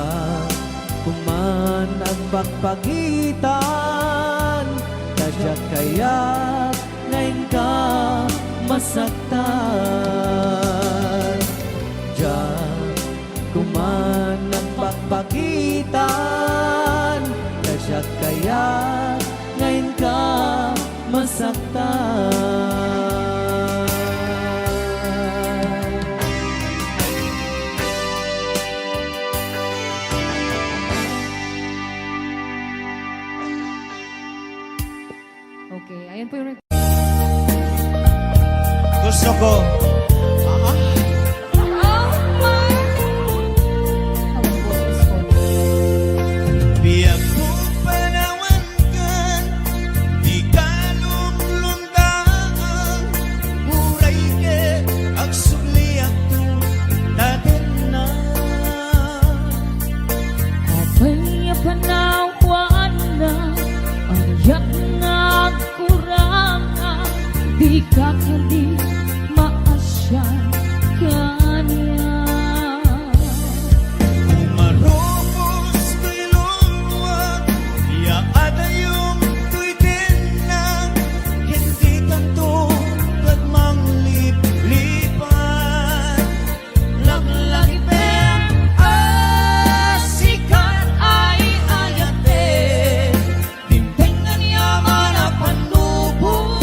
kuman ang pagpagitan nadya kaya't ngayon ka masaktan. Diyan kuman ang pagpagitan nadya kaya ngayon ka masaktan. Okay, ayan po yung Gusto ko. Biyak mo panawangan, di ka lumlundaan, uray ke ang sugliak to natin na. Apay panawan na ayak na kurang di ka kali maasya kanya. Umarupos ko'y luwag, yaada yung ko'y tinang, hindi tanto kadmang lipan. Laglagipem, asikan ay ayate, timpengan yaman ang panubong.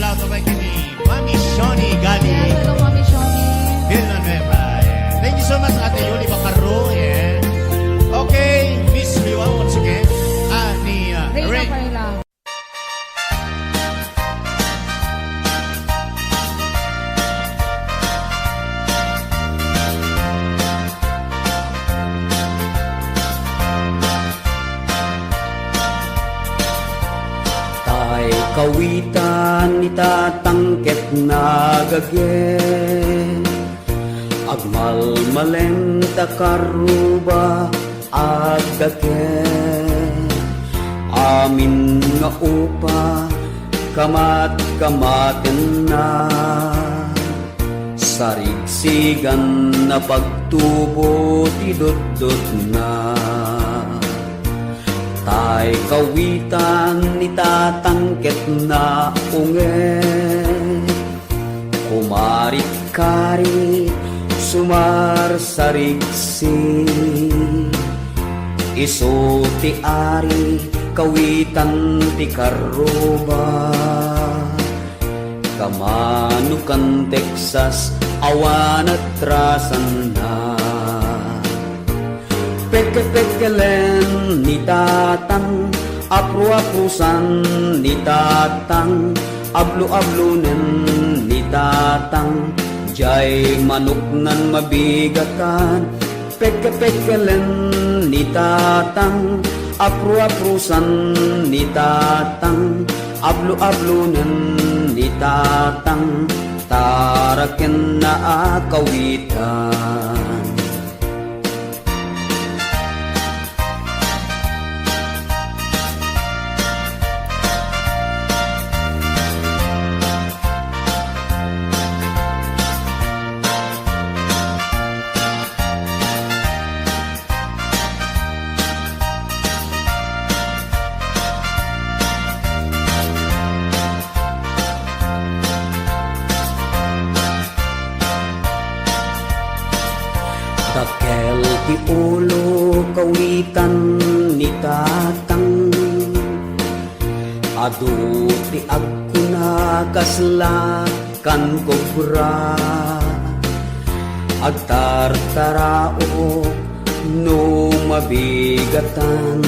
aplauso kay kini Mami Shoni Gali Hello, Mami Shoni. Villanueva. Yeah. Thank you so much, Ate Yuli Bacaro. Yeah. Okay, Miss Liwa once again. Ni Reyna Ray. Carla. Tay kawitan ni tatangket nagage Agmalmaleng takaruba agdake Amin nga upa kamat-kamaten na Sarigsigan na pagtubo tidot-dot na Tay kawitan ni tatangket na unge Kumarit-kari sumarsarigsi Iso ti ari kawitan ti karuba Kamanukan Texas awan at trasan na Peke-pekelen ni tatang Apru-aprusan ni tatang Ablu-ablunen ni tatang Jay manok nan mabigatan Peke-pekelen ni tatang Apru-aprusan ni tatang Ablu-ablunen ni tatang Taraken na akawitan Takel ti ulo kawitan ni tatang Adu ti agkuna kasla kan kobra Agtartarao no mabigatan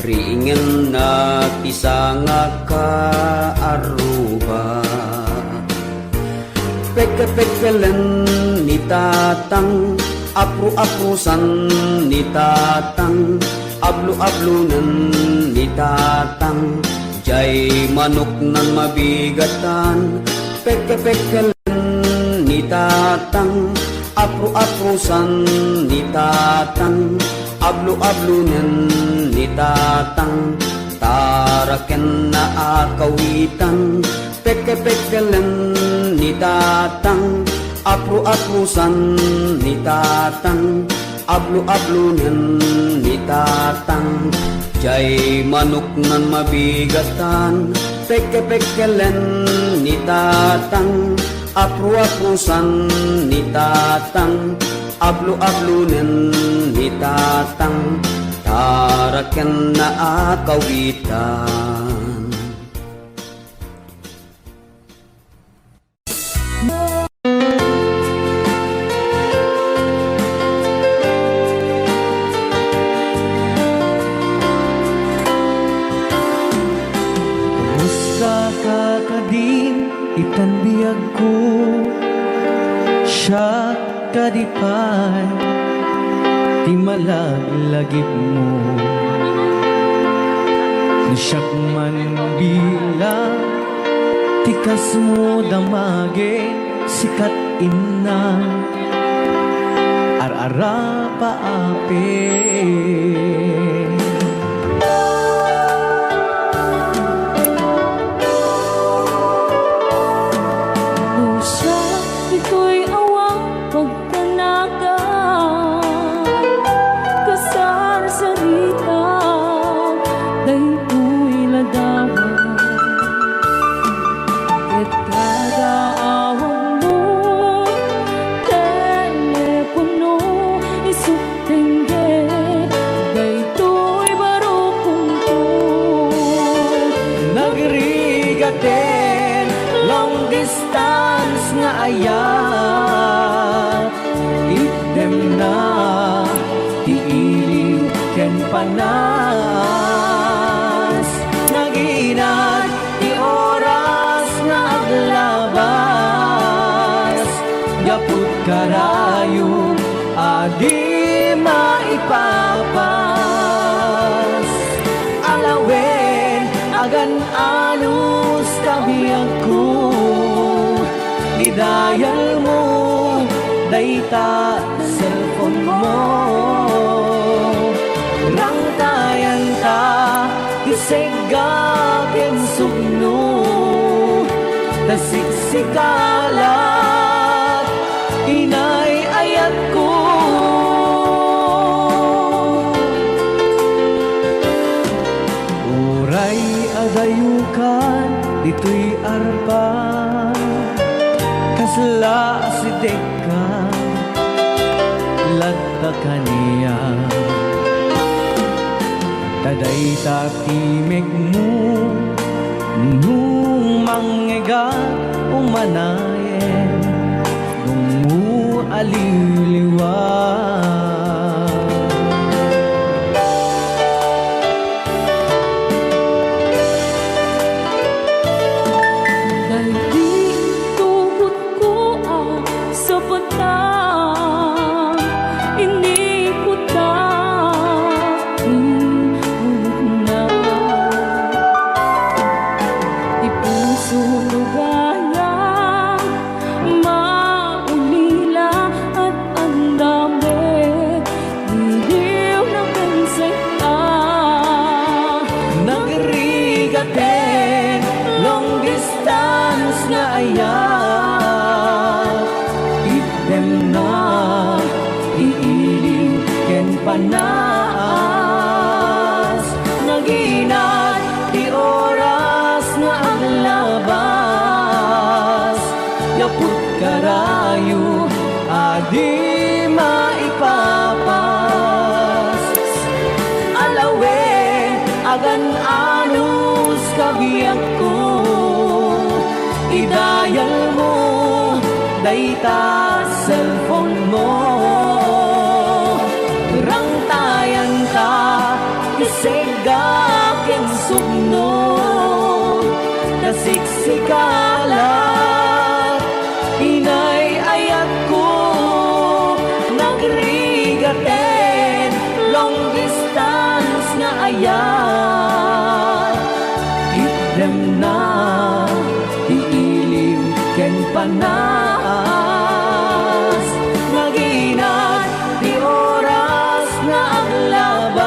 Ringen na tisanga ka aruba Peke-pekelen ni tatang Apru-aprusan ni tatang Ablu-ablunan ni tatang Jay manok nan mabigatan Peke-pekelen ni tatang Apru-aprusan ni tatang Ablu-ablunan ni tatang Taraken na akawitan Peke-pekelen ni tatang Apru-aprusan ni tatang Ablu-ablunen ni tatang Jay manok nan mabigatan Peke-pekelen ni tatang Apru-aprusan ni tatang Ablu-ablunen ni tatang Taraken na akawitan Itan biyag ko siya kadipay Ti malaglagip mo Siyak man bilang Tikas mo damage Sikat ina Ar-ara paape Telepono isuk tengge, day to gaten long distance nga ayat idem na tiiliw ken panas naginat ti oras nga aglabas gapud karayo adi maipapas alawen agan anus kabiyag ko didayal mo dayta cellphone mo rangtayan ta isega ken sugno tasiksikalat inay ayat ko uray adayukan dito'y arpa kasla si deka lagda kaniya taday tatimig mo nung mangega umanayen nung mo aliliwan Daldi tubot ko ang sapatang iniputan na di puso lugayang maulila at ang dami diliw na penseta nagrigaten long distance nga ayat idem na iiliw ken panas naginat di oras nga aglabas yaput karayo adi maipapas alawen agan anus kabiyag ko idayal mo dayta cellphone mo rangtayan ka isega ken sugno nasiksikalat inay ayat ko nagrigaten long distance nga ayat idem na iiliw ken panas naginat di oras nga aglabas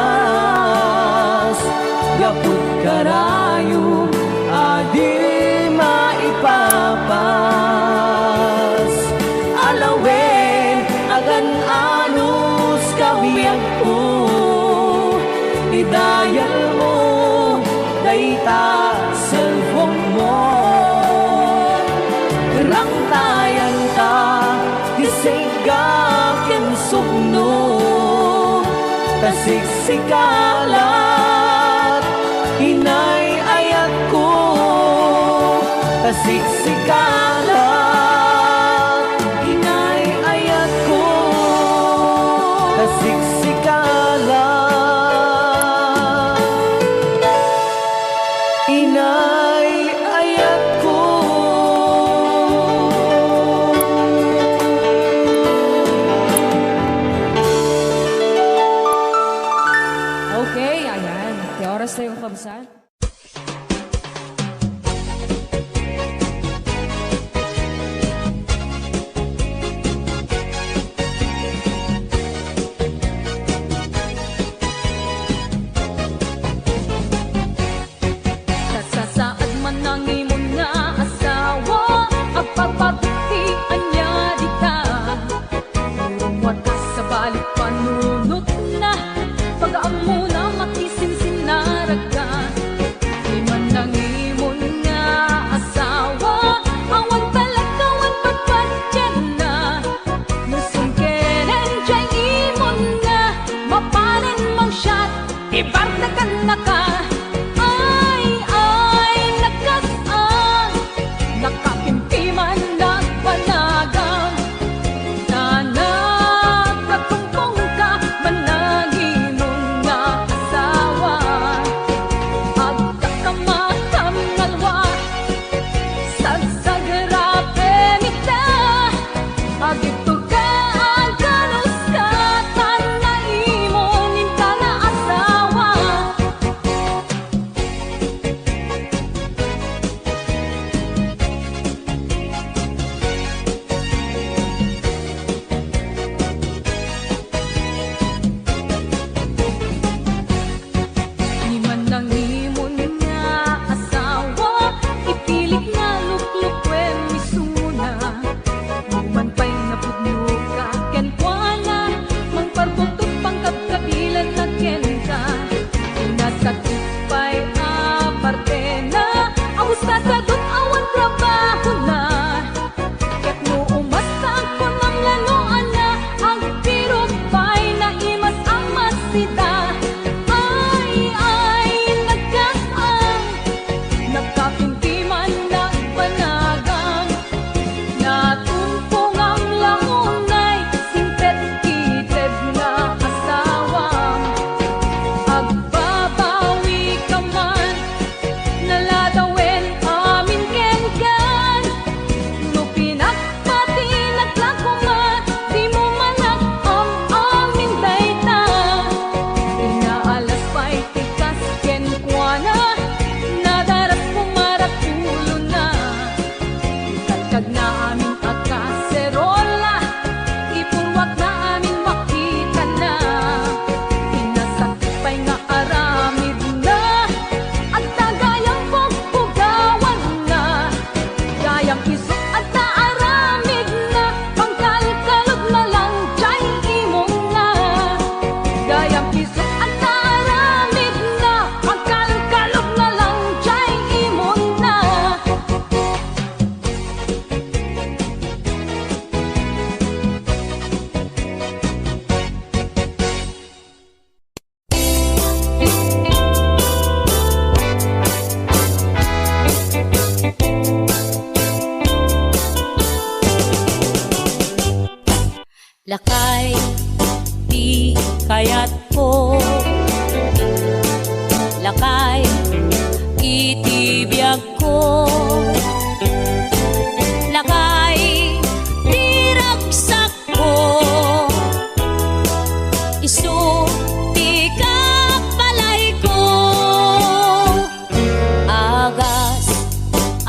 gapud karayo adi maipapas alawen agan anus kabiyag ko idayal mo dayta cellphone mo rangtayan ka isega ken sugno tasiksikalat inay ayat ko tasiksikalat inay ayat ko tasiksikalat inay ayat ko. Okay, ayan. Di oras na yung kabsat. Kasasaad man ang imong nga asawa ang pagpabutian niya di ka Murumwat ka sa balik panunot na pag-amo na makisinsinaragan Di man ang imong nga asawa awan talagawan pagpadyan na Musungkeren dyan imong nga mapanin mong shot Ibarnagan na ka ay, nakas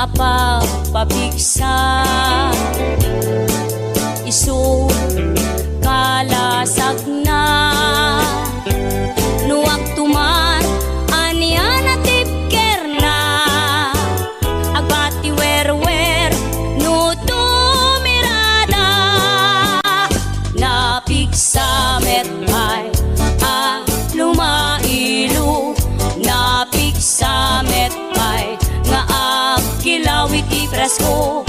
apa pabigsa isu kalasag na nuwag tuman aniana tipker na agbati werwer no tumirada napigsa metay a lumailu napigsa metay nga agkilawit ipresko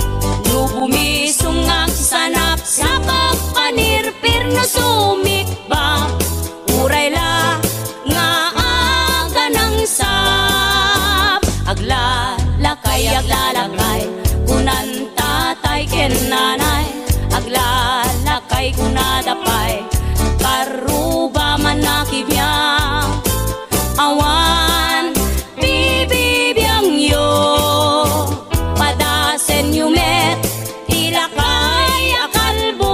no bumisong ang sanap sa pagpanirpir na sumikba uray la nga aga ng sap aglalakay kunan tatay ken nanay aglalakay kunadapay karuba man nakibiyang awan bibibiyang yo padasen yumet ilakay akalbo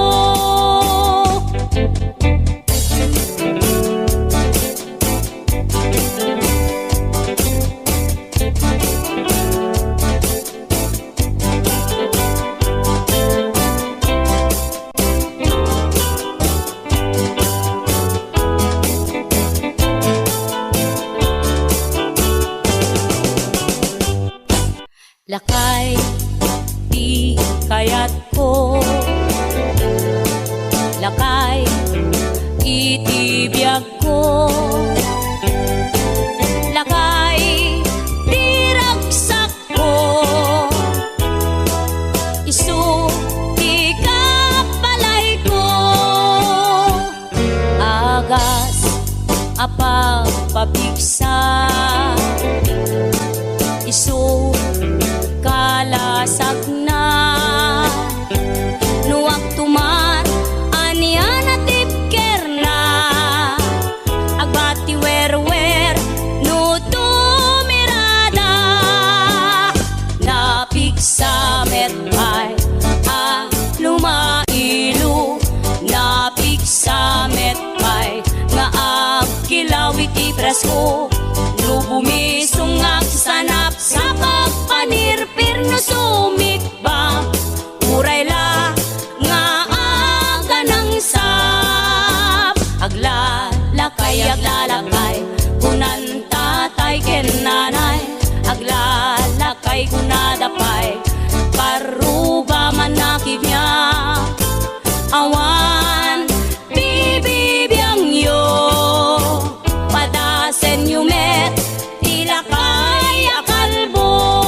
lakay di kayat ko lakay itibiyag ko lakay diragsak ko isu di kapalay ko agas apa pabigsa isu kalasag na nuwag tuman aniana tipker na agbati werwer no tumirada napigsa metay a lumailu napigsa metay nga agkilawit ipresko no bumisong ang sanap sa pagpanirpir na sumikba uray la nga aga ng sap aglalakay kunan tatay ken nanay aglalakay kunadapay karuba man nakibiyang awan bibibiyang yo padasen yumet ilakay akalbo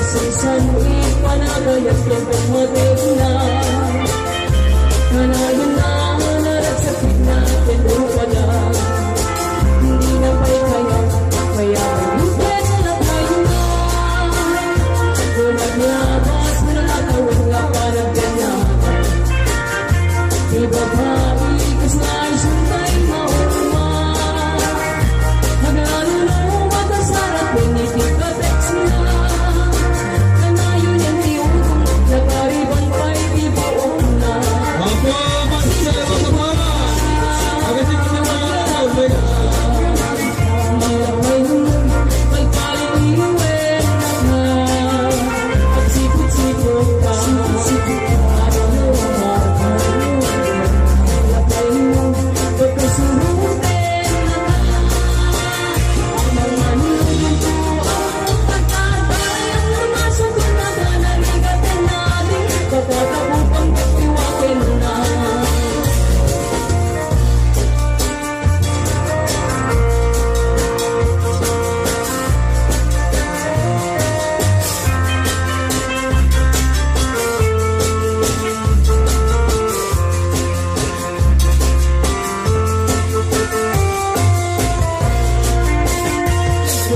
Masinsan ipanagayat yung pumating na Kanayon na narat sa na pinupa na Hindi na pa'y kaya Kaya lupet na tayo na Kung naglabas mo na nakawin nga parang ganyan Iba pa ikas na isunday mauma Hagano na matasarap pinitikatex na Kanayon yung tiyong Nagariban pa'y ibaon na Apa masih saya bersama. Agak kita malam.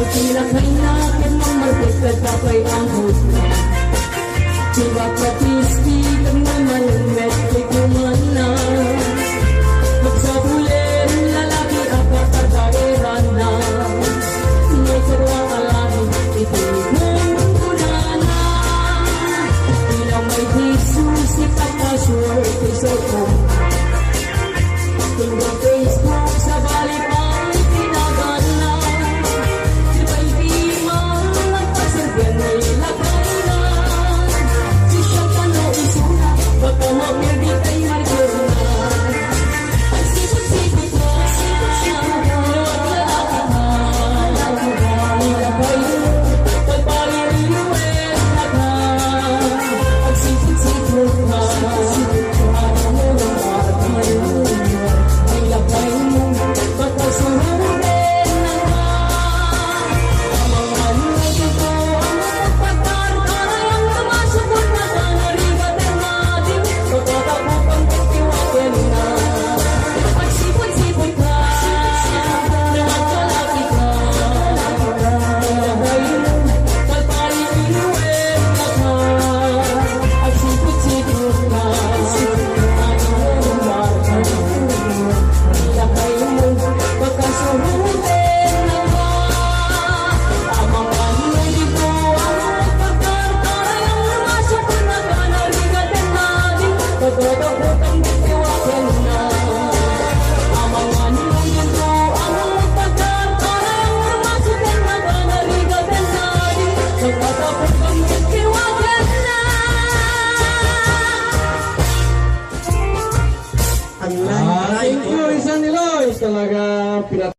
Tila kay natin ang magpagkad kapay ang husna Tila patisti kang namalungmet kay kumana Magsabulen lalaki apat kadaeran na May sarwang alami itinigong kulana Tila may Jesus ipapaswar kay Sotong Tingnan Facebook sa balik ang pinagana Thank you, Isan Niloy. Talaga pinat...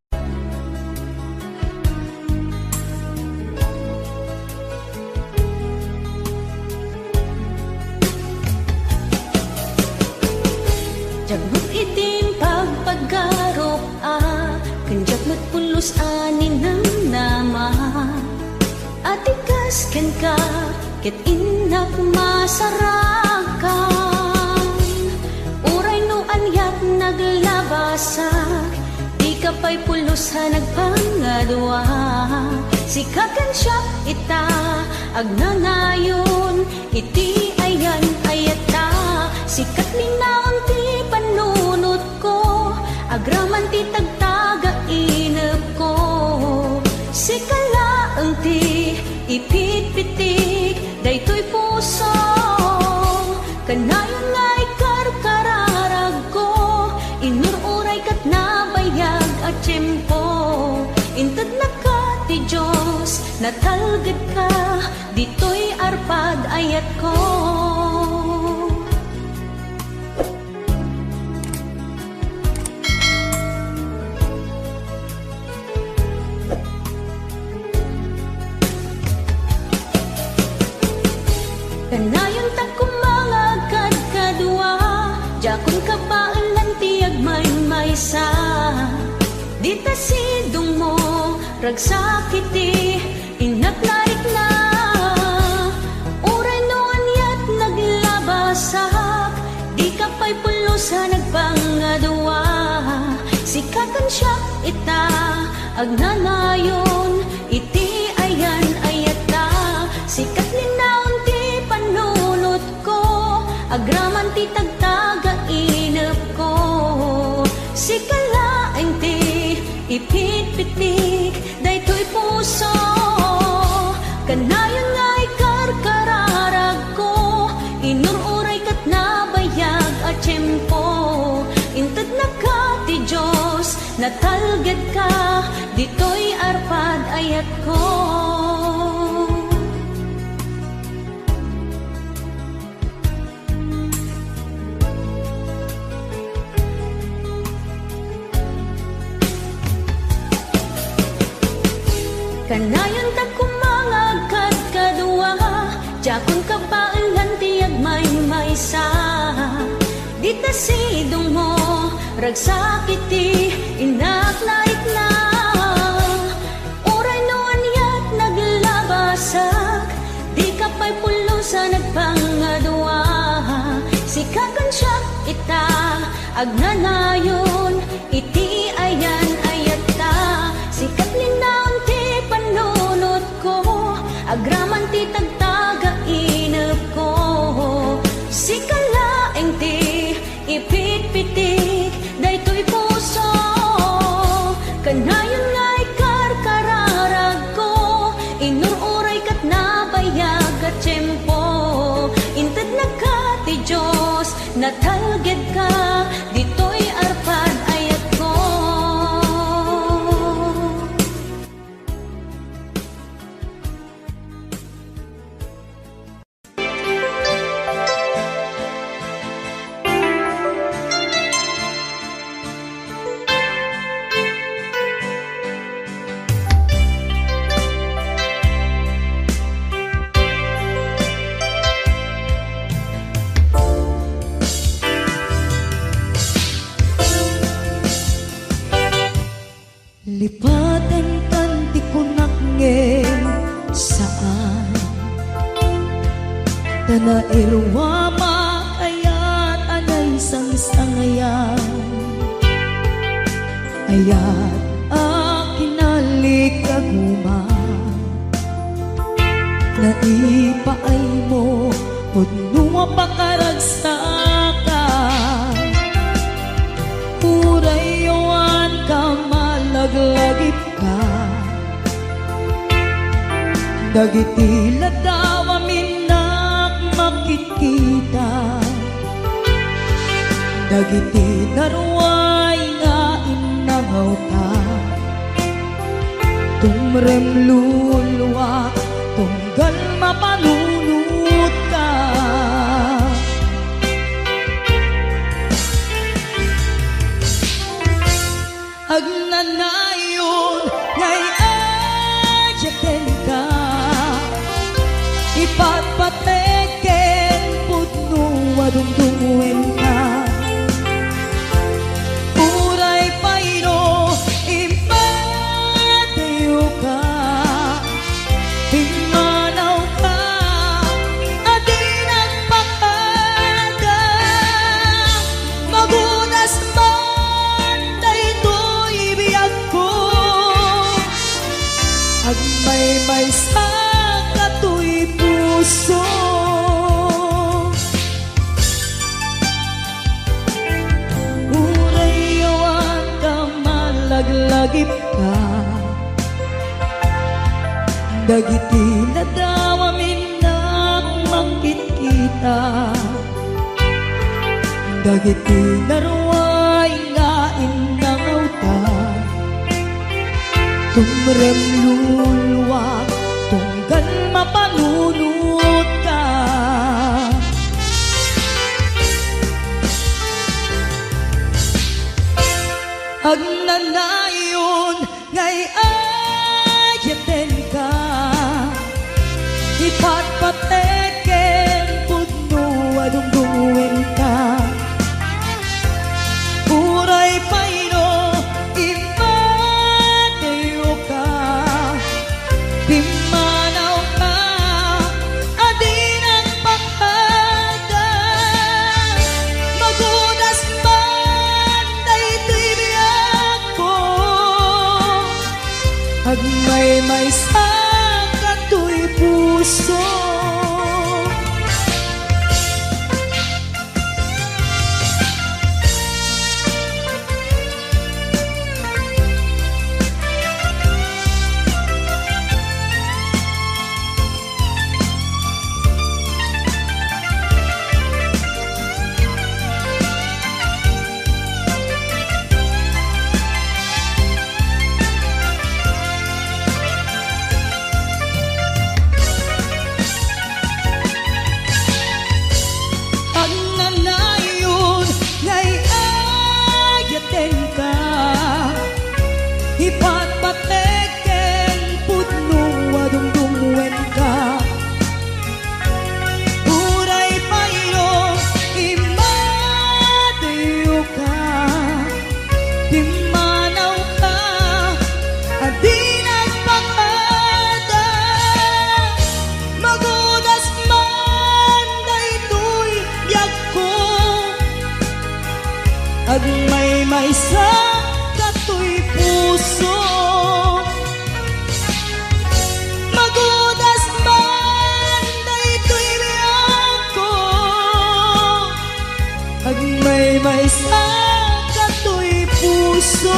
Jagbut itim pagpaggarop Kanjak matpulos anin ng nama At ikaskan ka Ket inak masarakan Uray no anyat naglabasak Di ka pa'y pulusan nagpangadwa Sikakan siya ita Agnangayon Iti ayan ayata Sikat linaon ti panunot ko Agraman ti tagtaga inep ko Sikala ang ti ipit-pitik Daytoy puso Kanayon nga'y karkararag ko Inururay kat nabayag at tiyempo Intad na ka ti Diyos Natalgad ka Dito'y arpad ayat ko Kanayon ta kumangagad kadwa Jakon ka pa ulan tiyag may-maysa Dita sidong mo Ragsakiti Inaknarik na siya ita agnanayon iti ayan ayata sikat linaon ti panunot ko agraman ti tagtaga inep ko sikalaeng ti ipit-pitik daytoy puso kanayon nga ikarkararag ko inururay kat nabayag at tiyempo inted na ka ti Diyos natalged ka ditoy arpad ayat ko kanayon ta kumangagkad kadua jakon kapailan ti agmay maysa dita sidong mo ragsakit ti inaklait na oray no anyat naglabasak di ka pa'y pulo sa nagpangadua sikakan siya ita agnanayon iti ayan ayat ta sikat linaon ti panunot ko agraman ti tagtaga inep ko sikalaeng ti ipit-pitik daytoy puso kanayon nga ikarkararag ko inururay kat nabayag at tiyempo inted na ka ti Diyos natalged ka ditoy arpad ayat ko Lipatan tanti ko nakngem saan Tanairwa makayat anay sang-sangayan Ayat akinalik kaguma Naipaay mo Hudnunga pakaragsakan Urayawan ka malaglagip ka Dagiti ladaw aminak makikita Dagiti naruay nga inangaw ka Tumrem luluwa tunggal mapanunut ka Agnanayon ngay ayaten ka Ipatpateken putno adungdungwen ka Uray payno impatayo ka Pimanaw ka adi nagpakada Magunas man daytoy biyag ko Agmay-may sa katoy puso Urayawan ka malaglagip ka Dagiti ladaw aminak makikita Dagiti naruay nga inangaw ta Tumrem luluwag tunggal mapanunut ka Agnanayon ngay ayaten ka Ipatpateken putno adungdungwen ka Uray payno impatayo ka Pimanaw ka Ag may sa katoy puso magudas man daytoy biyag ko ag may sa katoy puso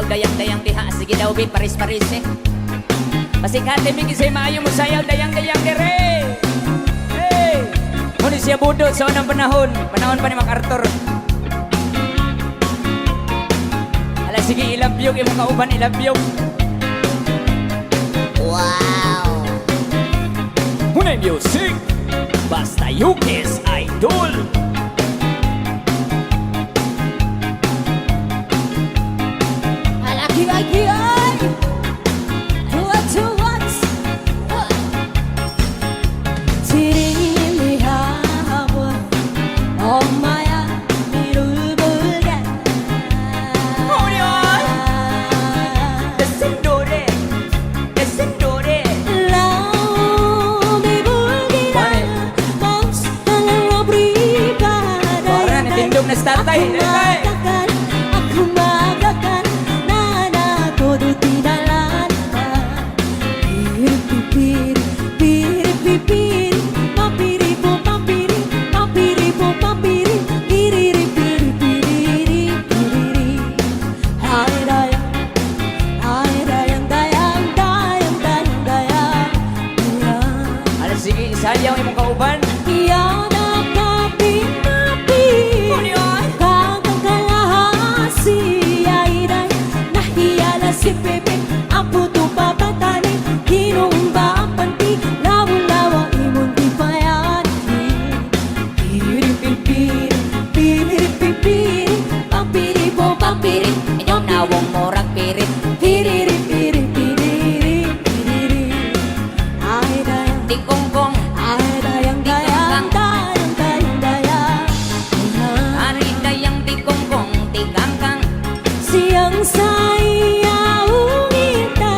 sayaw dayang-dayang diha. Sige daw bit, paris-paris eh. Pasikate bigi say maayo mo sayaw dayang-dayang dire. Hey! Muna siya budot sa unang panahon. Panahon pa ni MacArthur. Ala sige ilabyog imong kauban ilabyog. Wow! Hunay music. Basta Yukis Idol. Laki-laki ay Tuwa-tuwas Tirimihawa Omaya Mirulbulgan Hunay! Descendore. Descendore. Laumi bulgiran Paus dalam pribadi Parang natindog na statay. Aku magakan Nana todo tinalan Piri piri piri Papiri po papiri Papiri po papiri Piriri piri piriri piriri Hai dayang dayang dayang dayang dayang Ala sige sayaw imong kauban. Yaw na kapi-kapi Kakang kalahasi Airay Nahiyala si Pepe Ang puto papatani Kinumba ang panti Lawa-lawa imong di payati Piri-piri Piri-piri Pampiri po pampiri Inyong nawong morag pirit. Piriri-piri Piriri Piriri Ay dayang Di kongkong. Ay dayang dayang dayang dayang dayang Ari dayang di kongkong. Di kangkang. Siyang sayaw ngita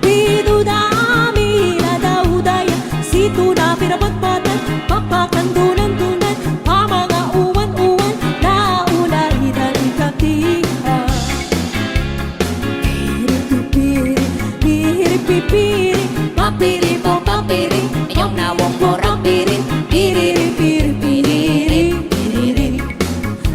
Dito dami na daw daya Sito na pinapatpatan Papakandunan-dunan Pa mga uwan-uwan Nauna idal-ikatiha Piri-pipiri Piri-pipiri Papiri po papiri Inyong nawong morag pirit. Piriri-piri Piriri Piriri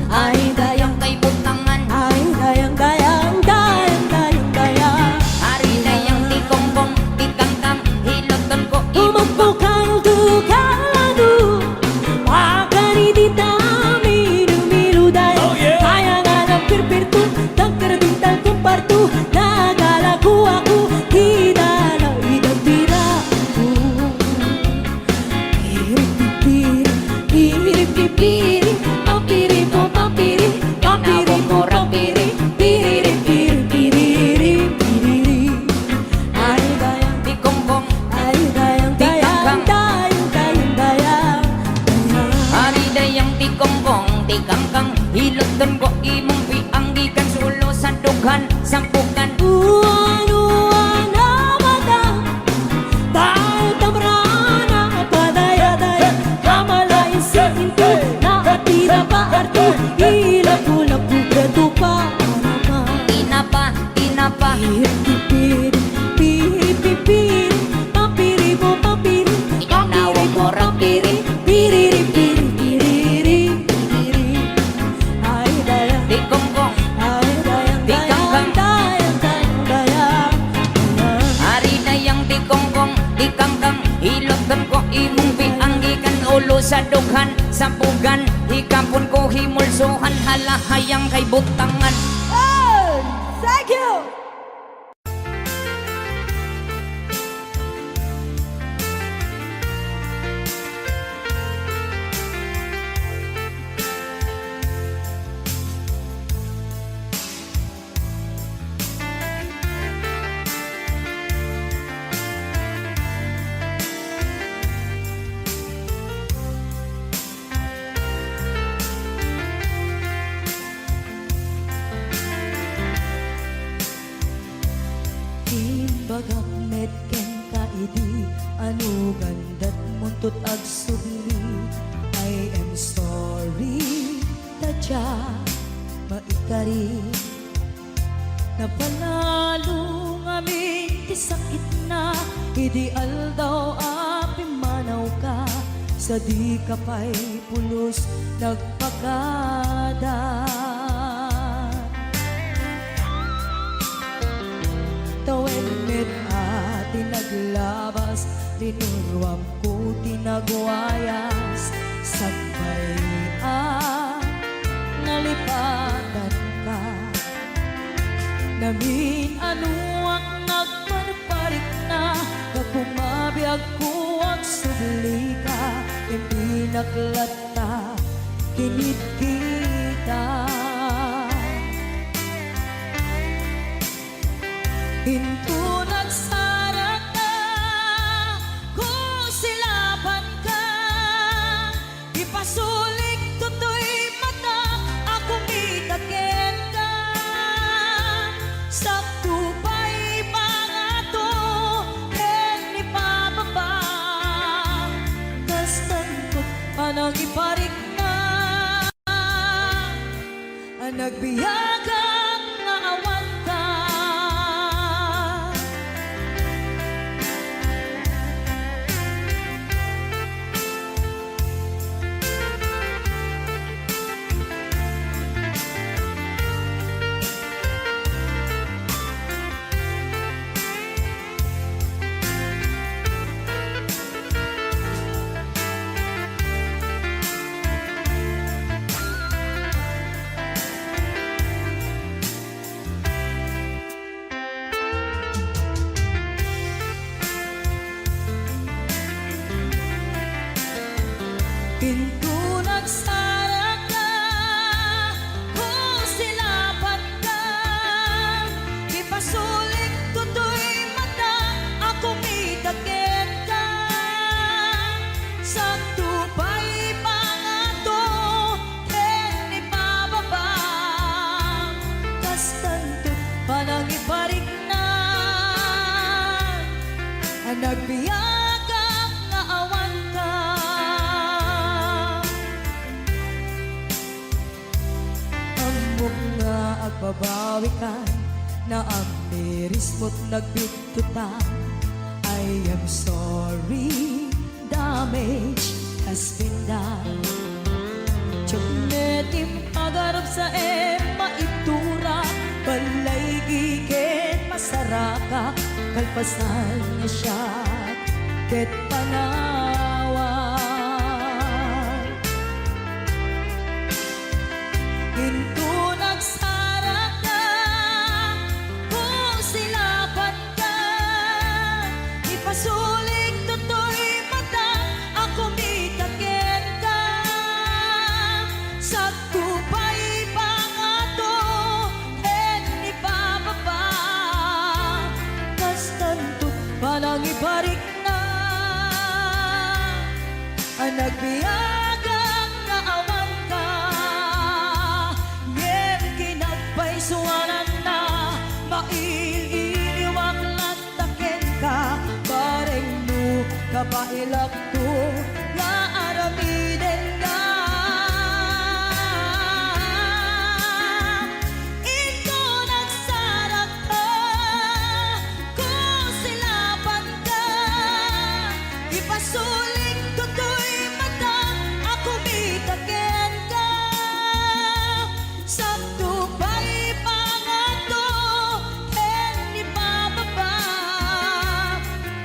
Ay dayang Kay butangan. Ay dayang dayang dayang dayang dayang Ari dayang di kongkong. Di kangkang. Hiloton ko Umagpukang dukalado Wakani di tami Numilu dayang Kaya nga ng pirpirtu Tagkaradintal kumpartu Nagalaku ako Di dalaw idang tiraku Piri-pipiri Piri-pipiri Papiri po papiri Papiri po papiri Piriri-piri Piriri Piriri Ay dayang di kongkong. Ay dayang dayang dayang dayang dayang Ari dayang di kongkong. Di kangkang. Hiloton ko imong pianggikan. Sulo sa dughan. Sampukan. Uwan-uwan na mata Dahil tamrana Padaya-daya Kamalain sa into Nakatira pa arto Ilapu-lapu Bredo pa Inapa. Inapa. Piri-pipiri Piri-pipiri Papiri po papiri Inyong nawong morag pirit. Piriri-piri Piriri Piriri Ay dayang Di kongkong. Ay dayang Di kangkang. dayang dayang dayang Ari dayang di kongkong. Di kangkang. Hiloton ko imong pianggikan. Ulo sa dughan. Sampugan. Hikapon ko himulsuhan. Halahayang kay butangan. Thank you! Bagak medken kaidi anu gandat muntut ag sugli I am sorry tadya maikari napanalo ngamin ti sakit na ideal daw api manaw ka sa di kapay pulos nagpagada naglabas, linuruam ko tinagwayas, sagbayan, nalipatan ka. Namin anuak nagparparik na, nagpumabiyag ko ang subli ka, hindi naklata, kinit kita. Hinto nagsara ka, kung silaban ka, ipasulik tutoy mata, ako mitaken ka. Sakto pa'y pangato, ken ipababa, kastan ko anang iparik na, ang nagbiyagang nga awan ka. Pinto nagsara ka, kung silaban ka, ipasulik tutoy mata, ako mitaken ka. Sakto pa'y pangato, ken ipababa, kastan to panang iparik na, ang nagbiyagang nga awan ka. Amok nga agbabawi ka, na amiris mo't nagbitutan. I am sorry, damage has been done. Tiyagnetim pagarap sa maitura, balay gigen masaraka, kalpasan niya siya, ket panawan. Hinto nagsara ka, kung silaban ka, ipasulik tutoy mata, ako mitaken ka. Sakto pa'y pangato, ken ipababa, kastan to panang iparik na, ang nagbiyagang nga awan ka. Ngem kinagpaisuanan na, maililiwak lantaken ka, bareng mo kapailak to, nga aramiden ka. Ito nagsara ka, kung silaban ka, ipasulik tutoy mata, ako mitaken ka. Sakto pa'y pangato, ken ipababa,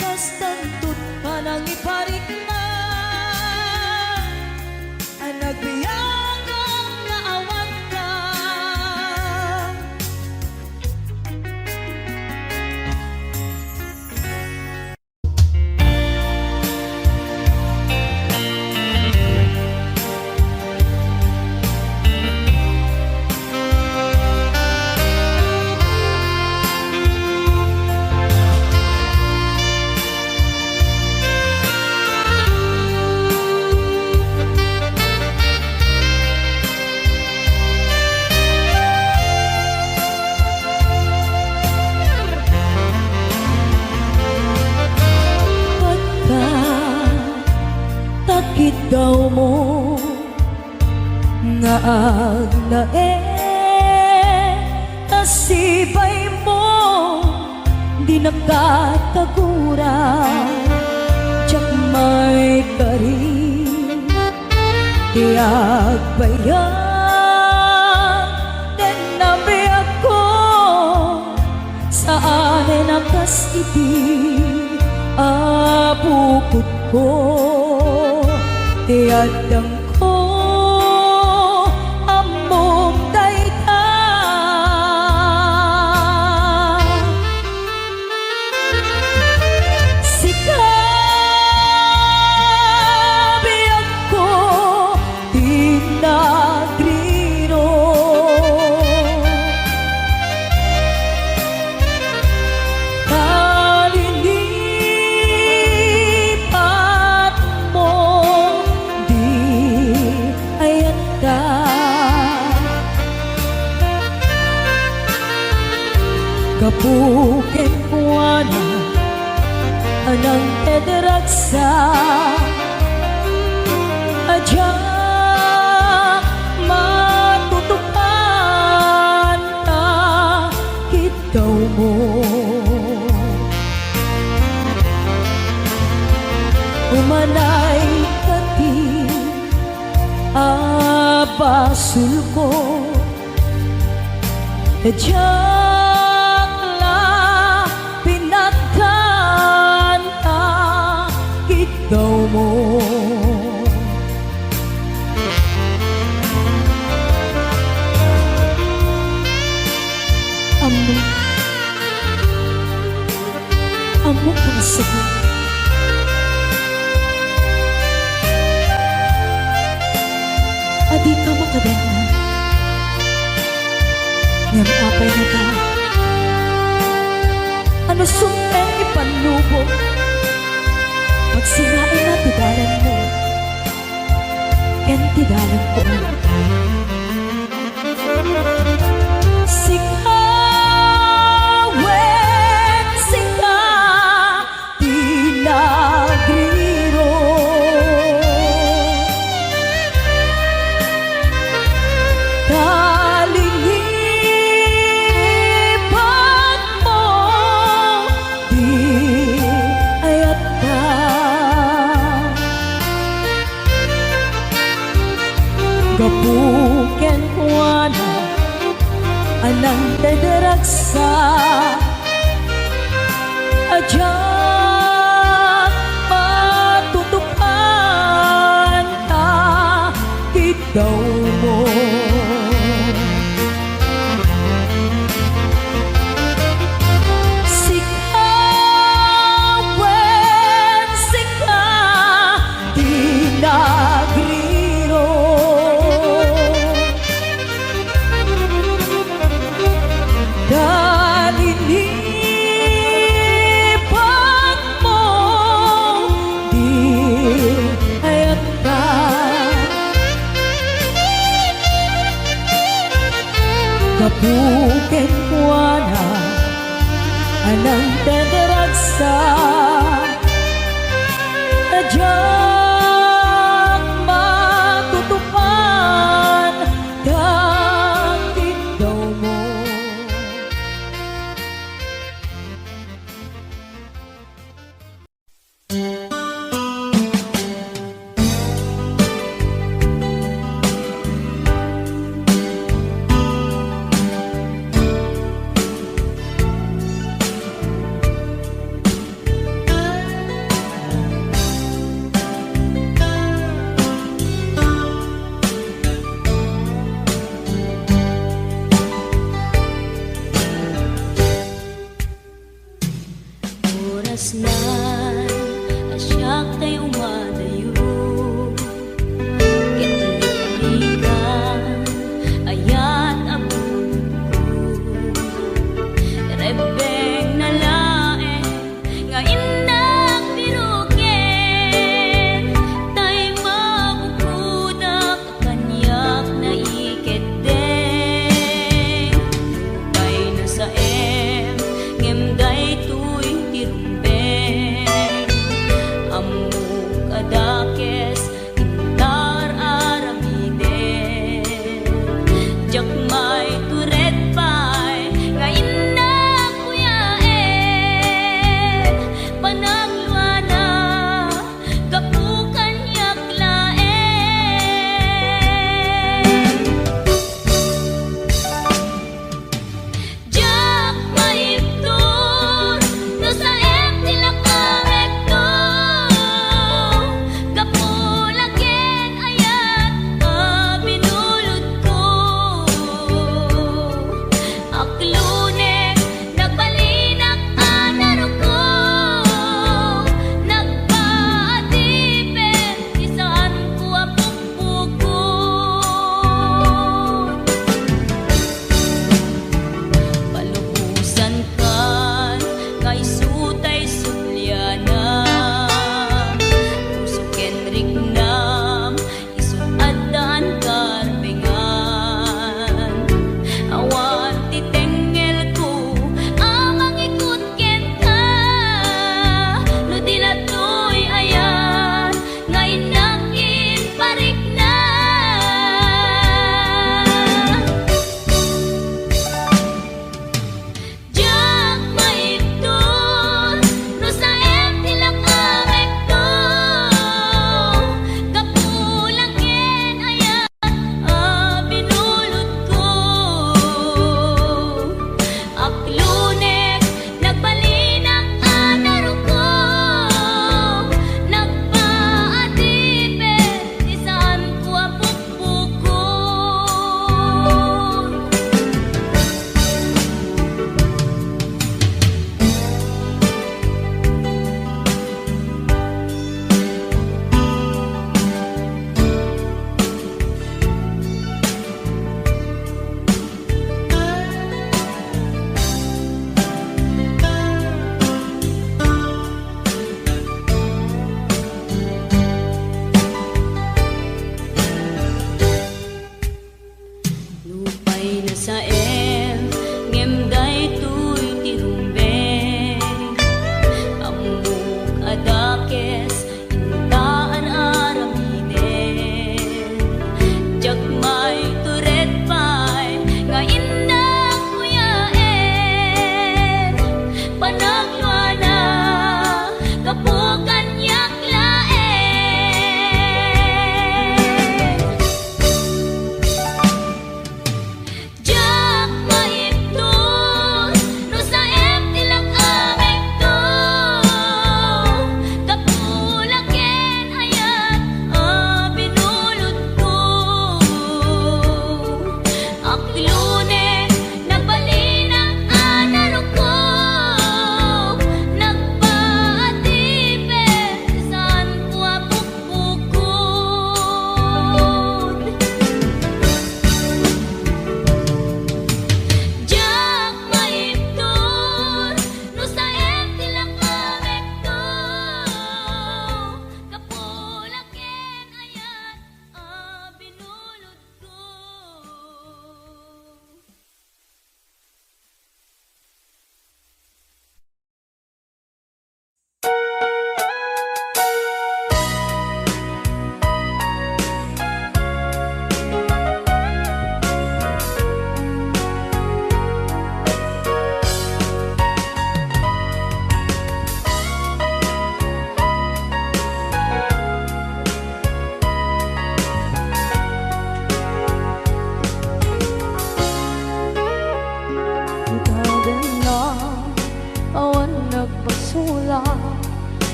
kastan to't panang iparik na, ang nagbiyagang nga awan ka. Pagka takit daw mo, nga aglae, tasibay mo, di nakatagura, tiyak may karin, tiyak bayan, den nabi ako, saan nakas iti, abukod ko tiadang ko among dayta sikabiyag ko tinagrino kalinipat mo di ayat ka kapukin mo na anang ederaksa adyak matutupan na kitaw mo umanay kati abasul ko adyak la pinagkanta kitaw mo amo pangsagot adi ka makadana ngam apay na ka ano sumpeng ipanubo magsinain na tidalan mo yan tidalan ko sikawin sika tinagriro kalinipan mo di ayat ka gapuken kuana anang dederaksa ajak matutupan ta kitaw mo sikawin sika tinagriro kalinipan mo di ayat ka kapuken kuana anang dederaksa adyak matutupan dangit daw mo oras na asyak tayo umadayo kitalikan ayat abun ko rebeng na lae nga indak biruken tay mabukudak kanyak na iketeng kay na sa ngemday tuwing tirumbeng amuk adakes intar aramide jak may turet pay nga indak kuyaen panagluana kapukan yaklaen jak maiptur no sa em tilakamek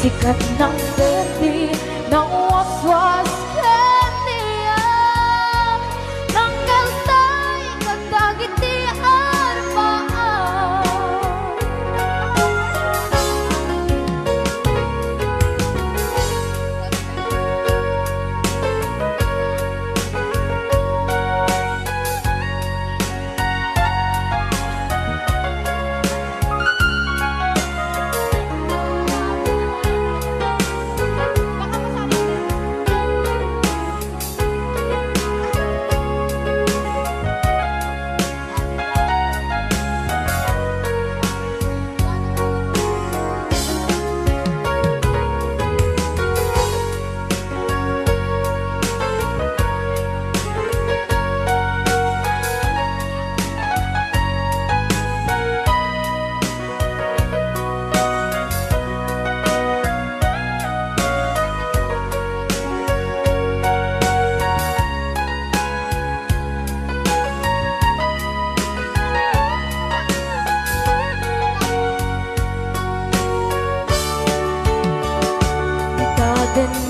Sikat ng berde ng waswas kaniya ng kaltay kagdagiti arbaan.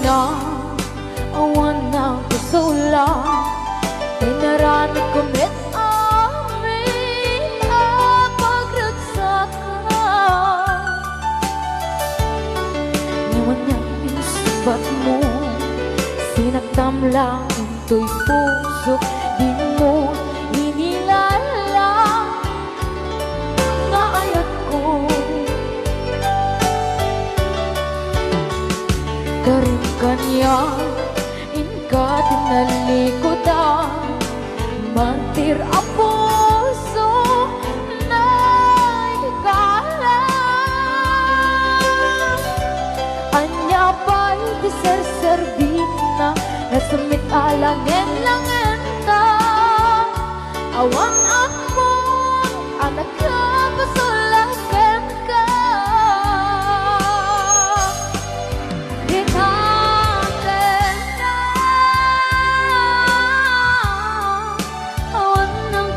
Na awan ng kusula Pinarami kumit amin pagratsakan Ngayon niyang inisubat mo Sinagdam lang into'y puso Di mo inilala Nga ayat ko Karin kanya inka tinalikodan Mantir a puso na ikalang Anya ba'y di serservina Nasumit alangin-langin ka Awan ako anak ka pasulagan ka Awan ng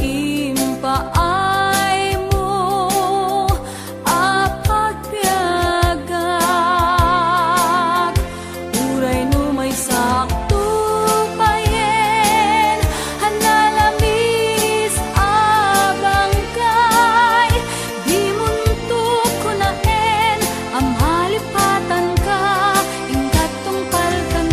impaay mo apagpiagak uray no may sakto payen hanalamis abangkay di muntok ko naen amalipatan ka ingkatong paltanem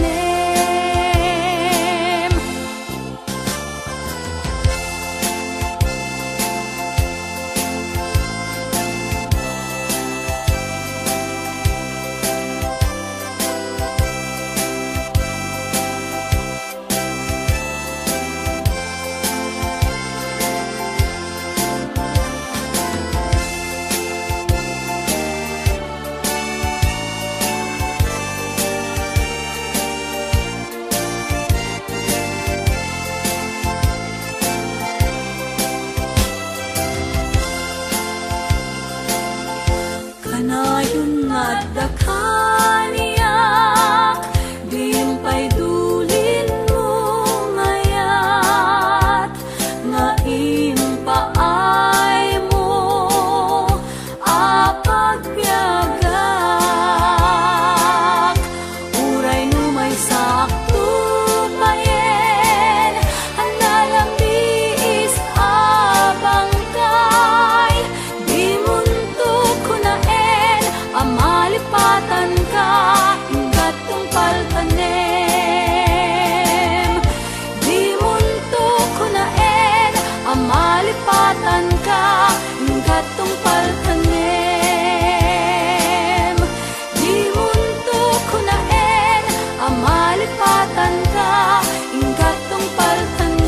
kanayon nga dakaniyak dimpay dulin mo ngayat nga impaay mo apagpiagak uray no may sakto payen hanalambis abangkay di muntok ko naen amalipatan ka inggatong paltanem di muntok ko naen amalipatan ka inggatong paltanem di muntok ko naen amalipatan ka inggatong paltanem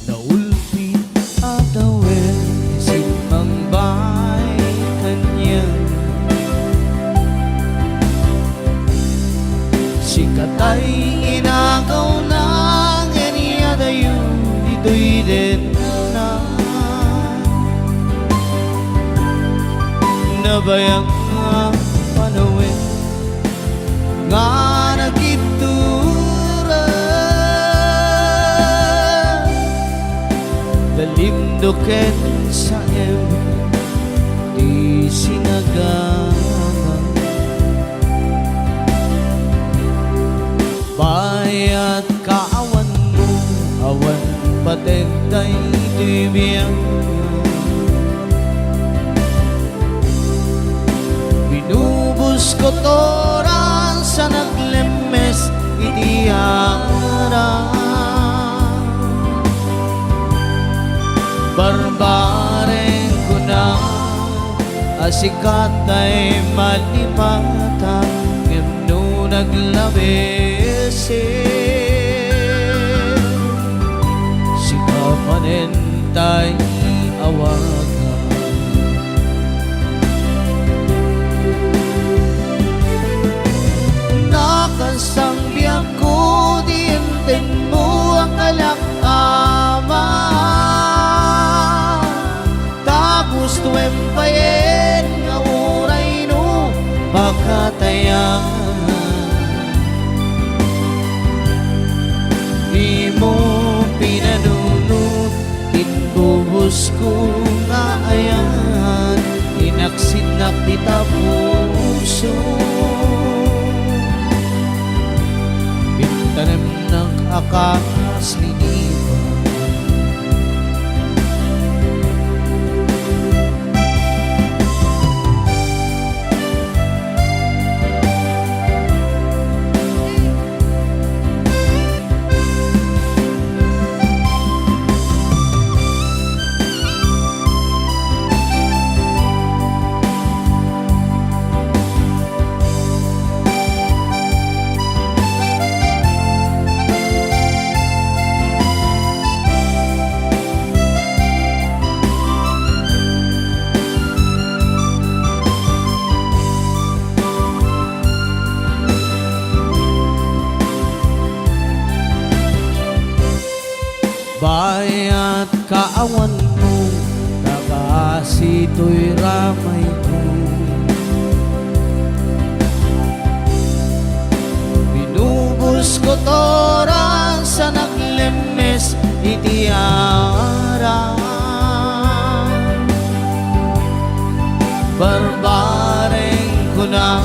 Naulpit at awel simang bay kanyang sikatay inagaw ng eniyadayo ito'y din na nabayang nga panawin nga nagitura dalimdoken sa em di sinagama bayat kaawan mo awan patentay tibiyang binubos ko toran sa naglemes itiyara barbareng ko na asikatay malimata ngano naglabesin sikapanen tay awaga nakasang biyak ko diintin mo ang alak-ama gusto empayen nga uray no pagkatayan di mo pinanunod inbubos ko nga ayan inaksinak di tapuso pintanem ng akas liniba Bayat kaawan mo, nakasito'y ramay ko. Binubos ko torang sa naglemes itiara. Barbareng ko na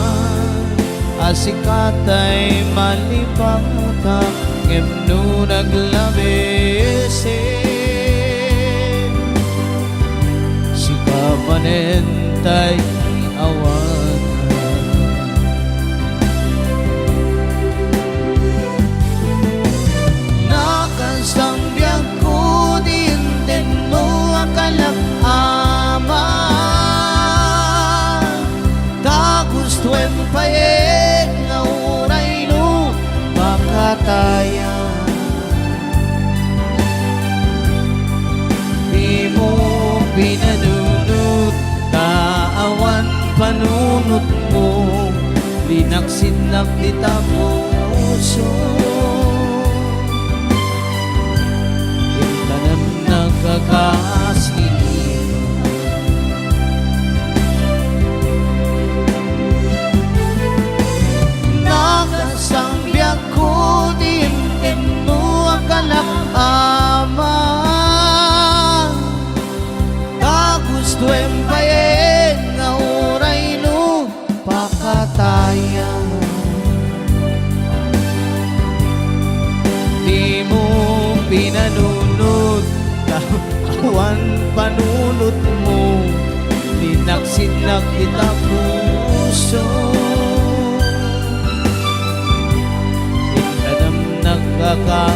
asikatay malipangutang ngemno naglabesin. Sika manentay awan. Nakansang biyag ko din mo akalap ama. Gustuin payen nga uray no makataya. Di mo pinanunot, kaawan panunot mo, linaksinap kita puso. Intanam nagkakasli sang biyak ko din mo akalak ama. Kagustuin payen nga uray no pakataya. Di mo pinanunod, kawan panunod mo, linaksinag kita puso. Nagkaka